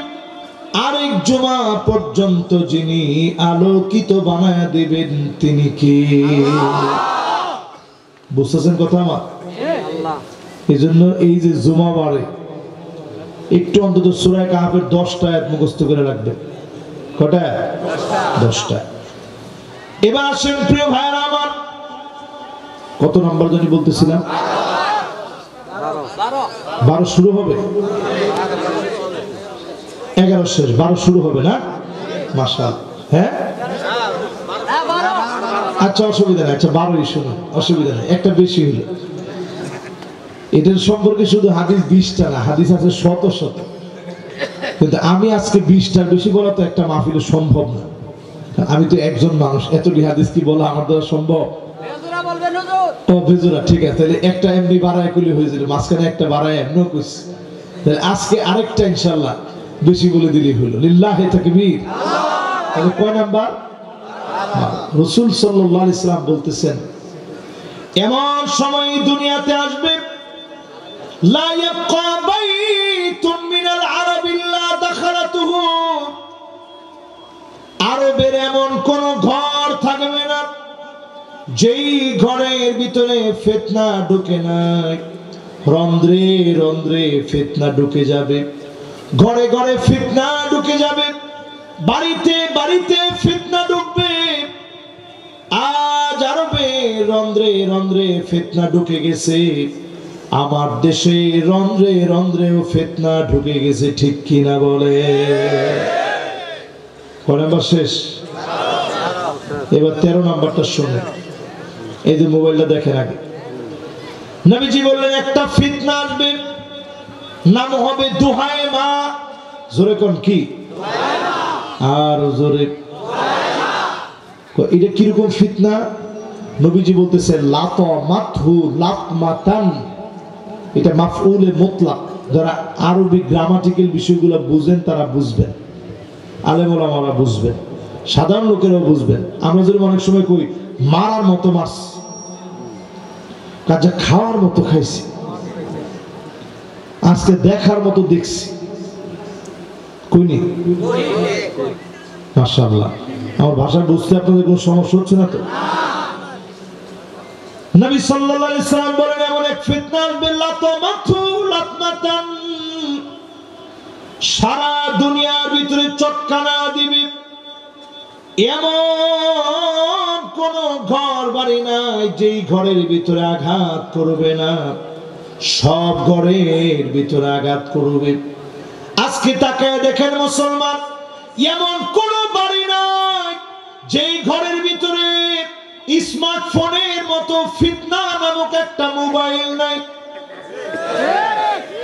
আরেক জুমা পর্যন্ত যিনি আলোকিত বানায় দেবেন তিনি কে? বুঝতেছেন কথা আমার? এই জন্য এই যে জুমাবারে একটু অন্তত সূরা কাহাফের 10টা আয়াত মুখস্থ করে রাখবেন। কটা? 10টা। এবার আসেন প্রিয় ভাইরা আমার, কত নাম্বার জানি বলতেছিলাম? 12 শুরু হবে, 11 শেষ, 12 শুরু হবে না? মাশাআল্লাহ। হ্যাঁ আচ্ছা, অসুবিধা নেই। আচ্ছা 12ই শুনুন, অসুবিধা নেই, একটা বেশি হলো। এটার সম্পর্কে শুধু হাদিস 20টা না, হাদিস আছে শত শত, কিন্তু আমি আজকে 20টার বেশি বলা তো একটা মাহফিলে সম্ভব না। আমি তো একজন মানুষ, এতটি হাদিস কি বলা আমার দ্বারা সম্ভব? ও বেজুরা, ঠিক আছে, তাহলে একটা এমনি বাড়ায় কইলে হয়ে যাবে, মাঝখানে একটা বাড়ায় এমনি কইছি, তাহলে আজকে আরেকটা ইনশাআল্লাহ বেশি বলে দিলেই হলো। লিল্লাহি তাকবীর। তাহলে কয় নাম্বার? রাসূল সাল্লাল্লাহু আলাইহি সাল্লাম বলতেছেন, এমন সময় দুনিয়াতে আসবে, লা ইয়াবকা বাইতুম মিনাল আরাব ইল্লা দাখালাতুহু, আরবের এমন কোন ঘর থাকবে না যেই ঘরের ভিতরে ফিতনা ঢুকে নাই। রন্ধ্রে রন্ধ্রে ফিতনা ঢুকে যাবে, ঘরে ঘরে ফিতনা ঢুকে যাবে, বাড়িতে বাড়িতে ফিতনা ঢুকবে। আজ আরবে রন্ধ্রে রন্ধ্রে ফিতনা ঢুকে গেছে, আমার দেশে রন্ধ্রে রন্ধ্রেও ফিতনা ঢুকে গেছে, ঠিক কিনা বলে? কয় নাম্বার শেষ? এবার 13 নাম্বারটা শুনে, এই যে মোবাইলটা দেখেন আগে। নবীজি বললেন একটা ফিতনা আসবে, নাম হবে দুহায় মা। জোরে কোন কি? আর জোরে। এটা কিরকম ফিতনা? নবীজি বলতেছে লাতমাতহু লাতমাতান, এটা মাফউলে মুতলাক। যারা আরবি গ্রামাটিক্যাল বিষয়গুলো বুঝেন তারা বুঝবেন, আলেম ওলামারা বুঝবেন, সাধারণ লোকেরাও বুঝবেন। আমরা যদি অনেক সময় কই মারার মতো মারছি, কাজে খাওয়ার মতো খাইছি, আজকে দেখার মতো দেখছি, কইনি? মাশাআল্লাহ, আমার ভাষা বুঝতে আপনাদের কোনো সমস্যা হচ্ছে না তো? নবী সাল্লাল্লাহু আলাইহি সাল্লাম বলেন এমন এক ফিতনা আসবে লাতমাতু লাতমাতান, সারা দুনিয়ার ভিতরে চটকানা দিবে। এমন কোন ঘর বাড়ি নাই যেই ঘরের ভিতরে আঘাত করবে না, সব ঘরের ভিতরে আঘাত করবে। আজকে তাকায় দেখেন মুসলমান, এমন কোন বাড়ি নাই যেই ঘরের ভিতরে স্মার্টফোনের মতো ফিতনা নামক একটা মোবাইল নাই।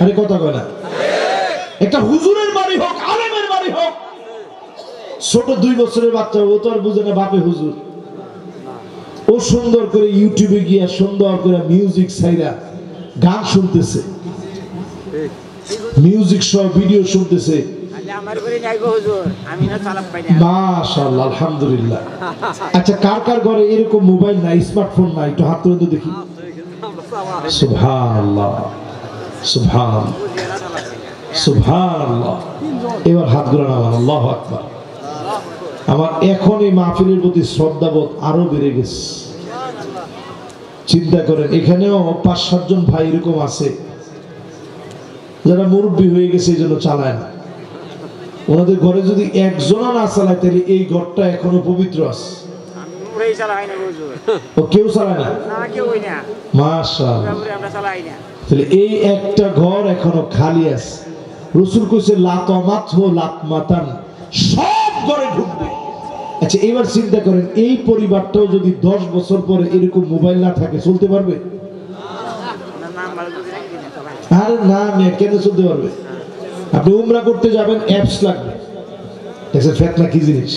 আরে কথা কয় না? একটা হুজুরের বাড়ি হোক, আলেমের বাড়ি হোক, ছোট 2 বছরের বাচ্চা, ও তো আর বুঝে না বাপে হুজুর। ও সুন্দর করে ইউটিউবে গিয়া সুন্দর করে মিউজিক ছাইরা গান শুনতেছে, মিউজিক সহ ভিডিও শুনতেছে। মাশাআল্লাহ, আলহামদুলিল্লাহ। আচ্ছা, কার কার ঘরে এরকম মোবাইল নাই, স্মার্টফোন নাই? একটু হাত তুলে তো দেখি। সুবহানাল্লাহ, সুবহানাল্লাহ, সুবহানাল্লাহ। এবার হাতগুলো নামান, আল্লাহু আকবার। আমার এখন এই মাহফিলের প্রতি শ্রদ্ধাবোধ আরো বেড়ে গেছে। চিন্তা করেন, এখানেও 5-7 জন ভাই এরকম আছে যারা মুরব্বী হয়ে গেছে, এই জন্য চালায় না। ওনাদের ঘরে যদি একজনও না চালায়, তাহলে এই ঘরটা এখনো পবিত্র আছে। ও কেউ চালায় না? মাশাআল্লাহ। তাহলে এই একটা ঘর এখনো খালি আছে। রাসূল কইছে লাতমাতহু লাতমাতান, সব ঘরে ঢুকবে। আচ্ছা, এবার চিন্তা করেন, এই পরিবারটাও যদি 10 বছর পরে এরকম মোবাইল না থাকে, চলতে পারবে? আরে না, কেন চলতে পারবে? আপনি উমরা করতে যাবেন, অ্যাপস লাগবে। দেখছেন ফেতনা কি জিনিস?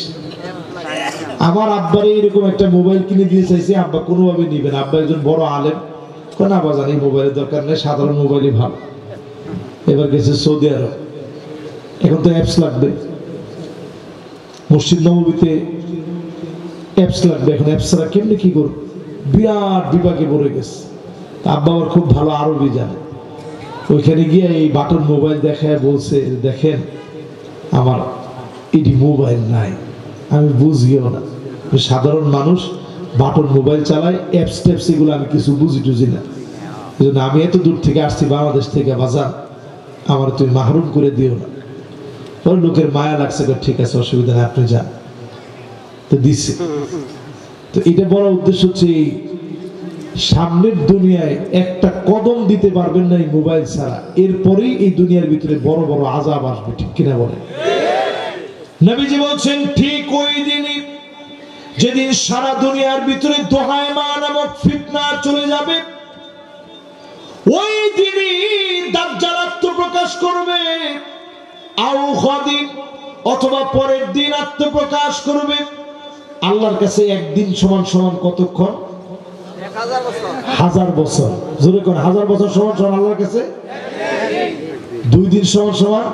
আমার আব্বারে এরকম একটা মোবাইল কিনে দিয়ে চাইছে, আব্বা কোনোভাবে নিবেন। আব্বা একজন বড় আলেম, কোন আব্বা জানি মোবাইলের দরকার নেই, সাধারণ মোবাইলই ভালো। এবার গেছে সৌদি আরব, এখন তো অ্যাপস লাগবে। মসজিদ নববীতে অ্যাপস লাগবে, এখন অ্যাপস ছাড়া কেমনি কি করব? বিরাট বিভাগে পড়ে গেছে। আব্বা আমার খুব ভালো আরবি জানে, ওইখানে গিয়ে এই বাটন মোবাইল দেখায় বলছে, দেখেন আমার এটি মোবাইল নাই, আমি বুঝিও না, সাধারণ মানুষ বাটন মোবাইল চালায়, অ্যাপস ট্যাপস এগুলো আমি কিছু বুঝি টুঝি না। এই জন্য আমি এত দূর থেকে আসছি, বাংলাদেশ থেকে, বাজান আমার তুমি মাহরুম করে দিও না। ওর লোকের মায়া লাগছে, ঠিক আছে অসুবিধা নেই, আপনি যান। তো দিচ্ছে। তো এটা বলার উদ্দেশ্য হচ্ছে, এই সামনের দুনিয়ায় একটা কদম দিতে পারবেন না এই মোবাইল ছাড়া, এরপরেই এই দুনিয়ার ভিতরে বড় বড় আযাব আসবে। ঠিক কিনা বলে? নবীজি বলছেন, ঠিক ওই দিনই যেদিন সারা দুনিয়ার ভিতরে দোহায়মা নামক ফিতনা চলে যাবে, ওই দিনই দাজ্জাল আত্মপ্রকাশ করবে। আও গাদিন, অথবা পরের দিন আত্মপ্রকাশ করবে। আল্লাহর কাছে একদিন সমান সমান কতক্ষণ? 1000 বছর। জোরে কোন 1000 বছর সমান সমান আল্লাহর কাছে? 2 দিন সমান সমান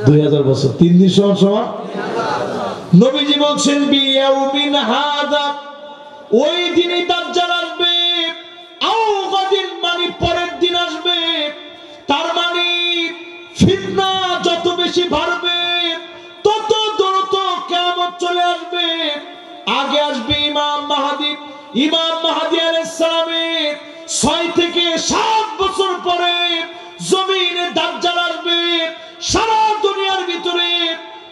2000 বছর। 3 দিন সমান সমান। নবীজি বলছেন, বিয়াউমিন হাদা, ওই দিনই দাজ্জাল আসবে। আও গাদিন মানে পরের দিন আসবে। তার মানে ফিতনা যত বেশি বাড়বে, তত দ্রুত কিয়ামত চলে আসবে। আগে আসবে ইমাম মাহদী। ইমাম মাহদী আলাইহিস সালামের 6 থেকে 7 বছর পরে জমিনে দাজ্জাল আসবে। সারা দুনিয়ার ভিতরে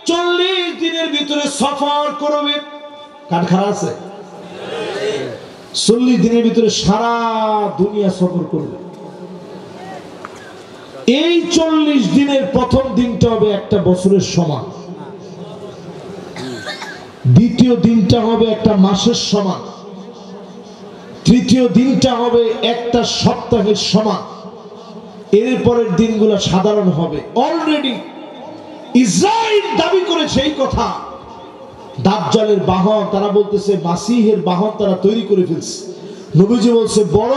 40 দিনের ভিতরে সফর করবে। কার খারাপ আছে? 40 দিনের ভিতরে সারা দুনিয়া সফর করবে। এই 40 দিনের প্রথম দিনটা হবে একটা বছরের সমান, দ্বিতীয় দিনটা হবে একটা মাসের সমান, তৃতীয় দিনটা হবে একটা সপ্তাহের সমান, এর পরের দিনগুলো সাধারণ হবে। অলরেডি ইসরাইল দাবি করেছে এই কথা, দাজ্জালের বাহন তারা বলতেছে মাসিহের বাহন তারা তৈরি করে ফেলছে। নবীজি বলছে বড়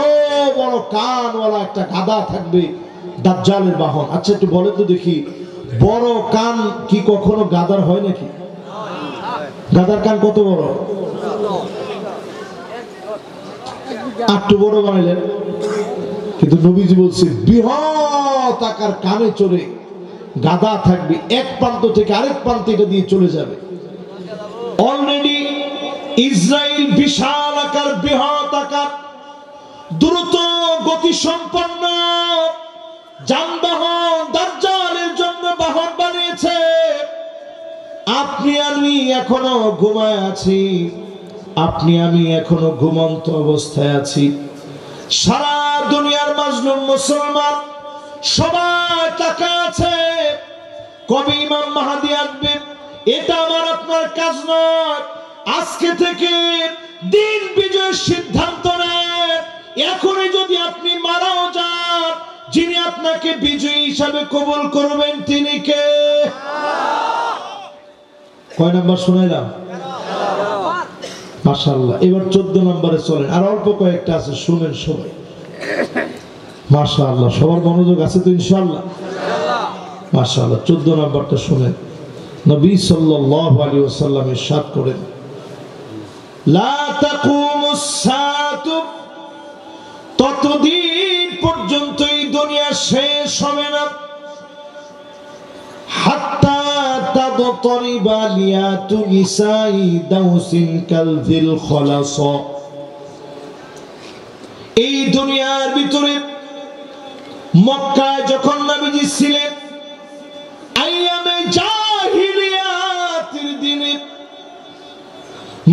বড় কানওয়ালা একটা গাধা থাকবে দাজ্জালের বাহন। আচ্ছা একটু বলেন তো দেখি, বড় কান কি কখনো গাধার হয় নাকি? গাধার কান কত বড়? একটু বড় বানাইলেন, কিন্তু নবীজি বলছে বৃহৎ আকার কানে চড়ে গাধা থাকবে, এক প্রান্ত থেকে আরেক প্রান্তে এটা দিয়ে চলে যাবে। অলরেডি ইসরাইল বিশাল আকার, বৃহৎ আকার, দ্রুত গতি সম্পন্ন যানবাহন দাজ্জালের জন্য বাহন বানিয়েছে। আপনি আমি এখনো ঘুমায় আছি, আপনি আমি এখনো ঘুমন্ত অবস্থায় আছি। সারা দুনিয়ার মাজলুম মুসলমান সবাই তাকায় আছে কবে ইমাম মাহদী আসবে। এটা আমার আপনার কাজ নয়। আজকে থেকে দিন বিজয়ের সিদ্ধান্ত নেন। এখনই যদি আপনি মারাও যান, যিনি আপনাকে বিজয়ী হিসাবে কবুল করবেন তিনি কে? কয় নাম্বার শুনাইলাম? মাশাআল্লাহ। এবার 14 নম্বরে চলেন, আর অল্প কয়েকটা আছে, শুনেন সবাই। মাশাআল্লাহ, সবার মনোযোগ আছে তো ইনশাআল্লাহ? মাশাআল্লাহ। 14 নম্বরটা শুনেন। নবী সাল্লাল্লাহু আলাইহি ওয়াসাল্লাম ইরশাদ করেন, লা তাকুমুস সাআতু, ততদিন পর্যন্ত এই দুনিয়া শেষ হবে না, হাত্তা তাদতরিবা লিয়াতু নিসাই দাউসিন কালযিল খলাস। এই দুনিয়ার ভিতরে মক্কায় যখন নবীজি ছিলেন, আইয়ামে জাহিলিয়াতের দিনে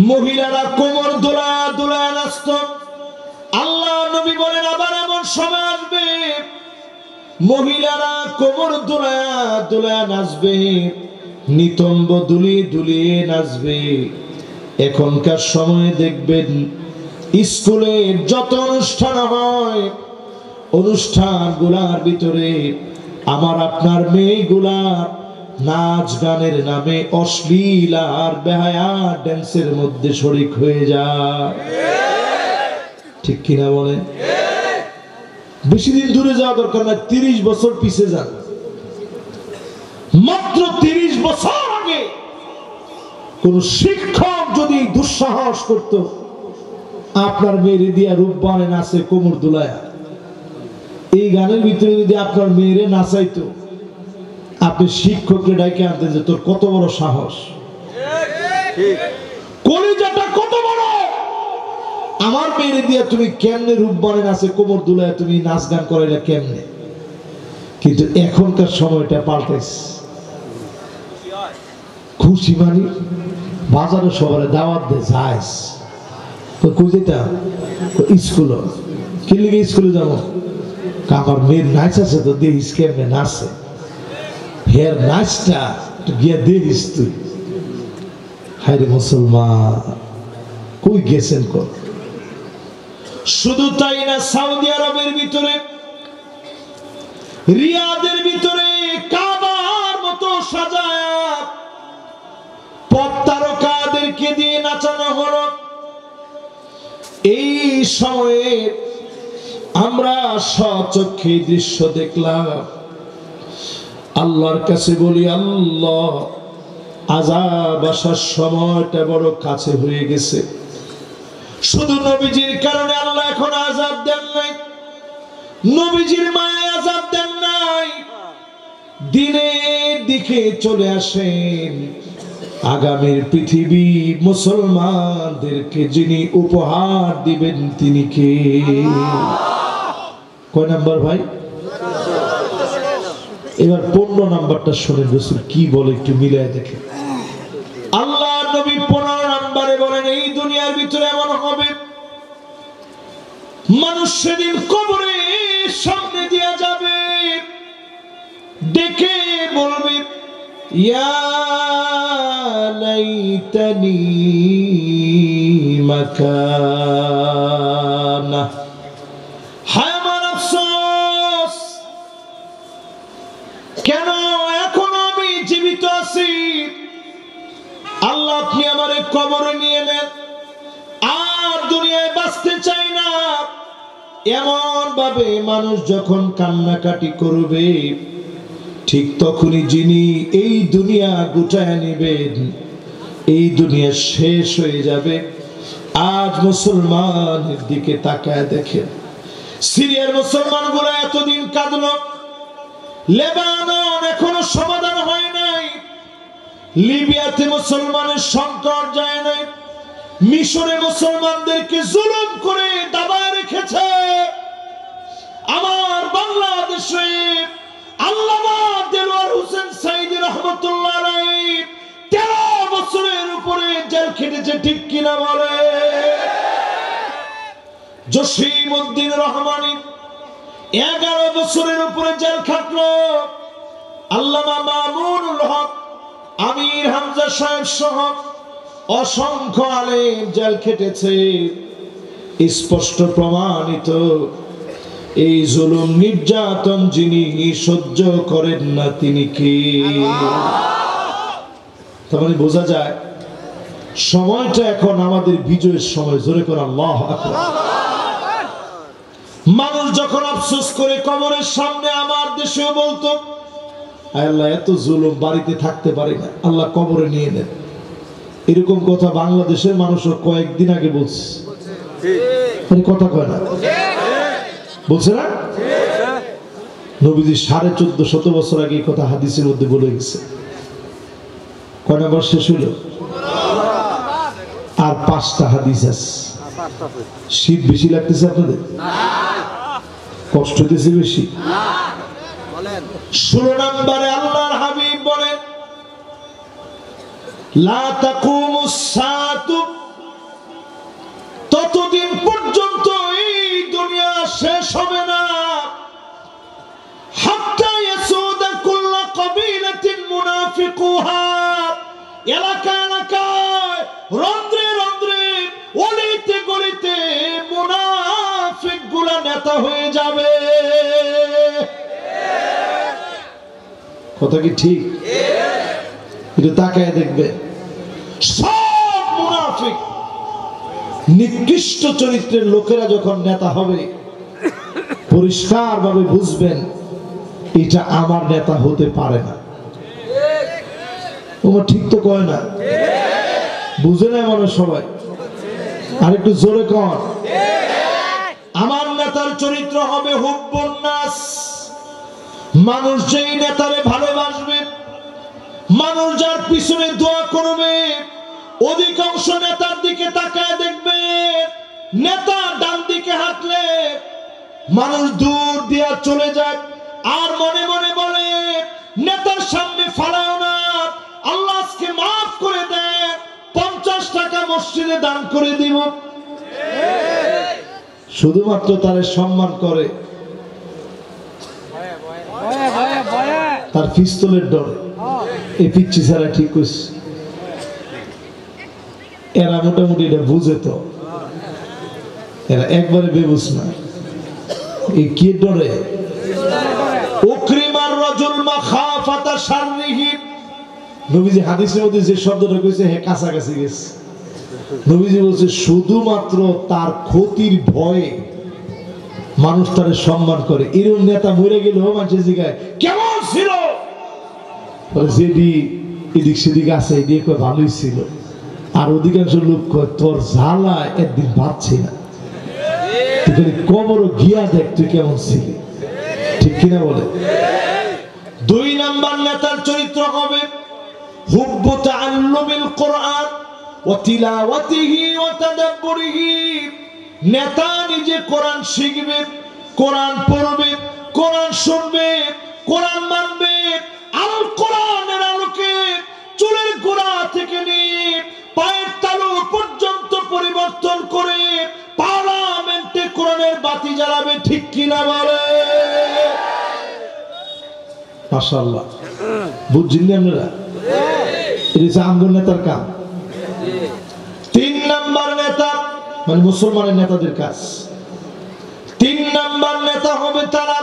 মহিলারা কোমর দোলায়া দোলায়া নাচত। আল্লাহ নবী বলেন আবার এমন সময় আসবে মহিলারা কোমর দোলায়া দোলায়া নাচবে, নিতম্ব দুলিয়ে দুলিয়ে নাচবে। এখনকার সময়ে দেখবেন স্কুলে যত অনুষ্ঠান হয়, অনুষ্ঠানগুলার ভিতরে আমার আপনার মেয়েগুলা নাচ গানের নামে অশ্লীল আর বেহায়া ড্যান্সের মধ্যে শরীক হয়ে যায়। ঠিক কিনা বলেন? বেশি দিন দূরে যাওয়া দরকার না, 30 বছর পিছিয়ে যান। মাত্র 30 বছর আগে কোন শিক্ষক যদি দুঃসাহস করত আপনার মেয়েরে দিয়া রূপ বানে নাচে কোমর দুলায়া, এই গানের ভিতরে যদি আপনার মেয়েরে নাচাইতো, আপনি শিক্ষককে ডাইকে আনতেন যে তোর কত বড় সাহস, কলিজাটা কত বড়, আমার মেয়েরে দিয়া তুমি কেমনে রূপ বানে নাচে কোমর দুলায়া তুমি নাচ গান করাইলে কেমনে? কিন্তু এখনকার সময়টা পাল্টেছে। খুশি মানি বাজারে সবারে দাওয়াত দে যাইস, কই যেতাম স্কুল, কি লিগে স্কুলে যাবো? আমার মেয়ের নাচ আছে তো দেখিস কেমনে নাচে, হের নাচটা গিয়া দেখিস তুই। হায়রে মুসলমান, কই গেছেন কর? শুধু তাই না, সৌদি আরবের ভিতরে রিয়াদের ভিতরে কাবার মতো সাজায়া পতারকাদেরকে দিয়ে নাচানো হলো। এই সময়ে আমরা স্বচক্ষে দৃশ্য দেখলাম। আল্লাহর কাছে বলি, আল্লাহ আযাব আসার সময়টা বড় কাছে হয়ে গেছে। শুধু নবীজির কারণে আল্লাহ এখন আযাব দেন নাই, নবীজির মায়ে আযাব দেন নাই। দিনের দিকে চলে আসেন, আগামীর পৃথিবী মুসলমানদেরকে যিনি উপহার দিবেন তিনি কে? কয় নাম্বার ভাই? এবার 15 নাম্বারটা শুনে রাসূল কি বলে একটু মিলায় দেখেন। আল্লাহ নবী 15 নাম্বারে বলেন, এই দুনিয়ার ভিতরে এমন হবে মানুষ সেদিন কবরে সামনে দিয়া যাবে, ডেকে বলবে, ইয়া লাইতানি মাকানা, হায় আমার আফসোস, কেন এখন আমি জীবিত আল্লাহ আপনি আমারে কবরে নিয়ে নেন, আর দুনিয়ায় বাঁচতে চাই না। এমন ভাবে মানুষ যখন কান্নাকাটি করবে, ঠিক তখনই যিনি এই দুনিয়া গুটায় নেবেন, এই দুনিয়া শেষ হয়ে যাবে। আজ মুসলমানের দিকে তাকায় দেখেন, সিরিয়ার মুসলমানগুলো এতদিন কাঁদলো, লেবানন এখনো সমাধান হয় নাই, লিবিয়াতে মুসলমানের সংকট যায় নাই, মিশরে মুসলমানদেরকে জুলুম করে দাবায় রেখেছে। আমার বাংলাদেশে আল্লামা দেলোয়ার হোসেন সাইদি রহমতুল্লাহ আলাইহি 13 বছরের উপরে জেল খেটেছে, ঠিক কিনা বলে? জসিমউদ্দিন রহমানী 11 বছরের উপরে জেল খাটলো। আল্লামা মামুনুল হক, আমির হামজা সাহেব সহ অসংখ্য আলেম জেল খেটেছে। স্পষ্ট প্রমাণিত, এই জুলুম নির্যাতন যিনি সহ্য করেন না তিনি কে? তার মানে বোঝা যায় সময়টা এখন আমাদের বিজয়ের সময়। জোরে করে আল্লাহু আকবার। মানুষ যখন আফসোস করে কবরের সামনে, আমার দেশেও বলতো, আল্লাহ এত জুলুম, বাড়িতে থাকতে পারি না, আল্লাহ কবরে নিয়ে নেন। এরকম কথা বাংলাদেশের মানুষও কয়েকদিন আগে বলছে, কথা কয় না, বলছে না? নবীজি 1450 বছর আগে এই কথা হাদিসের মধ্যে বলে গেছে। কয় নাম্বার শেষ হইল? আর 5টা হাদিস আছে। শীত বেশি লাগতেছে আপনাদের? কষ্ট হইতেছে বেশি? 16 নম্বরে আল্লাহর হাবিব বলেন, লা তাকুমুস সাআতু, ততদিন পর্যন্ত এই দুনিয়া শেষ হবে না, হাত্তা ইয়াসুদা কুল্লু কাবিলাতিন মুনাফিকুহা, এলাকা এলাকায়, রন্ধ্রে রন্ধ্রে, অলিতে গলিতে মুনাফিকগুলা নেতা হয়ে যাবে। কথা কি ঠিক? একটু তাকায় দেখবে, সব মুনাফিক, নিকৃষ্ট চরিত্রের লোকেরা যখন নেতা হবে, পরিষ্কার ভাবে বুঝবেন এটা আমার নেতা হতে পারে না। তোমার ঠিক তো কয় না? বুঝে না মানুষ সবাই? আর একটু জোরে কর। আমার নেতার চরিত্র হবে হুব্বুন নাস। মানুষ যেই নেতারে ভালোবাসবে, মানুষ যার পিছনে দোয়া করবে, অধিকাংশ নেতার দিকে তাকায় দেখবে, নেতা ডান দিকে হাঁটলে মানুষ দূর দিয়া চলে যায়, আর মনে মনে বলে, নেতার সামনে ফালাও না, আল্লাহ আজকে মাফ করে দেন, 50 টাকা মসজিদে দান করে দিব। শুধুমাত্র তারে সম্মান করে, তার পিস্তলের ডরে। এই পিচ্ছি ছাড়া ঠিক হইছে। এরা মোটামুটি এটা বুঝে, তো এরা একবারে বেবুঝ না। এই কি ডরে? উকরিমার রাজুল মাখাফাতা শাররিহি। নবীজি হাদিসের মধ্যে যে শব্দটা কইছে, হে কাছাকাছি গেছে। নবীজি বলছে শুধুমাত্র তার ক্ষতির ভয়ে মানুষ তারে সম্মান করে। এরকম নেতা মরে গেলেও মানুষের জিগায় কেমন ছিল, যেদি এদিক সেদিক আছে এদিকে কয় ভালোই ছিল, আর অধিকাংশ লোক কয় তোর জ্বালা একদিন বাঁচছি না, তুই কবরও গিয়া দেখ তুই কেমন ছিলি। ঠিক কিনা বলে? 2 নাম্বার নেতার চরিত্র হবে হুব্বু তাআল্লুমিল কুরআন ওয়া তিলাওয়াতিহি ওয়া তাদাব্বুরিহি। নেতা নিজে কোরআন শিখবে, কোরআন পড়বে, কোরআন শুনবে, কোরআন মানবে, আল কোরআনের আলোকে চুলের গোড়া থেকে নিয়ে পায়ের তালু পর্যন্ত পরিবর্তন করে পার্লামেন্টে কোরআনের বাতি জ্বালাবে। ঠিক কিনা বলে? মাশাআল্লাহ, বুঝছেন না আপনারা? এটা আমগর নেতার কাম। 3 নাম্বার নেতা মানে মুসলমানের নেতাদের কাজ। 3 নাম্বার নেতা হবে তারা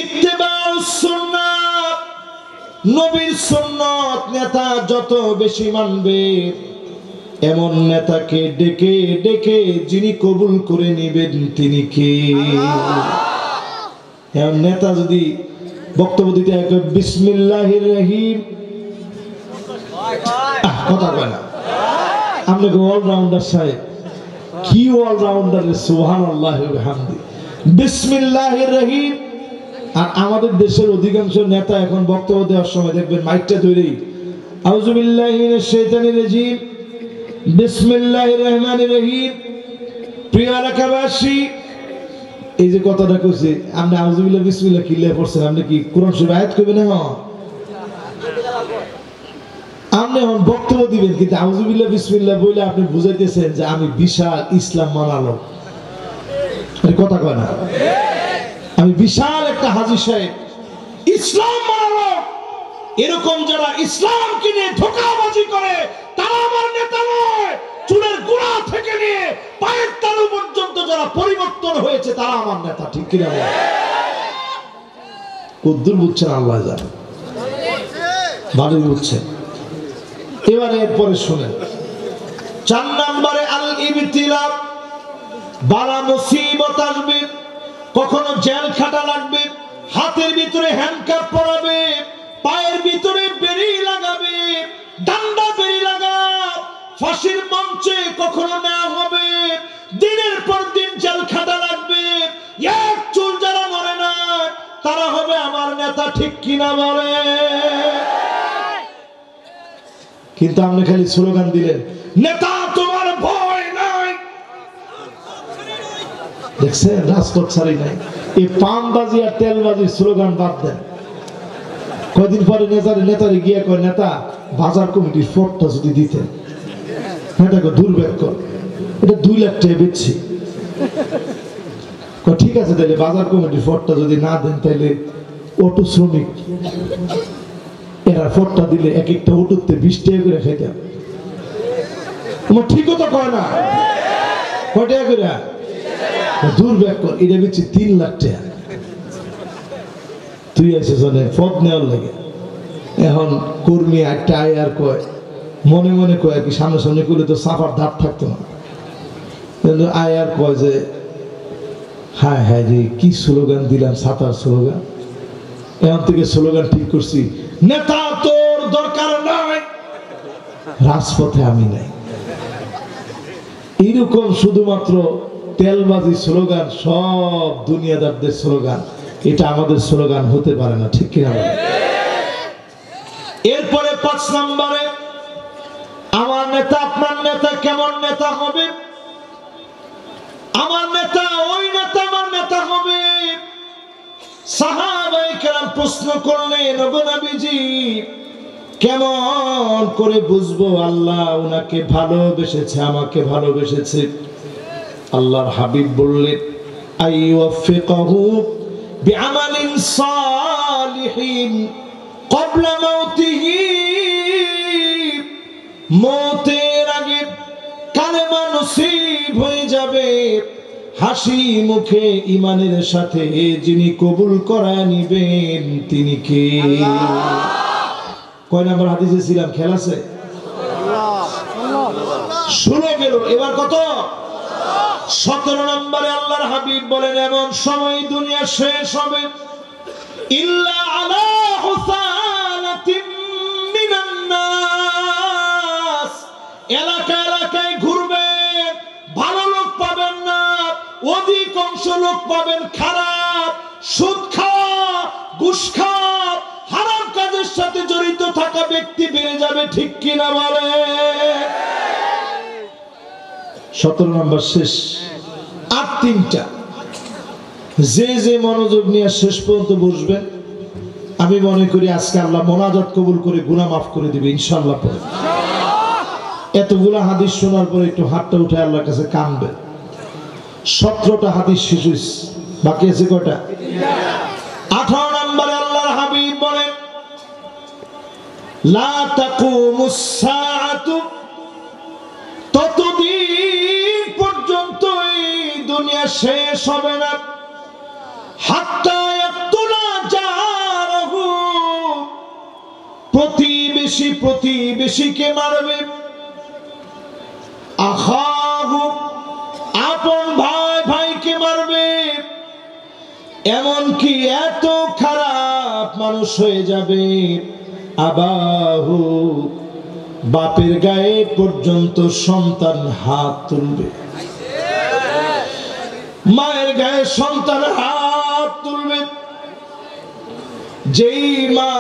ইত্তেবাউস সুন্নাহ, নবীর সুন্নাত নেতা যত বেশি মানবে, এমন নেতাকে ডেকে ডেকে যিনি কবুল করে নেবেন তিনি কে? এমন নেতা যদি বক্তব্য দিতে এক বিসমিল্লাহির রহিম, কথা কয় না। আপনাকে অলরাউন্ডার সাহেব, কি অলরাউন্ডার! সুবহানাল্লাহ ওয়া বিহামদি, বিসমিল্লাহির রহিম। আর আমাদের দেশের অধিকাংশ নেতা এখন বক্তব্য দেওয়ার সময় দেখবেন মাইকটা ধরেই আউযু বিল্লাহি মিনাশ শাইতানির রাজিম, বিসমিল্লাহির রহমানির রহিম। প্রিয় এলাকাবাসী, এই যে কথাটা কইছে, আপনি আউযু বিল্লাহ বিসমিল্লাহ কি লিখে পড়ছেন? আপনি কি কোরআন শরীফ আয়াত কইবেন না? আপনি এখন বক্তব্য দিবেন, কিন্তু আউযু বিল্লাহ বিসমিল্লাহ বলে আপনি বুঝাইতেছেন যে আমি বিশাল ইসলাম মানালো। কথা কয় না? আমি বিশাল একটা হাজী সাহেব, ইসলাম মানালো। এরকম যারা ইসলামকে নিয়ে ধোঁকাবাজি করে তারা আমার নেতা নয়। চুলের গোড়া থেকে নিয়ে পায়ের তালু পর্যন্ত যারা পরিবর্তন হয়েছে তারা আমার নেতা। ঠিক কিনা? কদ্দুর বুঝছেন আল্লাহ জানে, ভালো বুঝছেন। এবারে এরপরে শুনেন, 4 নম্বরে আল ইবতিলা, বালা মুসিবত আসবে, কখনো জেল খাটা লাগবে, হাতের ভিতরে হ্যান্ডকাপ পরাবে, পায়ের ভিতরে বেড়ি লাগাবে, ডান্ডা বেড়ি লাগা, ফাঁসির মঞ্চে কখনো নেওয়া হবে, দিনের পর দিন জেল খাটা লাগবে। এক চুল যারা মরে না তারা হবে আমার নেতা। ঠিক কিনা বলে? কিন্তু আপনি খালি স্লোগান দিলেন, নেতা তোমার ভয় নাই। দেখছেন রাজপথ ছাড়ি নাই। এই পানবাজি আর তেলবাজির স্লোগান বাদ দেন। কয়দিন পরে নেতারে গিয়ে কয়, নেতা বাজার কমিটির ফোর্টটা যদি দিতেন। নেতাকে দুর্ভাগ্য, এটা 2 লাখ টাকা বেচছি। ঠিক আছে, তাহলে বাজার কমিটির ফোর্টটা যদি না দেন তাহলে অটো শ্রমিক এরা ফোর্টটা দিলে এক একটা অটোতে 20 টাকা করে খাইতাম। তোমার ঠিকও তো কয় না, কয় টাকা করে? দুর্ভাগ্য, এটা বেচছি 3 লাখ টাকা। তুই এসে শোনে পদ নেওয়ার লাগে। এখন কর্মী একটা আয় আর কয়, মনে মনে কয় কি সামনে করলে তো সাফার ধাপ থাকতো না। কিন্তু আয় আর কয় যে হ্যাঁ হ্যাঁ রে, কি স্লোগান দিলাম, সাঁতার স্লোগান। এখন থেকে স্লোগান ঠিক করছি, নেতা তোর দরকার নাই, রাজপথে আমি নাই। এইরকম শুধুমাত্র তেলবাজি স্লোগান সব দুনিয়াদারদের স্লোগান, এটা আমাদের স্লোগান হতে পারে না। ঠিক কিনা? এরপরে 5 নম্বরে আমার নেতা, আপনার নেতা কেমন নেতা হবে? আমার নেতা ওই নেতা আমার নেতা হবে। সাহাবায়ে কেরাম প্রশ্ন করলেন, ওগো নবীজি কেমন করে বুঝবো আল্লাহ উনাকে ভালোবেসেছে, আমাকে ভালোবেসেছে? আল্লাহর হাবিব বললেন, আইয়ুফিকাহু বিআমালিন সালিহিন ক্বাবলা মাউতিহি, মওতের আগে কালেমা নসিব হয়ে যাবে, হাসি মুখে ঈমানের সাথে যিনি কবুল করা নিবেন তিনি কে? কয় নাম্বার হাদিসে ছিলাম? খেয়াল আছে? 16 গেল, এবার কত? 17 নম্বরে আল্লাহর হাবিব বলেন, এমন সময় দুনিয়া শেষ হবে, ইল্লা আলা হুসানাতিন মিনান নাস, এলাকা এলাকায় ঘুরবেন, ভালো লোক পাবেন না, অধিকাংশ লোক পাবেন খারাপ, সুদ খাওয়া, ঘুষ খাওয়া, হারাম কাজের সাথে জড়িত থাকা ব্যক্তি বেড়ে যাবে। ঠিক কিনা বলে? 17 নম্বর শেষ। আর 3টা, যে মনোযোগ নিয়ে শেষ পর্যন্ত বসবেন, আমি মনে করি আজকে আল্লাহ মোনাজাত কবুল করে গুনাহ মাফ করে দিবে ইনশাআল্লাহ। পরে এতগুলা হাদিস শোনার পরে একটু হাতটা উঠে আল্লাহর কাছে কাঁদবেন। 17টা হাদিস শেষ হয়েছে, বাকি আছে কয়টা? 18 নম্বরে আল্লাহর হাবিব বলেন, লা তাকুমুস সাআতু, ততদিন পর্যন্ত এই দুনিয়া শেষ হবে না, হাত্তা ইয়াকতুলা জারাহু, প্রতিবেশীকে মারবে, আখাহু আপন ভাইকে মারবে, এমনকি এত খারাপ মানুষ হয়ে যাবে, আবাহু বাপের গায়ে পর্যন্ত সন্তান হাত তুলবে, মায়ের গায়ে সন্তান হাত তুলবে। যেই মা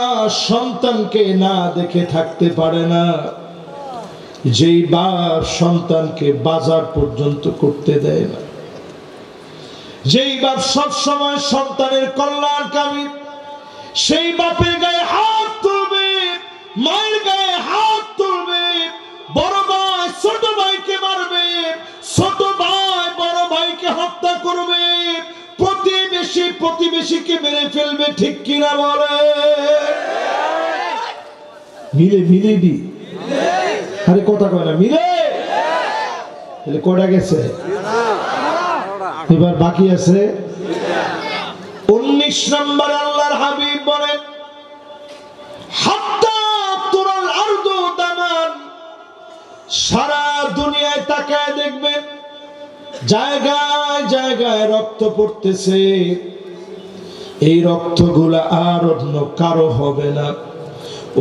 সন্তানকে না দেখে থাকতে পারে না, যেই বাপ সন্তানকে বাজার পর্যন্ত করতে দেয় না, যেই বাপ সব সময় সন্তানের কল্যাণকামী, সেই বাপের গায়ে হাত তুলবে, মায়ের গায়ে হাত তুলবে। বড় ভাই ছোট ভাইকে মারবে, ছোট ভাই বড় ভাইকে হত্যা করবে, প্রতিবেশীকে মেরে ফেলবে। ঠিক কিনা বলে? মিলে দি আরে কথা কয় না, মিলে কটা গেছে, এবার বাকি আছে 19 নম্বর। আল্লাহর হাবিব বলেন, হাত্তা তুরাল আরদু দামান, সারা দুনিয়ায় তাকায় দেখবেন জায়গায় জায়গায় রক্ত পড়তেছে। এই রক্তগুলা আর অন্য কারো হবে না।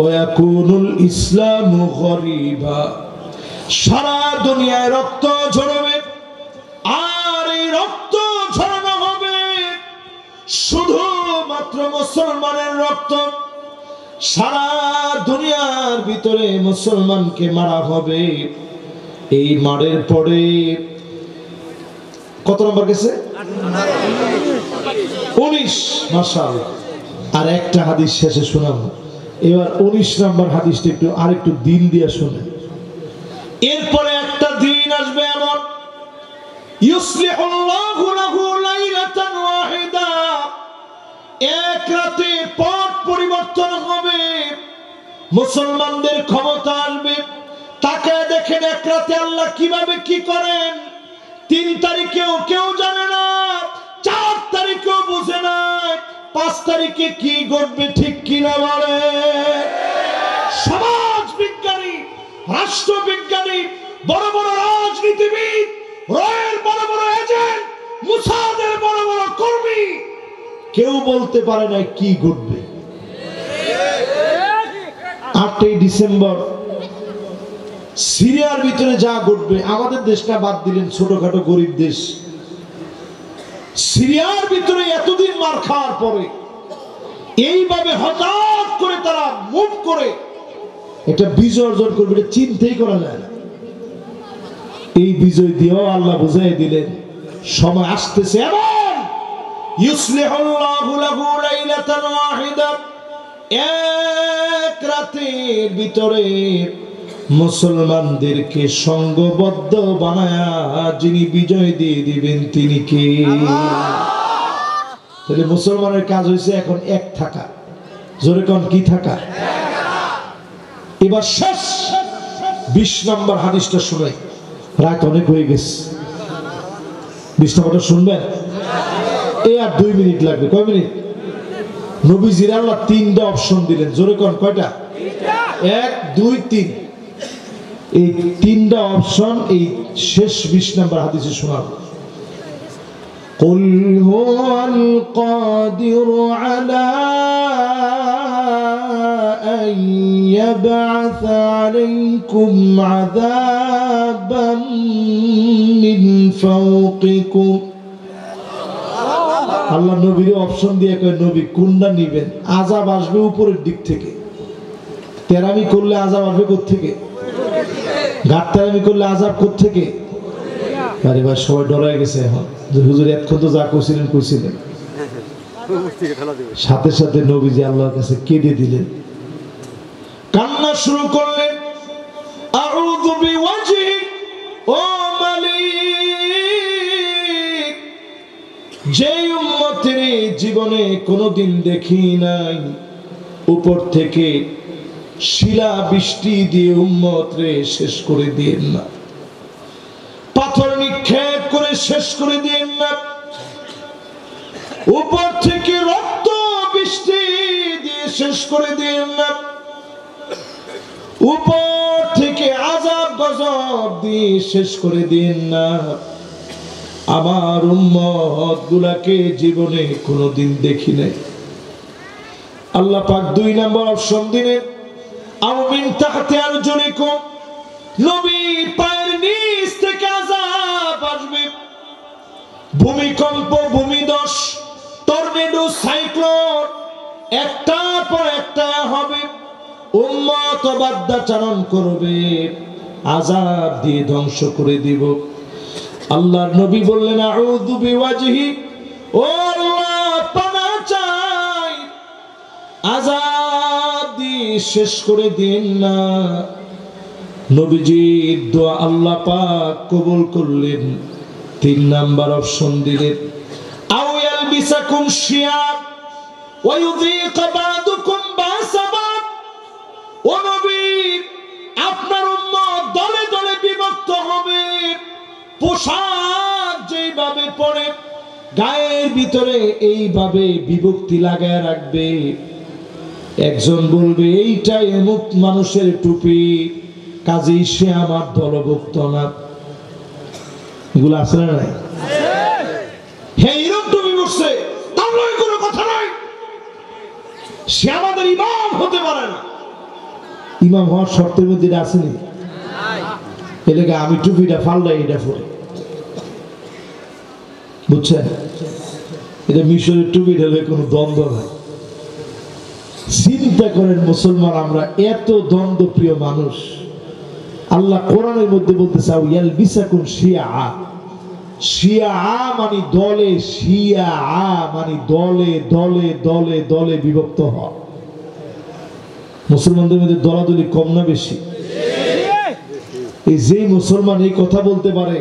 ওয়াকুনুল ইসলামু গরিবা, সারা দুনিয়ায় রক্ত ঝরবে, আর এই রক্ত ঝরানো হবে শুধুমাত্র মুসলমানের রক্ত। সারা দুনিয়ার ভিতরে মুসলমানকে মারা হবে। এই মারের পরে কত নম্বর গেছে? 19। মাশাআল্লাহ। আর একটা হাদিস শেষে শোনাবো। এবার 19 নম্বর হাদিসটা আরেকটু দিন দিয়ে শুনে। এরপরে একটা দিন আসবে এমন, ইউসলিহুল্লাহু লাহু লাইলাতান ওয়াহিদা, এক রাতে পথ পরিবর্তন হবে, মুসলমানদের ক্ষমতা আসবে। তাকায় দেখেন এক রাতে আল্লাহ কিভাবে কি করেন। 3 তারিখেও কেউ জানে না, 4 তারিখেও বুঝে না, 5 তারিখে কি ঘটবে। ঠিক কিনা বলে? সমাজ বিজ্ঞানী, রাষ্ট্রবিজ্ঞানী, বড় বড় রাজনীতিবিদ, রয়ের বড় বড় এজেন্ট, মুসাদের বড় বড় কর্মী, কেউ বলতে পারে না কি ঘটবে। 8ই ডিসেম্বর সিরিয়ার ভিতরে যা ঘটবে, আমাদের দেশটা বাদ দিলেন, ছোটখাটো গরিব দেশ, সিরিয়ার ভিতরে এতদিন মার খাওয়ার পরে এইভাবে হঠাৎ করে তারা মুভ করে একটা বিজয় অর্জন করবে, এটা চিন্তাই করা যায় না। এই বিজয় দিয়েও আল্লাহ বুঝাই দিলেন সময় আসতেছে এমন, ইউসলিহুল্লাহু লাহু লাইলাতান ওয়াহিদা, এক রাতের ভিতরে মুসলমানদেরকে সংঘবদ্ধ বানায়া যিনি বিজয় দিয়ে দিবেন তিনি কে? তাহলে মুসলমানের কাজ হয়েছে এখন এক থাকা। জোরে কোন কি থাকা? এবার শেষ 20 নম্বর হাদিসটা শুনাই, রাত অনেক হয়ে গেছে। 20 নম্বরটা শুনবেন? এই আর 2 মিনিট লাগবে। কয় মিনিট? নবীজির আল্লাহ 3টা অপশন দিলেন। জোরে কোন কয়টা? 1 2 3। এই 3টা অপশন এই শেষ 20 নম্বর হাদিসে শোনাবো। قل هو القادر على أن يبعث عليكم عذابا من فوقكم। আল্লাহ নবীর অপশন দিয়ে কয়, নবী কোনটা নেবেন? আযাব আসবে উপরের দিক থেকে। তেরামি করলে আযাব আসবে কোথা থেকে? গাত্তারামি করলে আযাব কোথা থেকে? আরে ভাই সবাই ডরায় গেছে এখন, যে হুজুর এতক্ষণ তো যা কইছিলেন সাথে সাথে নবীজি আল্লাহর কাছে কেঁদে দিলেন, কান্না শুরু করলেন। আউযু বিওয়াজহিক, ও মালিক, যে উম্মতের জীবনে কোনোদিন দেখি নাই, উপর থেকে শিলা বৃষ্টি দিয়ে উম্মতরে শেষ করে দিয়েন না, পাথর নিক্ষেপ করে শেষ করে দিয়েন না, উপর থেকে রক্ত বৃষ্টি দিয়ে শেষ করে দিয়েন না। উপর থেকে আযাব গজব দিয়ে শেষ করে দিন না। আমার উম্মত গুলাকে জীবনে কোনোদিন দেখি নাই। আল্লাহ পাক 2 নম্বর অপশন দিলেন, আও মিন তাহতি আরজুলিকুম, নবীর পায়ের নিচ থেকে আযাব আসবে। ভূমিকম্প, ভূমিধস, টর্নেডো, সাইক্লোন একটার পর একটা হবে। উম্মত অবাধ্যাচরণ করবে, আযাব দিয়ে ধ্বংস করে দিব। আল্লাহর নবী বললেন, আউযু বিওয়াজহি, ও আল্লাহ পানাহ চাই, আযাব দিয়ে শেষ করে দিন না। নবীজির দোয়া আল্লাহ পাক কবুল করলেন। 3 নাম্বার অপশন দিলেন, আও ইয়ালবিসাকুম শিয়াব ওয়া ইউযীকা বা'দুকুম বা'সা বা'দ। ও নবী, আপনার উম্মত দলে দলে বিভক্ত হবে। পোশাক যেইভাবে পরে গায়ের ভিতরে এইভাবে বিভক্তি লাগায় রাখবে। একজন বলবে এইটাই অমুক মানুষের টুপি, কাজেই সে আমার দলভুক্ত না। এগুলো আছে না নাই? হ্যাঁ, এরকম টুপি বসছে, তার নয় কোনো কথা নাই, সে আমাদের ইমাম হতে পারে না। ইমাম হওয়ার শর্তের মধ্যে এটা আসেনি। এলাকা আমি টুপিটা ফাললাই, এটা পরে, বুঝছেন? এটা মিশরের টুপি ঢেলে কোনো দ্বন্দ্ব নাই। চিন্তা করেন মুসলমান, আমরা এত দ্বন্দ্ব প্রিয় মানুষ। আল্লাহ কোরআনের মধ্যে বলতেছে, ইয়ালবিসাকুম শিয়া। শিয়া মানে দলে, শিয়া মানে দলে দলে দলে দলে বিভক্ত হওয়া। মুসলমানদের মধ্যে দলাদলি কম না বেশি? এই যে মুসলমান এই কথা বলতে পারে,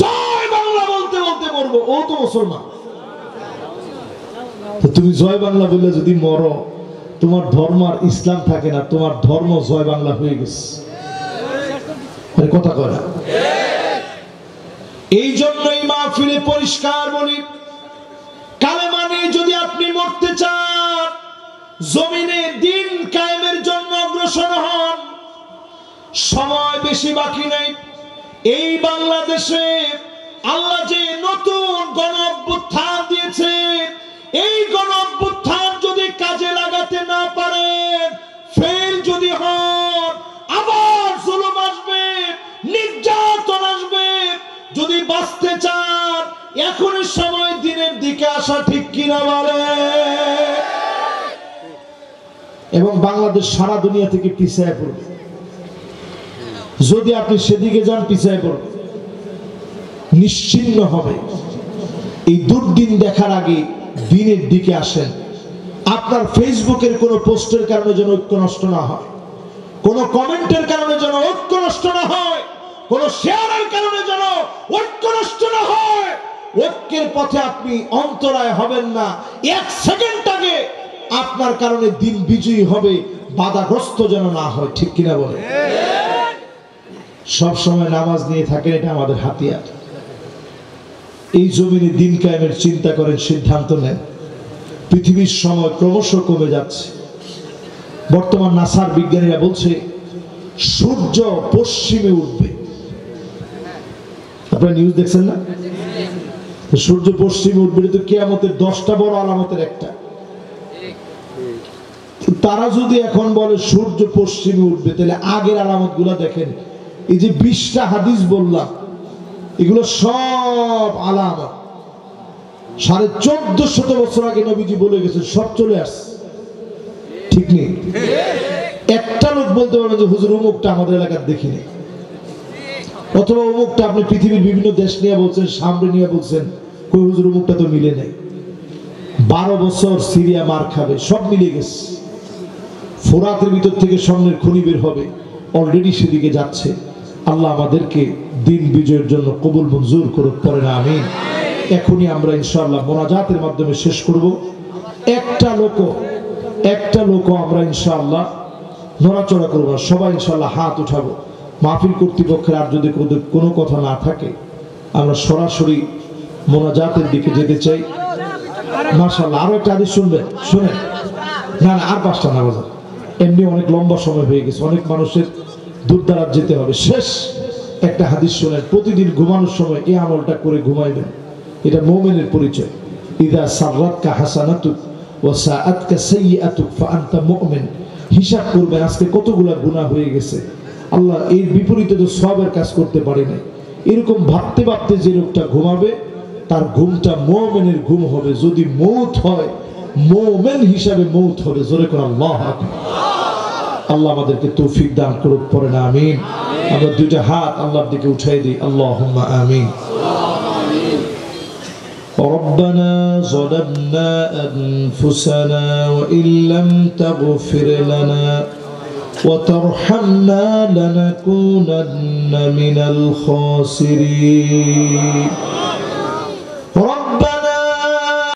জয় বাংলা বলতে বলতে মরবো, ও তো মুসলমান। তো তুমি জয় বাংলা বললে যদি মরো, তোমার ধর্ম আর ইসলাম থাকে না, তোমার ধর্ম জয় বাংলা হয়ে গেছে। কথা কয় না? এই জন্যই মাহফিলে পরিষ্কার বলি, কালেমা নিয়ে যদি আপনি মরতে চান, জমিনে দিন কায়েমের জন্য অগ্রসর হন। সময় বেশি বাকি নেই। এই বাংলাদেশে আল্লাহ যে নতুন গণ অভ্যুত্থান দিয়েছে, এই গণ অভ্যুত্থান যদি কাজে লাগাতে না পারেন, ফেল যদি হন, আবার জুলুম আসবে, নির্যাতন আসবে। যদি বাঁচতে চান, এখনই সময় দিনের দিকে আসা, ঠিক কিনা বলে? এবং বাংলাদেশ সারা দুনিয়া থেকে পিছিয়ে পড়বে। যদি আপনি সেদিকে যান, পিছিয়ে পড়বে, নিশ্চিহ্ন হবে। এই দুর্দিন দেখার আগে দিনের দিকে আসেন। আপনার ফেসবুকের কোনো পোস্টের কারণে যেন ঐক্য নষ্ট না হয়, কোনো কমেন্টের কারণে যেন ঐক্য নষ্ট না হয়, কোনো শেয়ারের কারণে যেন ঐক্য নষ্ট না হয়। ঐক্যের পথে আপনি অন্তরায় হবেন না। 1 সেকেন্ড আগে আপনার কারণে দিন বিজয়ী হবে, বাধাগ্রস্ত যেন না হয়, ঠিক কিনা বলে? সব সময় নামাজ নিয়ে থাকেন, এটা আমাদের হাতিয়ার। এই জমিনে দিন কায়েমের চিন্তা করেন, সিদ্ধান্ত নেন। পৃথিবীর সময় ক্রমশ কমে যাচ্ছে। বর্তমান নাসার বিজ্ঞানীরা বলছে সূর্য পশ্চিমে উঠবে। আপনারা নিউজ দেখছেন না? সূর্য পশ্চিমে উঠবে, তো কিয়ামতের 10টা বড় আলামতের একটা। তারা যদি এখন বলে সূর্য পশ্চিমে উঠবে, তাহলে আগের আলামত গুলা দেখেন। এই যে 20টা হাদিস বললাম, এগুলো সব আলামত 1450 বছর আগে নবীজি বলে গেছেন, সব চলে আসছে, ঠিক নেই? একটা লোক বলতে পারবে যে হুজুর অমুকটা আমাদের এলাকার দেখিনি, অথবা অমুকটা আপনি পৃথিবীর বিভিন্ন দেশ নিয়ে বলছেন, সামনে নিয়ে বলছেন, কই হুজুর অমুকটা তো মিলে নাই। 12 বছর সিরিয়া মার খাবে, সব মিলে গেছে। ফোরাতের ভিতর থেকে স্বর্ণের খনি বের হবে, অলরেডি সেদিকে যাচ্ছে। আল্লাহ আমাদেরকে দিন বিজয়ের জন্য কবুল মঞ্জুর করুক, পড়েন আমিন। এখনই আমরা ইনশাআল্লাহ মোনাজাতের মাধ্যমে শেষ করব। একটা লোক আমরা ইনশাআল্লাহ নড়াচড়া করবো, সবাই ইনশাআল্লাহ হাত উঠাবো। মাহফিল কর্তৃপক্ষের আর যদি কোনো কথা না থাকে, আমরা সরাসরি মোনাজাতের দিকে যেতে চাই। মাশাআল্লাহ, আরো একটা হাদিস শুনবেন, শুনেন। না আর 5টা না বাজার, এমনি অনেক লম্বা সময় হয়ে গেছে, অনেক মানুষের দূর দারাজ যেতে হবে। শেষ একটা হাদিস শোনেন, প্রতিদিন ঘুমানোর সময় এই আমলটা করে ঘুমাইবেন। এটা মুমিনের পরিচয়। ইদা সাররাতকা হাসানাতুক ওয়া সাআতকা সাইয়্যাতুক ফাআনতা মুমিন। হিসাব করবেন আজকে কতগুলা গুনাহ হয়ে গেছে, আল্লাহ এর বিপরীতে তো সওয়াবের কাজ করতে পারি নাই। এরকম ভাবতে ভাবতে যে লোকটা ঘুমাবে তার ঘুমটা মুমিনের ঘুম হবে। যদি মৌত হয় মুমিন হিসাবে মৌত হবে। জোরে করে আল্লাহু আকবার। আল্লাহ আমাদেরকে তৌফিক দান করুক, পড়েন আমিন। আমরা দুইটা হাত আল্লাহর দিকে উঠাই দিই, আল্লাহুম্মা আমিন। ربنا ظلمنا أنفسنا وإن لم تغفر لنا وترحمنا لنكونن من الخاسرين